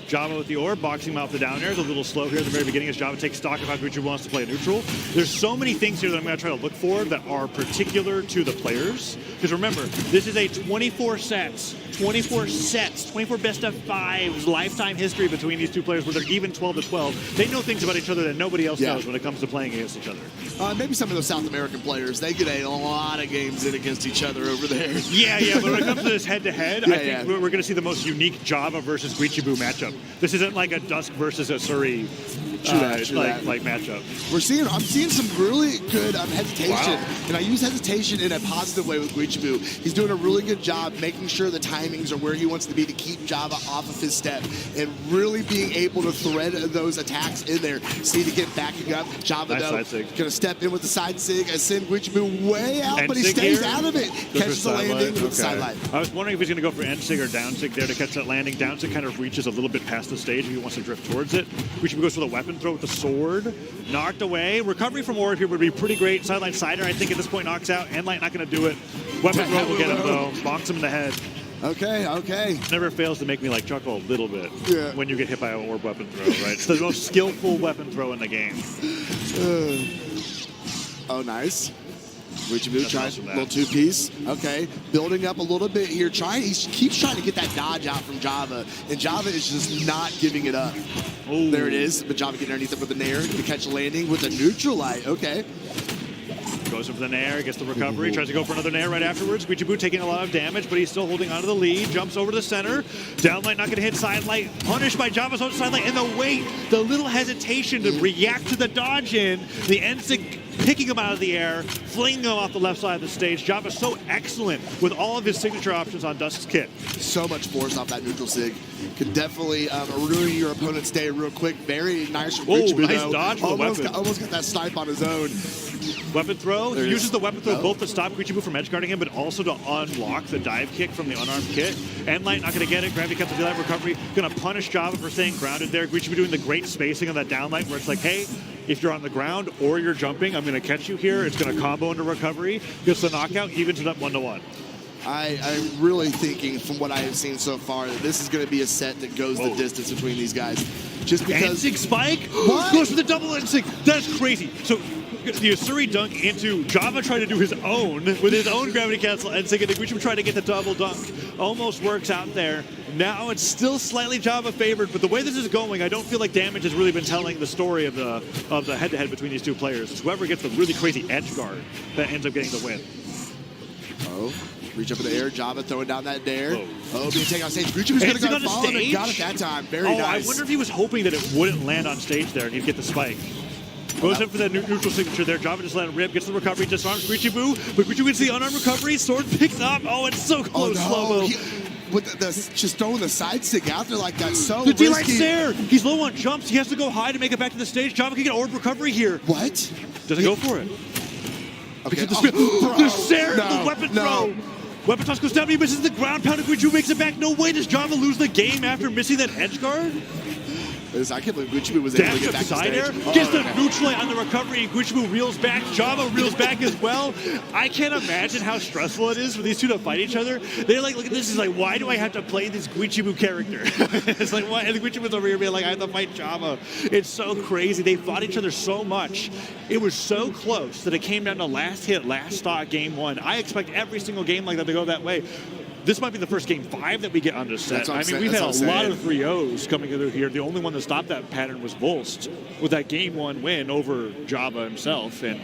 Java with the orb, boxing him out the down air. It's a little slow here at the very beginning as Java takes stock of how Guichibu wants to play neutral. There's so many things here that I'm going to try to look for that are particular to the players. Because remember, this is a 24 sets, 24 best of 5s, lifetime history between these two players where they're even 12-12. They know things about each other that nobody else knows when it comes to playing against each other. Maybe some of those South American players, they get a lot of games in against each other over there. Yeah, but when it comes to this head-to-head, I think we're going to see the most unique Java versus Guichibu matchup. This isn't like a Dusk versus a Suri like matchup. I'm seeing some really good hesitation, and I use hesitation in a positive way with Guichibu. He's doing a really good job making sure the timings are where he wants to be to keep Java off of his step, and really being able to thread those attacks in there. See to get backing up. Java nice though gonna step in with the side sig and send Guichibu way out, but he stays out of it. Catches the landing with the sideline. I was wondering if he's gonna go for end sig or down sig there to catch that landing. Down sig kind of reaches a little bit past the stage if he wants to drift towards it. Guichibu goes for the weapon throw with the sword. Knocked away. Recovery from orb here would be pretty great. Sideline cider, I think at this point knocks out. Endlight not going to do it. Weapon throw will get him though. Bonks him in the head. Okay. Never fails to make me like chuckle a little bit when you get hit by an orb weapon throw, right? It's the most skillful weapon throw in the game. Oh, nice. Guichibu tries a little two-piece. Okay, building up a little bit here. He keeps trying to get that dodge out from Java, and Java is just not giving it up. Ooh. There it is, but Java getting underneath it with the nair to catch a landing with a neutral light. Okay. Goes in for the nair, gets the recovery, tries to go for another nair right afterwards. Guichibu taking a lot of damage, but he's still holding on to the lead. Jumps over to the center. Downlight not going to hit side light. Punished by Java's own side light. And the wait, the little hesitation to react to the dodge in. The NSIG picking him out of the air, flinging him off the left side of the stage. Java's so excellent with all of his signature options on Dusk's kit. So much force off that neutral sig. Could definitely ruin your opponent's day real quick. Very nice from Guichibu, nice though. dodge for the weapon. Almost got that snipe on his own. Weapon throw. He uses the weapon throw both to stop Guichibu from edge guarding him, but also to unlock the dive kick from the unarmed kit. Endlight not going to get it. Gravity cuts the delight recovery. Going to punish Java for staying grounded there. Guichibu doing the great spacing on that downlight where it's like, hey, if you're on the ground or you're jumping, I'm going to catch you here. It's going to combo into recovery. Gets the knockout, evens it up 1-1. I'm really thinking, from what I have seen so far, that this is going to be a set that goes the distance between these guys. Just because... NSIG spike? What? Goes for the double NSIG. That's crazy. So the Asuri dunk into Java trying to do his own with his own gravity cancel NSIG, and Guichibu trying to get the double dunk. Almost works out there. Now it's still slightly Java favored, but the way this is going, I don't feel like Damage has really been telling the story of the head-to-head between these two players. It's whoever gets the really crazy edge guard that ends up getting the win. Reach up in the air, Java throwing down that dare. Being taken on stage. Guichibu's going to go follow him and got it that time. Very nice. I wonder if he was hoping that it wouldn't land on stage there and he'd get the spike. Goes in for the neutral signature there. Java just let him rip, gets the recovery, disarms Guichibu, but Guichibu gets the unarmed recovery. Sword picks up. Oh, it's so close, slow-mo. With just throwing the side stick out there like that, so the D-light's there. He's low on jumps. He has to go high to make it back to the stage. Java can get orb recovery here. What? Doesn't go for it. Okay. The weapon throw. Weapon toss goes down, he misses the ground pound, and Guichu makes it back. No way does Java lose the game after missing that edge guard? I can't believe Guichu was able to get back to side stage. air, gets the neutral on the recovery, and Guichu reels back. Java reels back as well. I can't imagine how stressful it is for these two to fight each other. They're like, look at this, is like, why do I have to play this Guichu character? It's like, why? And Guichu's over here being like, I have to fight Java. It's so crazy. They fought each other so much. It was so close that it came down to last hit, last stock, game one. I expect every single game like that to go that way. This might be the first game 5 that we get on this set. I mean, we've had a lot of 3-0s coming through here. The only one that stopped that pattern was Volst with that game 1 win over Java himself. And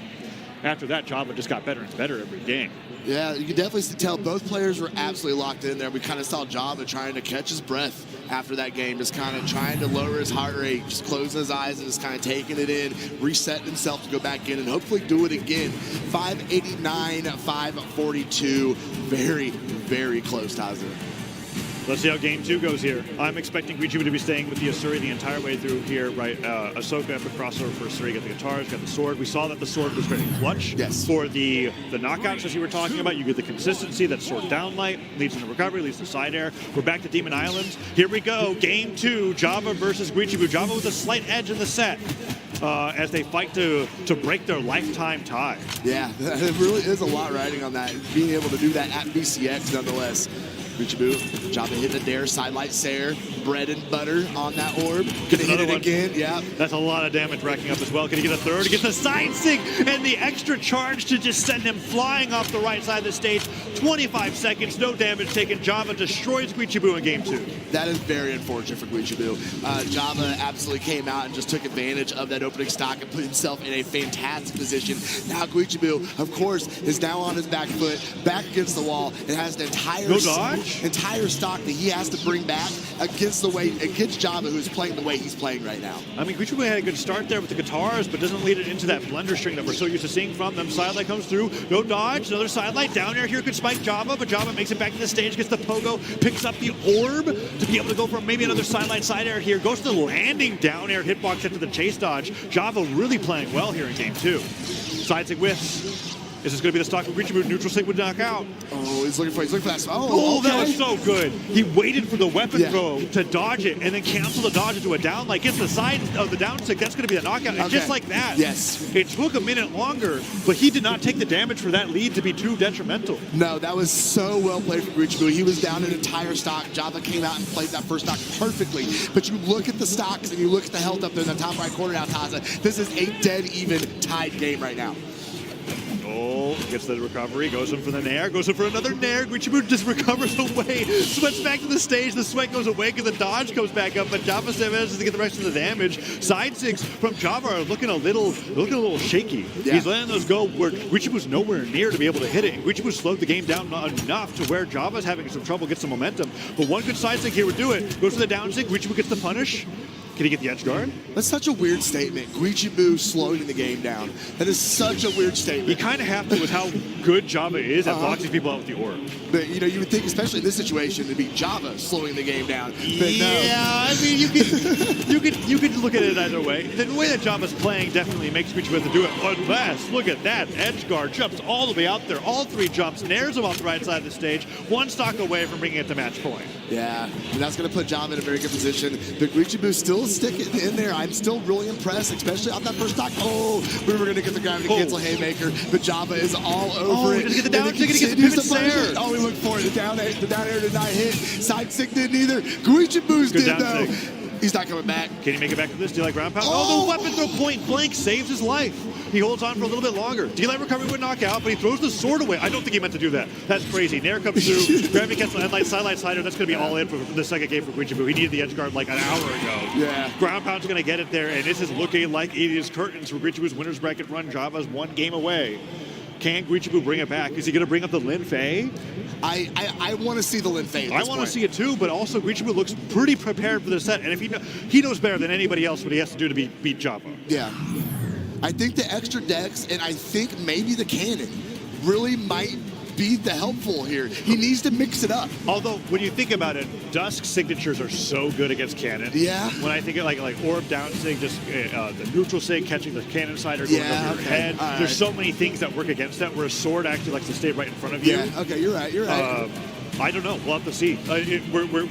after that, Java just got better and better every game. Yeah, you can definitely tell both players were absolutely locked in there. We kind of saw Java trying to catch his breath after that game, just kind of trying to lower his heart rate, just closing his eyes and just kind of taking it in, resetting himself to go back in and hopefully do it again. 589, 542, very, very close, Taza. Let's see how game 2 goes here. I'm expecting Guichu to be staying with the Asuri the entire way through here, right? Ahsoka at the crossover for Asuri, got the guitars, got the sword. We saw that the sword was very clutch for the knockouts, as you were talking about. You get the consistency, that sword downlight, leads into recovery, leads to side air. We're back to Demon Island. Here we go, game 2, Java versus Guichu. Java with a slight edge in the set. As they fight to break their lifetime tie. Yeah, it really is a lot riding on that. Being able to do that at BCX nonetheless. Guichu, Java hitting a dare, sidelight Sayer, bread and butter on that orb. Gonna hit it again, yeah. That's a lot of damage racking up as well. Can he get a third? He gets the side sig and the extra charge to just send him flying off the right side of the stage. 25 seconds, no damage taken. Java destroys Guichu in game 2. That is very unfortunate for Guichu. Java absolutely came out and just took advantage of that opening stock and put himself in a fantastic position. Now Guichu, of course, is now on his back foot, back against the wall, and has an entire stock that he has to bring back against Java, who's playing the way he's playing right now. I mean, Guichu had a good start there with the guitars, but doesn't lead it into that blender string that we're so used to seeing from them. Sidelight comes through, no dodge, another sidelight down air here could spike Java, but Java makes it back to the stage, gets the pogo, picks up the orb to be able to go for maybe another sidelight side air here, goes to the landing down air hitbox into the chase dodge. Java really playing well here in game 2. Side sig whiffs. Is this going to be the stock of Guichu? Neutral sig would knock out. Oh, he's looking for that. Oh, okay. That was so good. He waited for the weapon throw to dodge it and then cancel the dodge into a down. Like, gets the side of the down stick. That's going to be the knockout. And just like that, it took a minute longer, but he did not take the damage for that lead to be too detrimental. No, that was so well played from Guichu. He was down an entire stock. Java came out and played that first stock perfectly. But you look at the stocks and you look at the health up there in the top right corner now, Taza. This is a dead even tied game right now. Oh, gets the recovery, goes in for the nair, goes in for another nair. Guichu just recovers away, sweats back to the stage. The sweat goes away because the dodge comes back up, but Java manages to get the rest of the damage. Side sigs from Java are looking a little shaky. Yeah. He's letting those go where Guichu was nowhere near to be able to hit it. And Guichu slowed the game down enough to where Java's having some trouble, get some momentum. But one good side sig here would do it. Goes for the down sig. Guichu gets the punish. Can he get the edge guard? That's such a weird statement. Guichu slowing the game down. That is such a weird statement. You kind of have to with how good Java is at boxing people out with the orb. But, you know, you would think, especially in this situation, to be Java slowing the game down. But yeah, I mean, you could look at it either way. The way that Java's playing definitely makes Guichu have to do it. Unless, look at that, edge guard jumps all the way out there. All 3 jumps, nairs him off the right side of the stage. 1 stock away from bringing it to match point. Yeah, and that's going to put Java in a very good position. But Guichu still sticking in there. I'm still really impressed, especially on that first stock. Oh, we were going to get the gravity cancel haymaker, but Java is all over it. He get the down stick, he gets the pivot there. Oh, we looked for it. The down air did not hit. Side stick didn't either. Guichu did, though. He's not coming back. Can he make it back to this? D-Light ground pound? Oh, the weapon throw point blank saves his life. He holds on for a little bit longer. D-Light recovery would knock out, but he throws the sword away. I don't think he meant to do that. That's crazy. Nair comes through. Gravity cancel, headlight, sidelight, slider. That's going to be all in for the second game for Guichu. He needed the edge guard like an hour ago. Yeah. Ground pound's going to get it there, and this is looking like it is curtains for Guichu's winner's bracket run. Java's 1 game away. Can Guichu bring it back? Is he going to bring up the Lin Fei? I want to see the Lin Fei. I want to see it too, but also Guichu looks pretty prepared for the set, and if he knows better than anybody else what he has to do to beat Java. Yeah. I think the extra decks and I think maybe the cannon really might be the helpful here. He needs to mix it up. Although, when you think about it, Dusk's signatures are so good against Cannon. Yeah. When I think of like Orb down sig, just the neutral sig, catching the Cannon side or going over your head. All There's right. so many things that work against that, where a sword actually likes to stay right in front of you. Yeah, okay, you're right, you're right. I don't know. We'll have to see.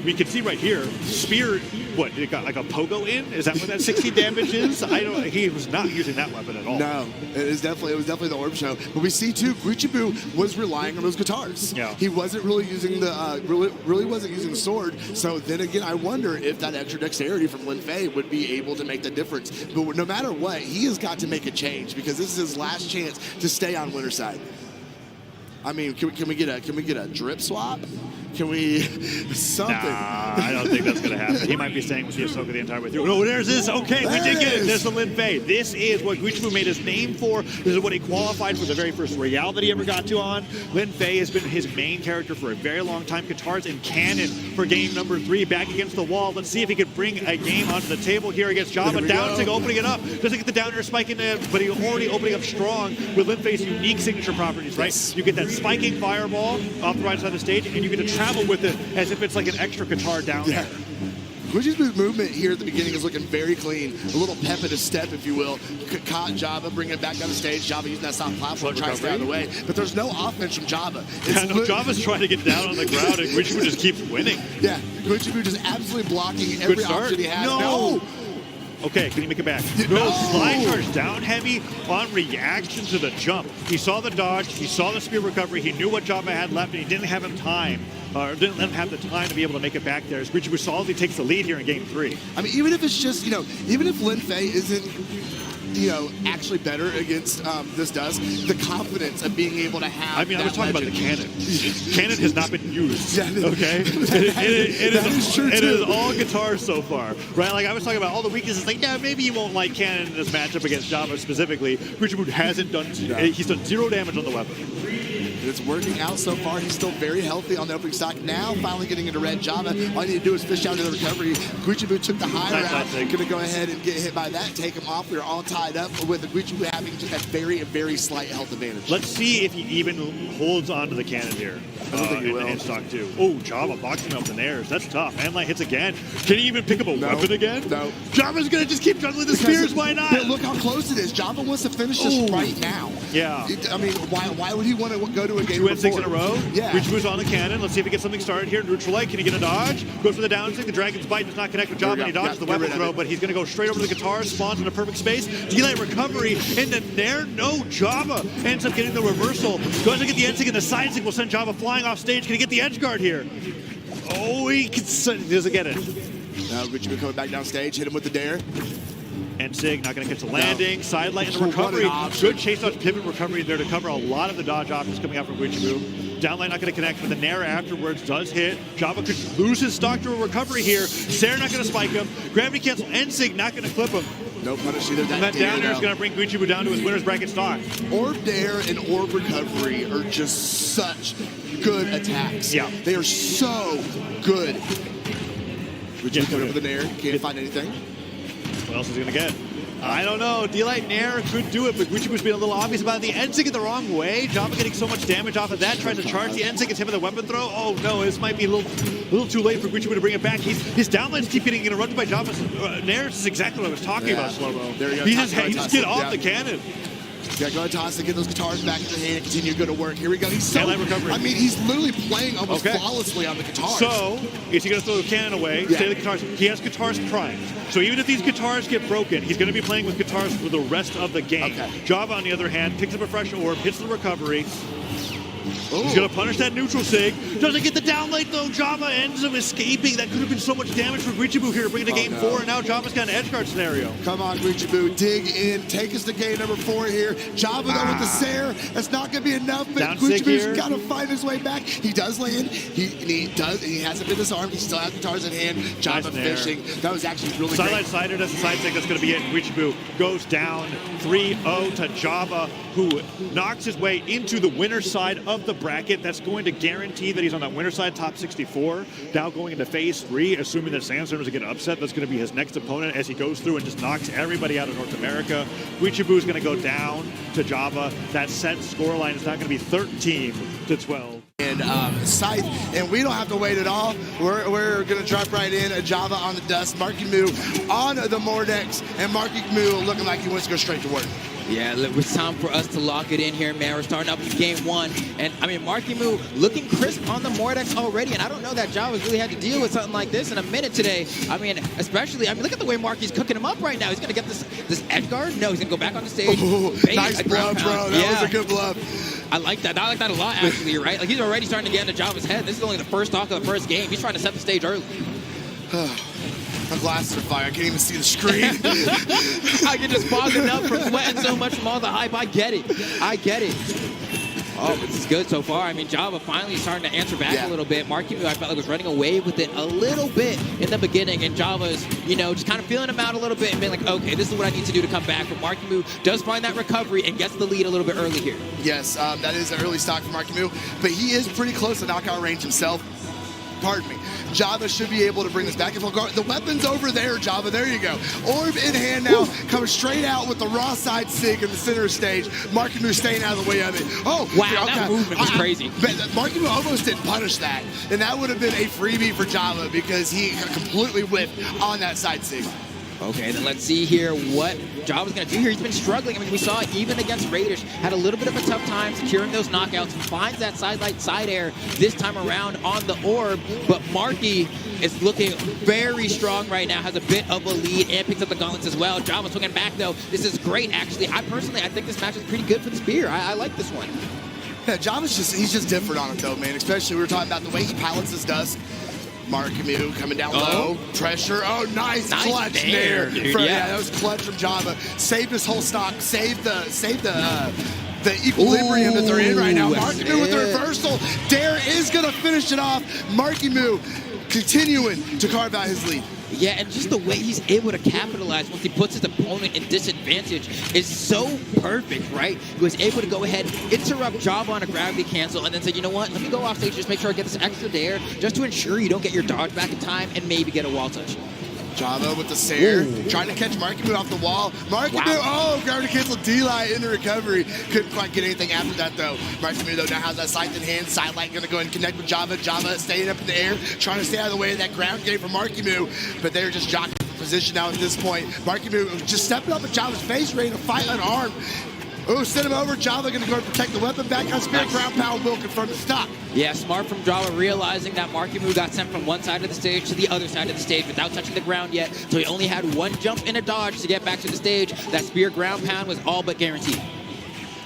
We can see right here, Spear, what, it got like a pogo in? Is that what that 60 damage is? He was not using that weapon at all. No, it was definitely the Orb show. But we see too, Guichibu was relying on those guitars. Yeah. He wasn't really using the really wasn't using the sword. So then again, I wonder if that extra dexterity from Lin Fei would be able to make the difference. But no matter what, he has got to make a change because this is his last chance to stay on winner's side. I mean, can we get a drip swap? Can we something? Nah, I don't think that's going to happen. He might be staying with the Ahsoka the entire way through. No, there's this. Okay, we did get it. There's the Lin Fei. This is what Guichibu made his name for. This is what he qualified for the very first Royale that he ever got to on. Lin Fei has been his main character for a very long time. Guitars and Cannon for game number 3, back against the wall. Let's see if he can bring a game onto the table here against Java. Downsing, opening it up. Doesn't get the down air spike in there, but he's already opening up strong with Lin Fei's unique signature properties, right? Yes. You get that spiking fireball off the right side of the stage, and you get to travel with it as if it's like an extra guitar down there. Guichibu's movement here at the beginning is looking very clean. A little pep in his step, if you will. Caught Java, bring it back down the stage. Java using that soft platform, trying to stay out of the way. But there's no offense from Java. Java's trying to get down on the ground, and Guichibu just keeps winning. Yeah, Guichibu just absolutely blocking every option he has. No! Okay, can you make it back? No, slide charge down heavy on reaction to the jump. He saw the dodge, he saw the spear recovery, he knew what Java had left, and he didn't have him time, or didn't let him have the time to be able to make it back there. As Guichibu solidly takes the lead here in game 3. I mean, even if it's just, even if Lin Fei isn't, actually better against this Dusk, the confidence of being able to have. I mean, I was talking about the cannon. Cannon has not been used. Yeah, okay, that is true too. It is all guitars so far, right? Like I was talking about all the weaknesses. Like, yeah, maybe you won't like Cannon in this matchup against Java specifically. Guichibu hasn't done. He's done 0 damage on the weapon. It's working out so far. He's still very healthy on the opening stock. Now, finally getting into red Java. All you need to do is fish out to the recovery. Guichibu took the high route. Going to go ahead and get hit by that, take him off. We are all tied up with the Guichibu having just that very, very slight health advantage. Let's see if he even holds on to the cannon here. I don't think he will. In stock too. Oh, Java boxing up the nairs. That's tough. And light hits again. Can he even pick up a weapon again? No. Java's going to just keep juggling the spears. Why not? But look how close it is. Java wants to finish this right now. Yeah. I mean, why would he want to go to a game 2 N6 in a row. Yeah. Guichibu's on the cannon. Let's see if he gets something started here. Neutral light. Can he get a dodge? Goes for the down stick. The Dragon's Bite does not connect with Java. And he dodges the weapon throw, but he's going to go straight over the guitar. Spawns in a perfect space. Delay recovery. And then there, no. Java ends up getting the reversal. Goes to get the N-Sig, and the side stick will send Java flying off stage. Can he get the edge guard here? Oh, he doesn't get it. Now Guichibu coming back down stage. Hit him with the dare. N-Sig not going to catch the landing. Side light in the recovery. Good chase dodge pivot recovery there to cover a lot of the dodge options coming out from Guichibu. Downlight not going to connect, but the Nair afterwards does hit. Java could lose his stock to a recovery here. Sarah not going to spike him. Gravity cancel. N-Sig not going to clip him. No punish either. And that down air is going to bring Guichibu down to his winner's bracket stock. Orb Dare and Orb Recovery are just such good attacks. Yeah. They are so good. Guichibu coming over the Nair. Can't find anything. What else is he going to get? I don't know. D-Light Nair could do it, but Guichibu's being a little obvious about it. The N-Sig in the wrong way. Java getting so much damage off of that. Trying to charge the N-Sig. Gets hit with a weapon throw. Oh, no. This might be a little too late for Guichibu to bring it back. His downlines keep getting interrupted by Java's Nair. This is exactly what I was talking about, Slow-Mo. There you go. He just get off the cannon. Yeah, go ahead, toss and get those guitars back in the hand and continue to go to work. Here we go. He's so, recovery. I mean, he's literally playing almost flawlessly on the guitars. So, is he going to throw the cannon away? Stay the guitars. He has guitars primed. So even if these guitars get broken, he's going to be playing with guitars for the rest of the game. Java, on the other hand, picks up a fresh orb, hits the recovery. He's going to punish that neutral sig. Doesn't get the downlight, though. Java ends up escaping. That could have been so much damage for Guichibu here, bringing to game 4, and now Java's got an edgeguard scenario. Come on, Guichibu. Dig in. Take us to game number 4 here. Java, though, with the Sair. That's not going to be enough, but Guichibu's got to find his way back. He does land. He hasn't been disarmed. He still has guitars in hand. Java fishing. That was actually really great. Sideline Cider does the side stick. That's going to be it. Guichibu goes down 3-0 to Java, who knocks his way into the winner's side of of the bracket that's going to guarantee that he's on that winner side, top 64. Now going into phase 3, assuming that Sandstorm is going to upset, that's going to be his next opponent as he goes through and just knocks everybody out of North America. Guichibu is going to go down to Java. That set scoreline is now going to be 13-12. And Scythe, and we don't have to wait at all. We're going to drop right in. Java on the dust, Marky Moo on the Mordex, and Marky Moo looking like he wants to go straight to work. Yeah, it's time for us to lock it in here, man. We're starting up with game 1. And, I mean, Marky Moo looking crisp on the Mordex already. And I don't know that Java's really had to deal with something like this in a minute today. I mean, especially, look at the way Marky's cooking him up right now. He's going to get this edge guard. No, he's going to go back on the stage. Ooh, nice bluff, bro. That was a good bluff. I like that. I like that a lot, actually, right? Like, he's already starting to get into Java's head. This is only the first talk of the first game. He's trying to set the stage early. My glasses are fire. I can't even see the screen. I get just fogging up from sweating so much from all the hype. I get it. Oh, this is good so far. I mean, Java finally starting to answer back a little bit. Marky Moo, I felt like was running away with it a little bit in the beginning, and Java's, just kind of feeling him out a little bit and being like, okay, this is what I need to do to come back. But Marky Moo does find that recovery and gets the lead a little bit early here. Yes, that is an early stock for Marky Moo, but he is pretty close to knockout range himself. Pardon me. Java should be able to bring this back. If the weapon's over there, Java, there you go. Orb in hand now, coming straight out with the raw side sig in the center stage. Marky Moo staying out of the way of it. Oh, wow, that movement was crazy. Marky Moo almost didn't punish that, and that would have been a freebie for Java because he completely whipped on that side sig. Okay, then let's see here what Java's going to do here. He's been struggling. I mean, we saw it even against Raiders. Had a little bit of a tough time securing those knockouts. Finds that sidelight side air this time around on the orb. But Marky is looking very strong right now. Has a bit of a lead and picks up the gauntlets as well. Java swinging back, though. This is great, actually. I think this match is pretty good for the Spear. I like this one. Yeah, Java's he's just different on it, though, man. Especially we were talking about the way he pilots his dust. Marky Moo coming down low, pressure. Oh, nice clutch there. Yeah, that was clutch from Java. Saved his whole stock. Saved the equilibrium that they're in right now. Marky Moo with the reversal. Dare is gonna finish it off. Marky Moo continuing to carve out his lead. Yeah, and just the way he's able to capitalize once he puts his opponent in disadvantage is so perfect, right? He was able to go ahead, interrupt Java on a gravity cancel, and then say, you know what, let me go off stage, just make sure I get this extra dare, just to ensure you don't get your dodge back in time and maybe get a wall touch. Java with the Sair, trying to catch Marky Moo off the wall. Marky Moo, gravity cancel D-Light into recovery. Couldn't quite get anything after that, though. Marky Moo, though, now has that Scythe in hand. Sidelight going to go and connect with Java. Java staying up in the air, trying to stay out of the way of that ground game for Marky Moo. But they're just jockeying for position now at this point. Marky Moo just stepping up at Java's face, ready to fight unarmed. Oh, send him over. Java going to go and protect the weapon. Back on Spirit. Ground pound will confirm the stop. Yeah, smart from Java, realizing that Marky Moo got sent from one side of the stage to the other side of the stage without touching the ground yet. So he only had one jump and a dodge to get back to the stage. That Spear ground pound was all but guaranteed.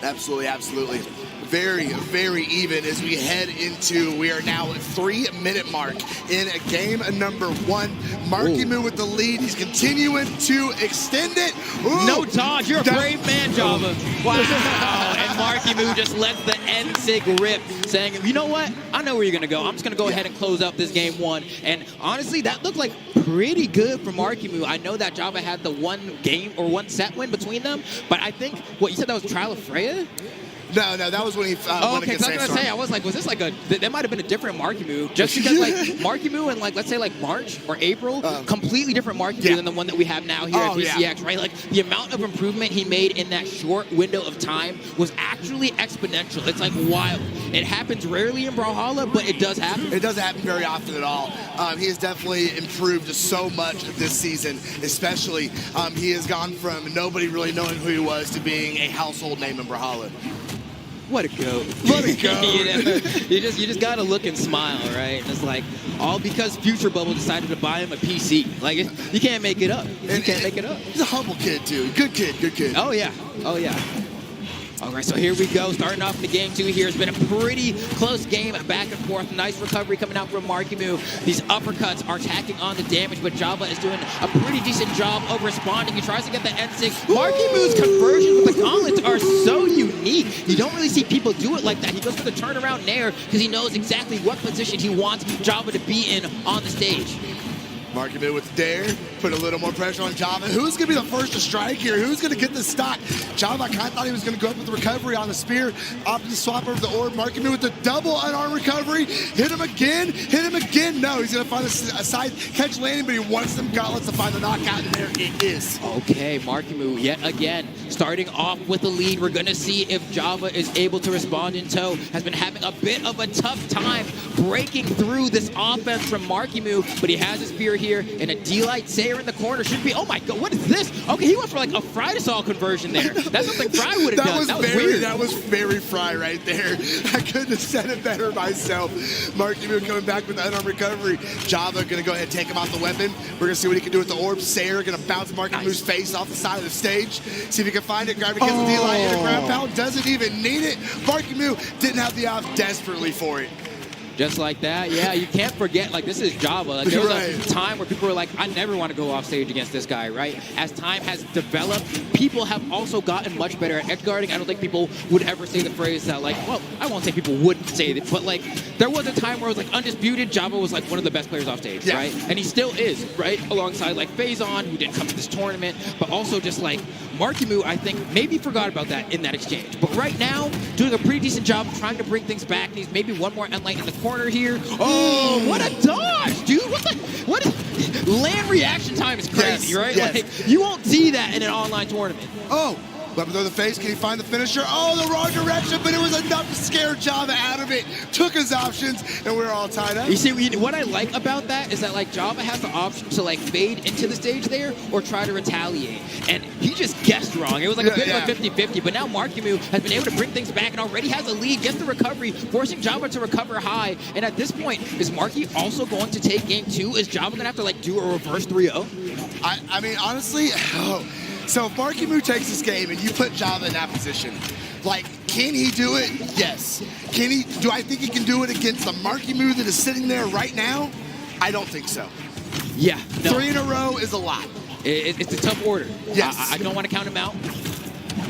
Absolutely, absolutely. Very, very even as we head into, we are now at 3-minute mark in game number 1. Marky Moo with the lead. He's continuing to extend it. Ooh. No dodge. You're a brave man, Java. Wow. And Marky Moo just lets the end-sig rip, saying, you know what? I know where you're going to go. I'm just going to go ahead and close up this game 1. And honestly, that looked like pretty good for Marky Moo. I know that Java had the one game or one set win between them, but I think, what, you said that was Trial of Freya? No, that was when he won okay, against I was going to say, I was like, was this like that might have been a different Marky Moo, just because like Marky Moo in let's say March or April, completely different Marky Moo than the one that we have now here at VCX, right? Like the amount of improvement he made in that short window of time was actually exponential. It's like wild. It happens rarely in Brawlhalla, but it does happen. It doesn't happen very often at all. He has definitely improved so much this season, especially. He has gone from nobody really knowing who he was to being a household name in Brawlhalla. What a goat. What a goat. you just gotta look and smile, right? And it's like, all because Future Bubble decided to buy him a PC. Like, you can't make it up. You can't make it up. He's a humble kid, too. Good kid, good kid. Oh, yeah. Oh, yeah. All right, so here we go. Starting off the game 2 here. It's been a pretty close game, back and forth. Nice recovery coming out from Marky Moo. These uppercuts are tacking on the damage, but Java is doing a pretty decent job of responding. He tries to get the N6. Marky Moo's conversions with the gauntlets are so unique. You don't really see people do it like that. He goes for the turnaround nair because he knows exactly what position he wants Java to be in on the stage. Marky Moo with the dare. Put a little more pressure on Java. Who's going to be the first to strike here? Who's going to get the stock? Java, I kind of thought he was going to go up with the recovery on the spear. Opted to swap over the orb. Marking me with the double unarmed recovery. Hit him again. Hit him again. No, he's going to find a side catch landing, but he wants them gauntlets to find the knockout, and there it is. Okay, Markimu yet again starting off with the lead. We're going to see if Java is able to respond in tow. Has been having a bit of a tough time breaking through this offense from Markimu, but he has his spear here and a D-Light Sayer in the corner. Should be, oh my god, what is this? Okay, he went for like a Fry to Saul conversion there. That's something Fry would have done. That was weird. That was very Fry right there. I couldn't have said it better myself. Markimu coming back with the unarmed recovery. Java going to go ahead and take him off the weapon. We're going to see what he can do with the orb. Sayer going to bounce Markimu's face off the side of the stage. See if he can find it. Grab it, gets the D-Light in a ground pound. Doesn't even need it. Markimu didn't have the off desperately for it. Just like that, yeah, you can't forget, like, this is Java. Like, there was a time where people were like, I never want to go off stage against this guy, right? As time has developed, people have also gotten much better at edge guarding. I don't think people would ever say the phrase that, like, well, I won't say people wouldn't say it, but, like, there was a time where it was, like, undisputed, Java was, like, one of the best players off stage, right? And he still is, right? Alongside, like, Phazon, who didn't come to this tournament, but also just, like, Markimu, I think, maybe forgot about that in that exchange. But right now, doing a pretty decent job trying to bring things back. Needs maybe one more end light in the corner here. Oh, what a dodge, dude. What land reaction time is crazy, right? Yes. Like, you won't see that in an online tournament. Oh, weapon through the face. Can he find the finisher? Oh, the wrong direction, but it was enough to scare Java out of it. Took his options, and we're all tied up. You see, what I like about that is that, like, Java has the option to, like, fade into the stage there or try to retaliate. And he just guessed wrong. It was like a bit of a 50-50, but now Markimu has been able to bring things back and already has a lead, gets the recovery, forcing Java to recover high. And at this point, is Marky also going to take game 2? Is Java going to have to, like, do a reverse 3-0? I mean, honestly, so if Markimu takes this game and you put Java in that position, like, can he do it? Yes. Can he? Do I think he can do it against the Markimu that is sitting there right now? I don't think so. Yeah. No. 3 in a row is a lot. It's a tough order. Yes. I don't want to count him out.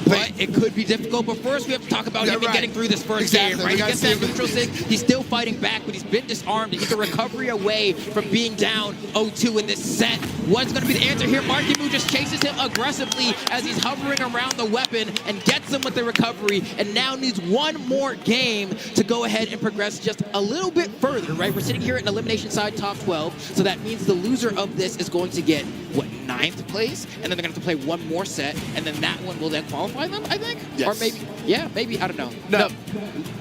But it could be difficult. But first, we have to talk about him getting through this first game, right? He gets that neutral sig. He's still fighting back, but he's been disarmed. He's a recovery away from being down 0-2 in this set. What's going to be the answer here? Markimu just chases him aggressively as he's hovering around the weapon and gets him with the recovery, and now needs one more game to go ahead and progress just a little bit further, right? We're sitting here in elimination side top 12, so that means the loser of this is going to get, what, 9th place? And then they're going to have to play one more set, and then that one will then qualify them, I think? Yes. Or maybe, yeah, maybe, I don't know. No.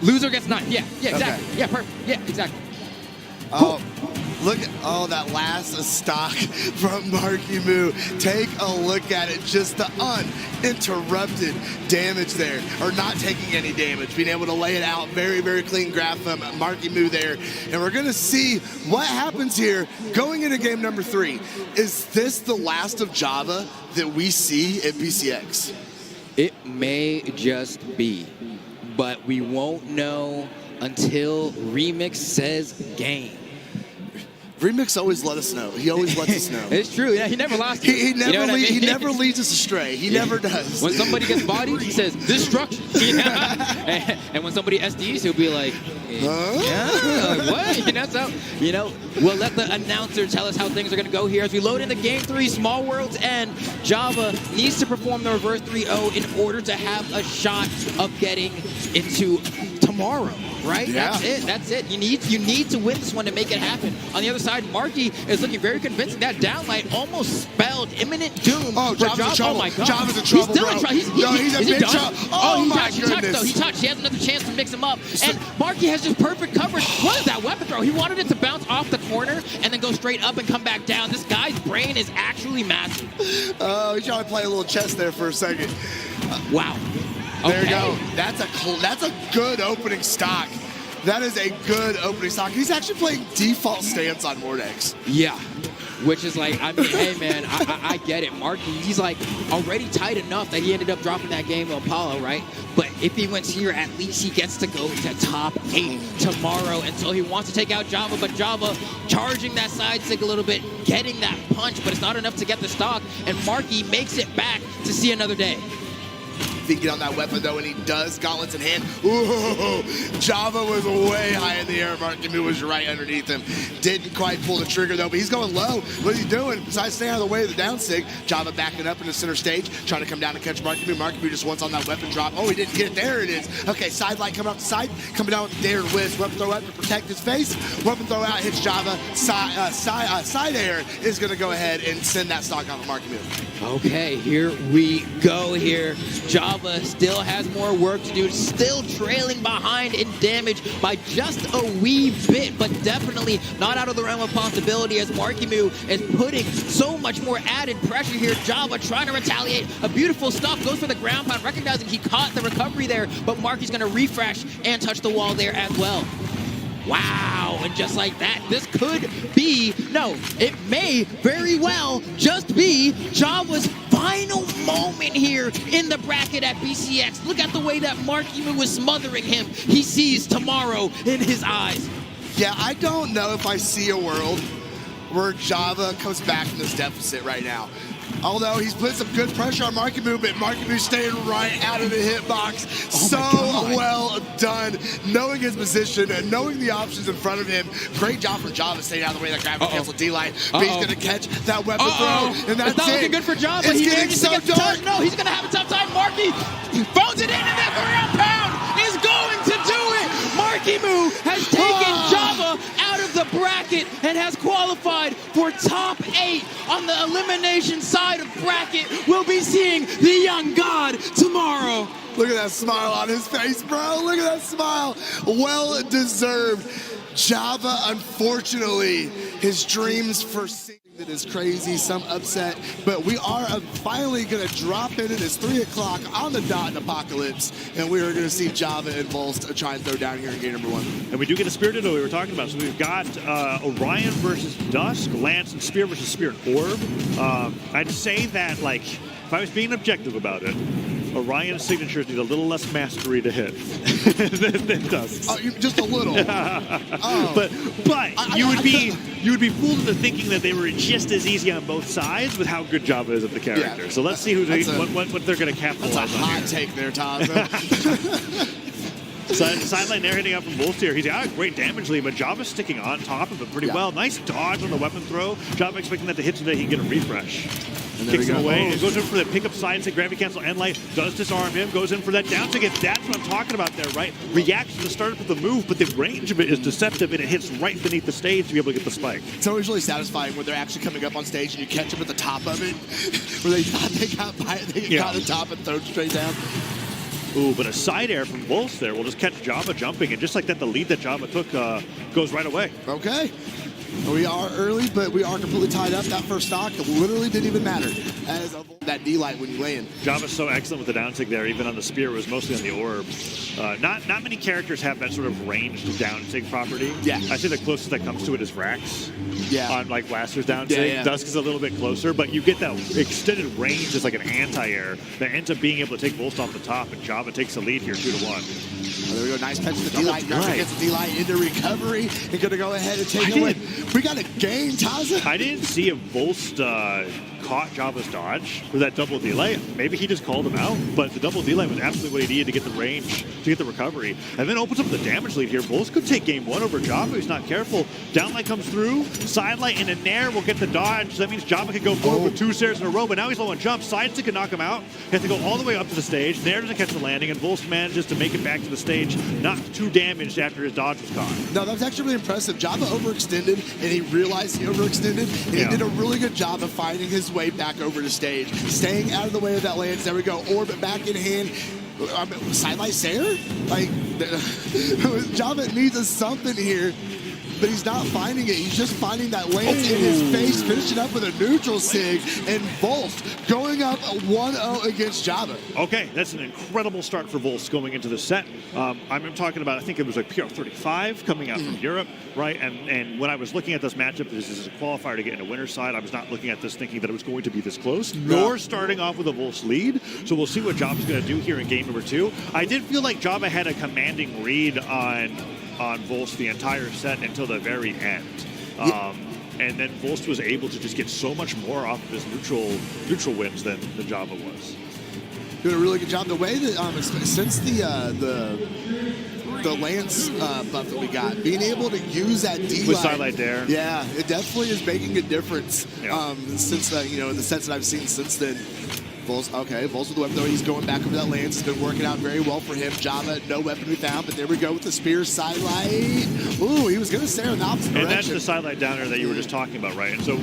Loser gets 9th. Yeah, exactly. Okay. Yeah, perfect. Yeah, exactly. Oh, look at that last stock from Markimu. Take a look at it. Just the uninterrupted damage there, or not taking any damage, being able to lay it out. Very, very clean graph from Markimu there. And we're going to see what happens here going into game number 3. Is this the last of Java that we see at BCX? It may just be, but we won't know until Remix says game. Remix always let us know. He always lets us know. It's true. Yeah, he never lost. He never he never leads us astray. He never does. When somebody gets bodied, he says destruction. And when somebody SDs, he'll be like, yeah, what? So, we'll let the announcer tell us how things are going to go here as we load into game 3, Small World's End. Java needs to perform the reverse 3-0 in order to have a shot of getting into tomorrow. Right? Yeah. That's it. You need to win this one to make it happen. On the other side, Marky is looking very convincing. That downlight almost spelled imminent doom. Oh, Java's in trouble. Oh my God. Java's in trouble, He's still in trouble. He's a big trouble. Oh my goodness. He touched. He has another chance to mix him up. And Marky has just perfect coverage. What is that weapon throw? He wanted it to bounce off the corner and then go straight up and come back down. This guy's brain is actually massive. Oh, he's trying to play a little chess there for a second. Wow. There you go. That's a good opening stock. That is a good opening stock. He's actually playing default stance on Mordex. Yeah. Which is like, I mean, hey, man, I get it. Marky, he's like already tight enough that he ended up dropping that game to Apollo, right? But if he wins here, at least he gets to go to top 8 tomorrow. And so he wants to take out Java, but Java charging that side sig a little bit, getting that punch, but it's not enough to get the stock. And Marky makes it back to see another day. feet, get on that weapon though, and he does. Gauntlets in hand. Ooh, Java was way high in the air. Markimu was right underneath him. Didn't quite pull the trigger though, but he's going low. What is he doing? Besides staying out of the way of the down sig, Java backing up in the center stage, trying to come down and catch Markimu. Markimu just wants on that weapon drop. Oh, he didn't get it. There it is. Okay, side light coming off the side, coming down with the dared whiz. Weapon throw out to protect his face. Weapon throw out hits Java. Side air is going to go ahead and send that stock off of Markimu. Okay, here we go here. Java still has more work to do, still trailing behind in damage by just a wee bit, but definitely not out of the realm of possibility as Markimu is putting so much more added pressure here. Java trying to retaliate. A beautiful stuff, goes for the ground pound, recognizing he caught the recovery there, but Marky's going to refresh and touch the wall there as well. Wow, and just like that, this could be, no, it may very well just be Java's final moment here in the bracket at BCX. Look at the way that Markimu was smothering him. He sees tomorrow in his eyes. Yeah, I don't know if I see a world where Java comes back from this deficit right now. Although he's put some good pressure on Markimu, but Markimu staying right out of the hitbox. So well done, knowing his position and knowing the options in front of him. Great job from Java staying out of the way of that gravity cancel D-Light. But he's going to catch that weapon throw, and that's it's not looking good for Java. It's he getting so dark. No, he's going to have a tough time. Marky phones it in, and that ground pound is going to do it. Markimu has taken Java out of the bracket and has qualified for top 8 on the elimination side of bracket. We'll be seeing the young god tomorrow. Look at that smile on his face, bro. Look at that smile. Well deserved. Java, unfortunately, his dreams for singing that is crazy, some upset, but we are finally going to drop in. It is 3 o'clock on the dot in Apocalypse, and we are going to see Java and Volst try and throw down here in game number 1. And we do get a Spirited we were talking about. So we've got Orion versus Dusk, Lance and Spear versus Spear and Orb. I'd say that, like, if I was being objective about it, Orion's signatures need a little less mastery to hit than Dusk's. Oh, just a little. But you would be fooled into thinking that they were just as easy on both sides with how good Java is at the character. Yeah, so let's see what they're going to capitalize on. That's a hot take there, Tom. Sideline there hitting up from Wolf here. He's got a great damage lead, but Java's sticking on top of it pretty well. Nice dodge on the weapon throw. Java expecting that to hit so that he can get a refresh. Kicks him away. He goes in for the pickup side stick, gravity cancel, end light, does disarm him, goes in for that down ticket. That's what I'm talking about there, right? Reacts to the start of the move, but the range of it is deceptive and it hits right beneath the stage to be able to get the spike. It's always really satisfying when they're actually coming up on stage and you catch them at the top of it, where they thought they got by it, they got the top and thrown straight down. Ooh, but a side air from Wolf there will just catch Java jumping, and just like that, the lead that Java took goes right away. Okay. We are early, but we are completely tied up. That first stock literally didn't even matter. As that D-light when you land. Java's so excellent with the down sig there, even on the spear, was mostly on the orb. Not many characters have that sort of ranged down sig property. Yeah. I say the closest that comes to it is Rax. Yeah. On like Blaster's down sig. Yeah. Dusk is a little bit closer, but you get that extended range as like an anti-air that ends up being able to take Volst off the top, and Java takes the lead here 2-1. Oh, there we go. Nice catch to the D-light. Gets the D-light into recovery. He's going to go ahead and take it away. We got a game, Taza. I didn't see if Volst caught Java's dodge for that double D-light. Maybe he just called him out, but the double D-light was absolutely what he needed to get the range, to get the recovery. And then opens up the damage lead here. Volst could take game 1 over Java. He's not careful. Down light comes through. Side light and a nair will get the dodge. That means Java can go forward with 2 stairs in a row, but now he's low on jump. Side stick can knock him out. He has to go all the way up to the stage. Nair doesn't catch the landing, and Volst manages to make it back to the stage, not too damaged after his dodge was caught. No, that was actually really impressive. Java overextended, and he realized he overextended, and he did a really good job of finding his way back over to stage, staying out of the way of that lance. There we go. Orbit back in hand. Sidelight Sayer? Like, Java needs something here, but he's not finding it. He's just finding that lance in his face, finishing up with a neutral sig, and Volst going up 1-0 against Java. Okay, that's an incredible start for Volst going into the set. I'm talking about, I think it was like PR35 coming out from Europe, right? And when I was looking at this matchup, this is a qualifier to get into winner's side. I was not looking at this thinking that it was going to be this close, nor starting off with a Volst lead. So we'll see what Java's going to do here in game number 2. I did feel like Java had a commanding read on Volst the entire set until the very end. And then Volst was able to just get so much more off of his neutral wins than Java was. doing a really good job. The way that since the Lance buff that we got, being able to use that D with sidelight there. Yeah, it definitely is making a difference. Yeah. Since in the sets that I've seen since then. Volts with the weapon, though. He's going back over that Lance. It's been working out very well for him. Java, no weapon we found, but there we go with the spear sidelight. Ooh, he was going to stare in the opposite direction. And that's the sidelight downer that you were just talking about, right? And so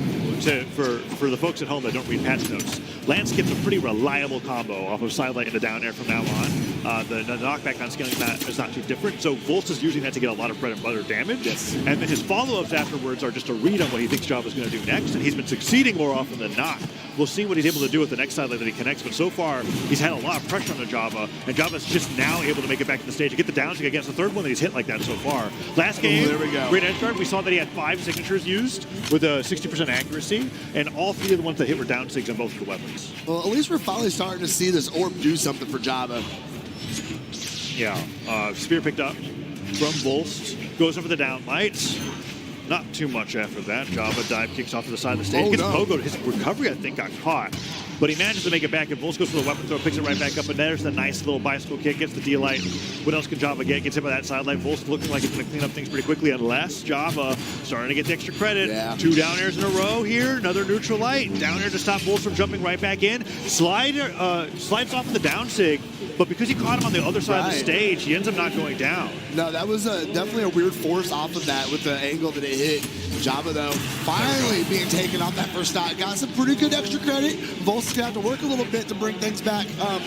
for the folks at home that don't read patch notes, Lance gets a pretty reliable combo off of sidelight into down air from now on. The knockback on scaling is not too different. So Volts is using that to get a lot of bread and butter damage. Yes. And then his follow-ups afterwards are just a read on what he thinks Java's going to do next. And he's been succeeding more often than not. We'll see what he's able to do with the next sidelight that he connects. But so far, he's had a lot of pressure on the Java. And Java's just now able to make it back to the stage and get the down sig against the third one that he's hit like that so far. Last game, there we go. great edge guard. We saw that he had 5 signatures used with a 60% accuracy. And all 3 of the ones that hit were down sigs on both of the weapons. Well, at least we're finally starting to see this orb do something for Java. Yeah, spear picked up from Volst. Goes over the down lights. Not too much after that. Java dive kicks off to the side of the stage. Gets pogoed. His recovery, I think, got caught. But he manages to make it back, and Volst goes for the weapon throw, picks it right back up, and there's the nice little bicycle kick, gets the D-Light. What else can Java get? Gets hit by that sideline. Volst looking like he's going to clean up things pretty quickly, unless Java starting to get the extra credit. Yeah. 2 down airs in a row here. Another neutral light. Down air to stop Volst from jumping right back in. Slides off the down sig, but because he caught him on the other side of the stage, he ends up not going down. No, that was definitely a weird force off of that with the angle that it hit. Java, though, finally being taken off that first stock. Got some pretty good extra credit. Volst's going to have to work a little bit to bring things back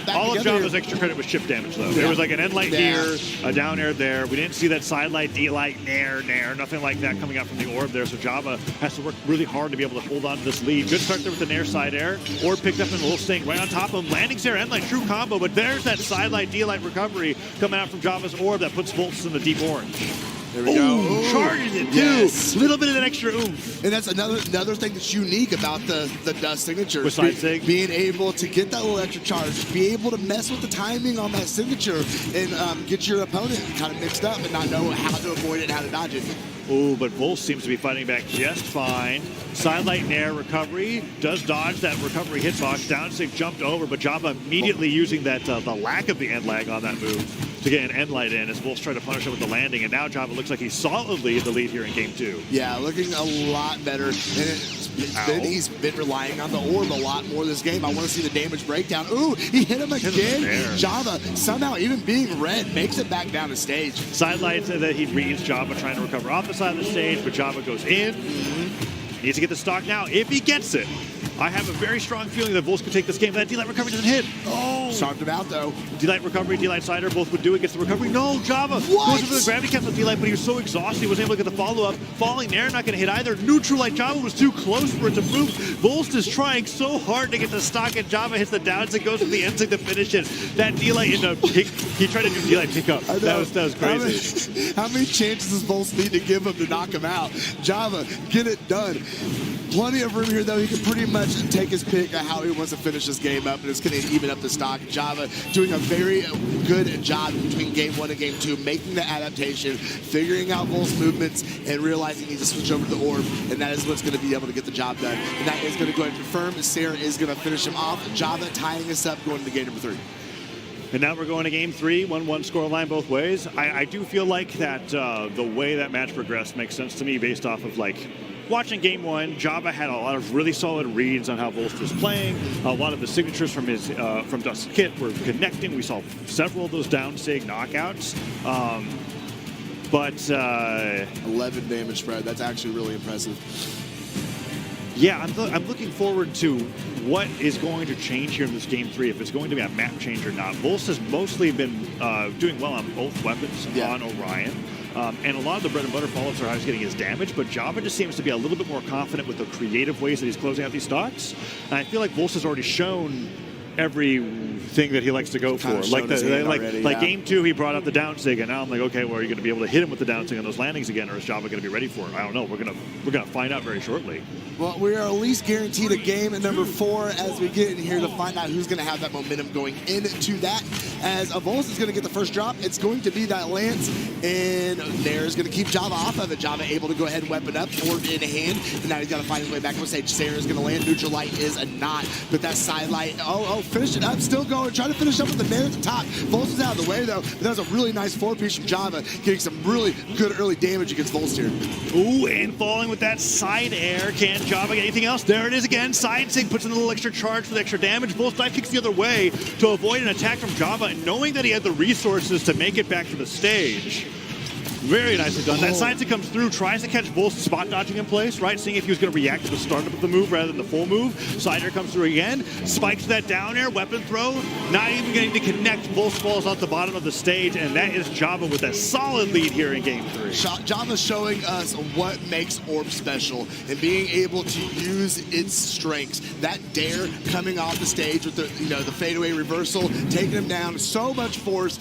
All of Java's here. extra credit was chip damage, though. Yeah. There was like an end light here, a down air there. We didn't see that side light, D light, nair, nothing like that coming out from the orb there. So Java has to work really hard to be able to hold on to this lead. Good start there with the nair side air. Orb picked up and a little staying right on top of him. Landing there, end light, true combo, but there's that side light, D light recovery coming out from Java's orb that puts Volts in the deep orange. There we go. Charges it, too. Yes. A little bit of that extra oomph. And that's another thing that's unique about the dust signature. With side sig. Being able to get that little extra charge, be able to mess with the timing on that signature and get your opponent kind of mixed up and not know how to avoid it and how to dodge it. Oh, but Volst seems to be fighting back just fine. Sidelight nair recovery. Does dodge that recovery hitbox. Down sig jumped over, but Java immediately using that the lack of the end lag on that move to get an end light in as Volst tried to punish him with the landing. And now Java looks like he's solidly in the lead here in game 2. Yeah, looking a lot better. And he's been relying on the orb a lot more this game. I want to see the damage breakdown. Ooh, he hit him again. Java, somehow, even being red, makes it back down to stage. Sidelight that he reads Java trying to recover off the side of the stage, but Java goes in. Needs to get the stock now. If he gets it, I have a very strong feeling that Volst could take this game. That D-Light recovery doesn't hit. Oh! Stomped him out, though. D-Light recovery, D-Light cider, both would do it. Gets the recovery. No, Java goes for the gravity cancel D-Light, but he was so exhausted he wasn't able to get the follow-up. Falling there, not going to hit either. Neutral light, Java was too close for it to move. Volst is trying so hard to get the stock, and Java hits the downs and goes for the end to finish it. That D-Light in the pick, he tried to do D-Light pick up. That was crazy. How many chances does Volst need to give him to knock him out? Java, get it done. Plenty of room here, though. He can pretty much take his pick of how he wants to finish this game up, and it's going to even up the stock. Java doing a very good job between game 1 and game 2, making the adaptation, figuring out Volst's movements, and realizing he needs to switch over to the orb, and that is what's going to be able to get the job done. And that is going to go ahead and confirm Sarah is going to finish him off. Java tying us up going into game number 3. And now we're going to game 3, 1-1 score line both ways. I do feel like that the way that match progressed makes sense to me based off of like watching game 1. Java had a lot of really solid reads on how Volst was playing. A lot of the signatures from his from Dust's kit were connecting. We saw several of those down sig knockouts. But 11 damage spread. That's actually really impressive. Yeah, I'm looking forward to what is going to change here in this game 3, if it's going to be a map change or not. Volst has mostly been doing well on both weapons on Orion. And a lot of the bread and butter follow-ups are how he's getting his damage, but Java just seems to be a little bit more confident with the creative ways that he's closing out these stocks. And I feel like Volst has already shown everything that he likes to go for. Like game 2, he brought up the down sig, and now I'm like, okay, well, are you going to be able to hit him with the down sig on those landings again, or is Java going to be ready for it? I don't know. We're gonna find out very shortly. Well, we are at least guaranteed a game at number 4 as we get in here to find out who's going to have that momentum going into that. As Volst is going to get the first drop, it's going to be that Lance, and Nair's going to keep Java off of it. Java able to go ahead and weapon up, orb in hand, and now he's got to find his way back on stage. Sarah's going to land. Neutral light is a knot, but that side light, finish it up. Still going, trying to finish up with the nair at the top. Volst is out of the way, though. But that was a really nice 4-piece from Java, getting some really good early damage against Volst here. Ooh, and falling with that side air. Can Java get anything else? There it is again. Side sig puts in a little extra charge for the extra damage. Volst dive kicks the other way to avoid an attack from Java, and knowing that he had the resources to make it back to the stage. Very nicely done. That side sig comes through, tries to catch Volst spot dodging in place, right? Seeing if he was going to react to the startup of the move rather than the full move. Side air comes through again, spikes that down air, weapon throw, not even getting to connect. Volst falls off the bottom of the stage, and that is Java with a solid lead here in game 3. Java's showing us what makes Orb special and being able to use its strengths. That dare coming off the stage with the the fadeaway reversal, taking him down, so much force,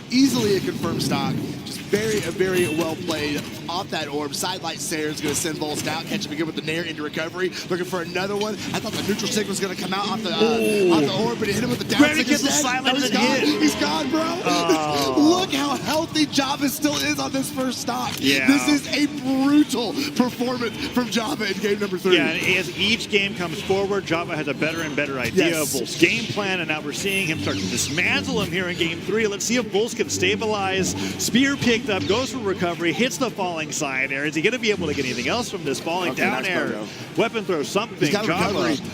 easily a confirmed stock. Just very well played off that orb. Sidelight Sayer is going to send Volst out, catch him again with the nair into recovery. Looking for another one. I thought the neutral sig was going to come out off the orb, but he hit him with the down sig instead. He's gone. He's gone, bro. Look how healthy Java still is on this first stock. Yeah. This is a brutal performance from Java in game number 3. Yeah, and as each game comes forward, Java has a better and better idea of Volst's game plan, and now we're seeing him start to dismantle him here in game 3. Let's see if Volst can stabilize. Spear picked up, goes for recovery, hits the falling side air. Is he going to be able to get anything else from this falling down nice air? photo. Weapon throw, something. Got Java recovery.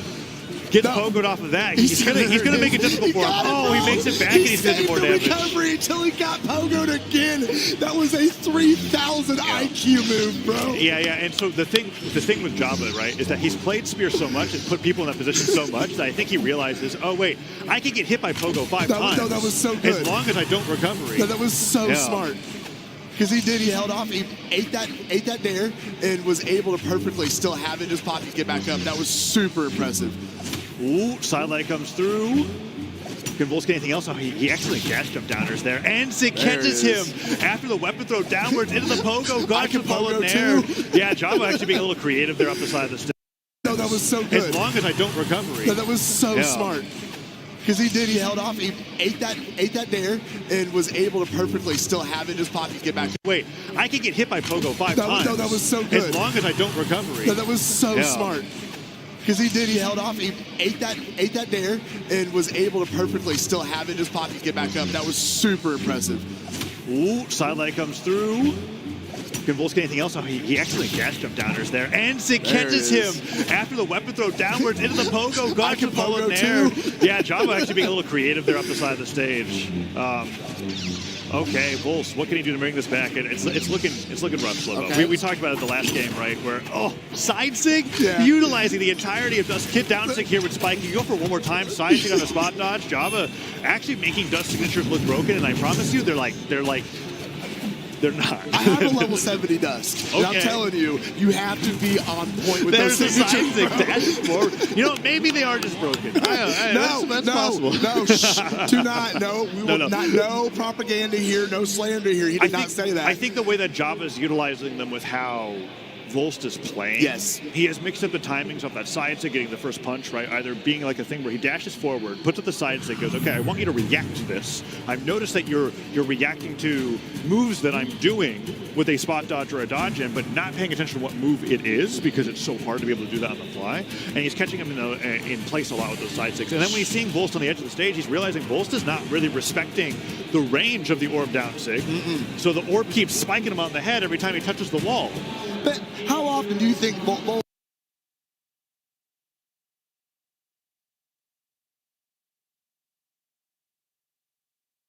gets pogoed off of that. He's gonna make it difficult for him. Oh, he makes it back and he's taking more damage. Recovery until he got pogoed again. That was a 3,000 IQ move, bro. Yeah, and so the thing with Java, right, is that he's played Spear so much and put people in that position so much that I think he realizes, oh wait, I can get hit by pogo 5 times. No, that was so good. As long as I don't recovery. No, that was so smart. Because he held off, he ate that dare, and was able to perfectly still have it in his pocket to get back up. That was super impressive. Ooh, sidelight comes through. Can Volst get anything else? Oh, he actually gas jump downers there. And Sig catches him after the weapon throw downwards into the pogo. Got to pull in there. Yeah, Java actually being a little creative there off the side of the stage. No, that was so good. As long as I don't recovery. No, that was so smart. Because he held off, he ate that dare, and was able to perfectly still have it in his pocket to get back. Wait, I can get hit by pogo 5 times. No, that was so good. As long as I don't recovery. No, that was so smart. Because he held off, he ate that dare, and was able to perfectly still have it in his pocket to get back up. That was super impressive. Ooh, sidelight comes through. Can Volst get anything else? Oh, he actually gas jump downers there. And Sig catches him after the weapon throw downwards into the pogo. Got to pull in there. Yeah, Java actually being a little creative there off the side of the stage. Okay, Volst, what can he do to bring this back? It's looking rough, Slow. Okay. We talked about it the last game, right? Where side sig, utilizing the entirety of Dust. Kid down sig here with Spike. You go for one more time, side sig on the spot dodge. Java actually making Dust signatures look broken, and I promise you, they're not. I have a level 70 Dust. And I'm telling you, you have to be on point with those signatures. Maybe they are just broken. That's possible. No, do not. No, we will not. No propaganda here. No slander here. He did not say that. I think the way that Java is utilizing them with how Volst is playing. Yes. He has mixed up the timings off that side sig getting the first punch, right? Either being like a thing where he dashes forward, puts up the side sig, goes, okay, I want you to react to this. I've noticed that you're reacting to moves that I'm doing with a spot dodge or a dodge in, but not paying attention to what move it is because it's so hard to be able to do that on the fly. And he's catching him in place a lot with those side sigs. And then when he's seeing Volst on the edge of the stage, he's realizing Volst is not really respecting the range of the orb down sig. So the orb keeps spiking him on the head every time he touches the wall. But how often do you think Volst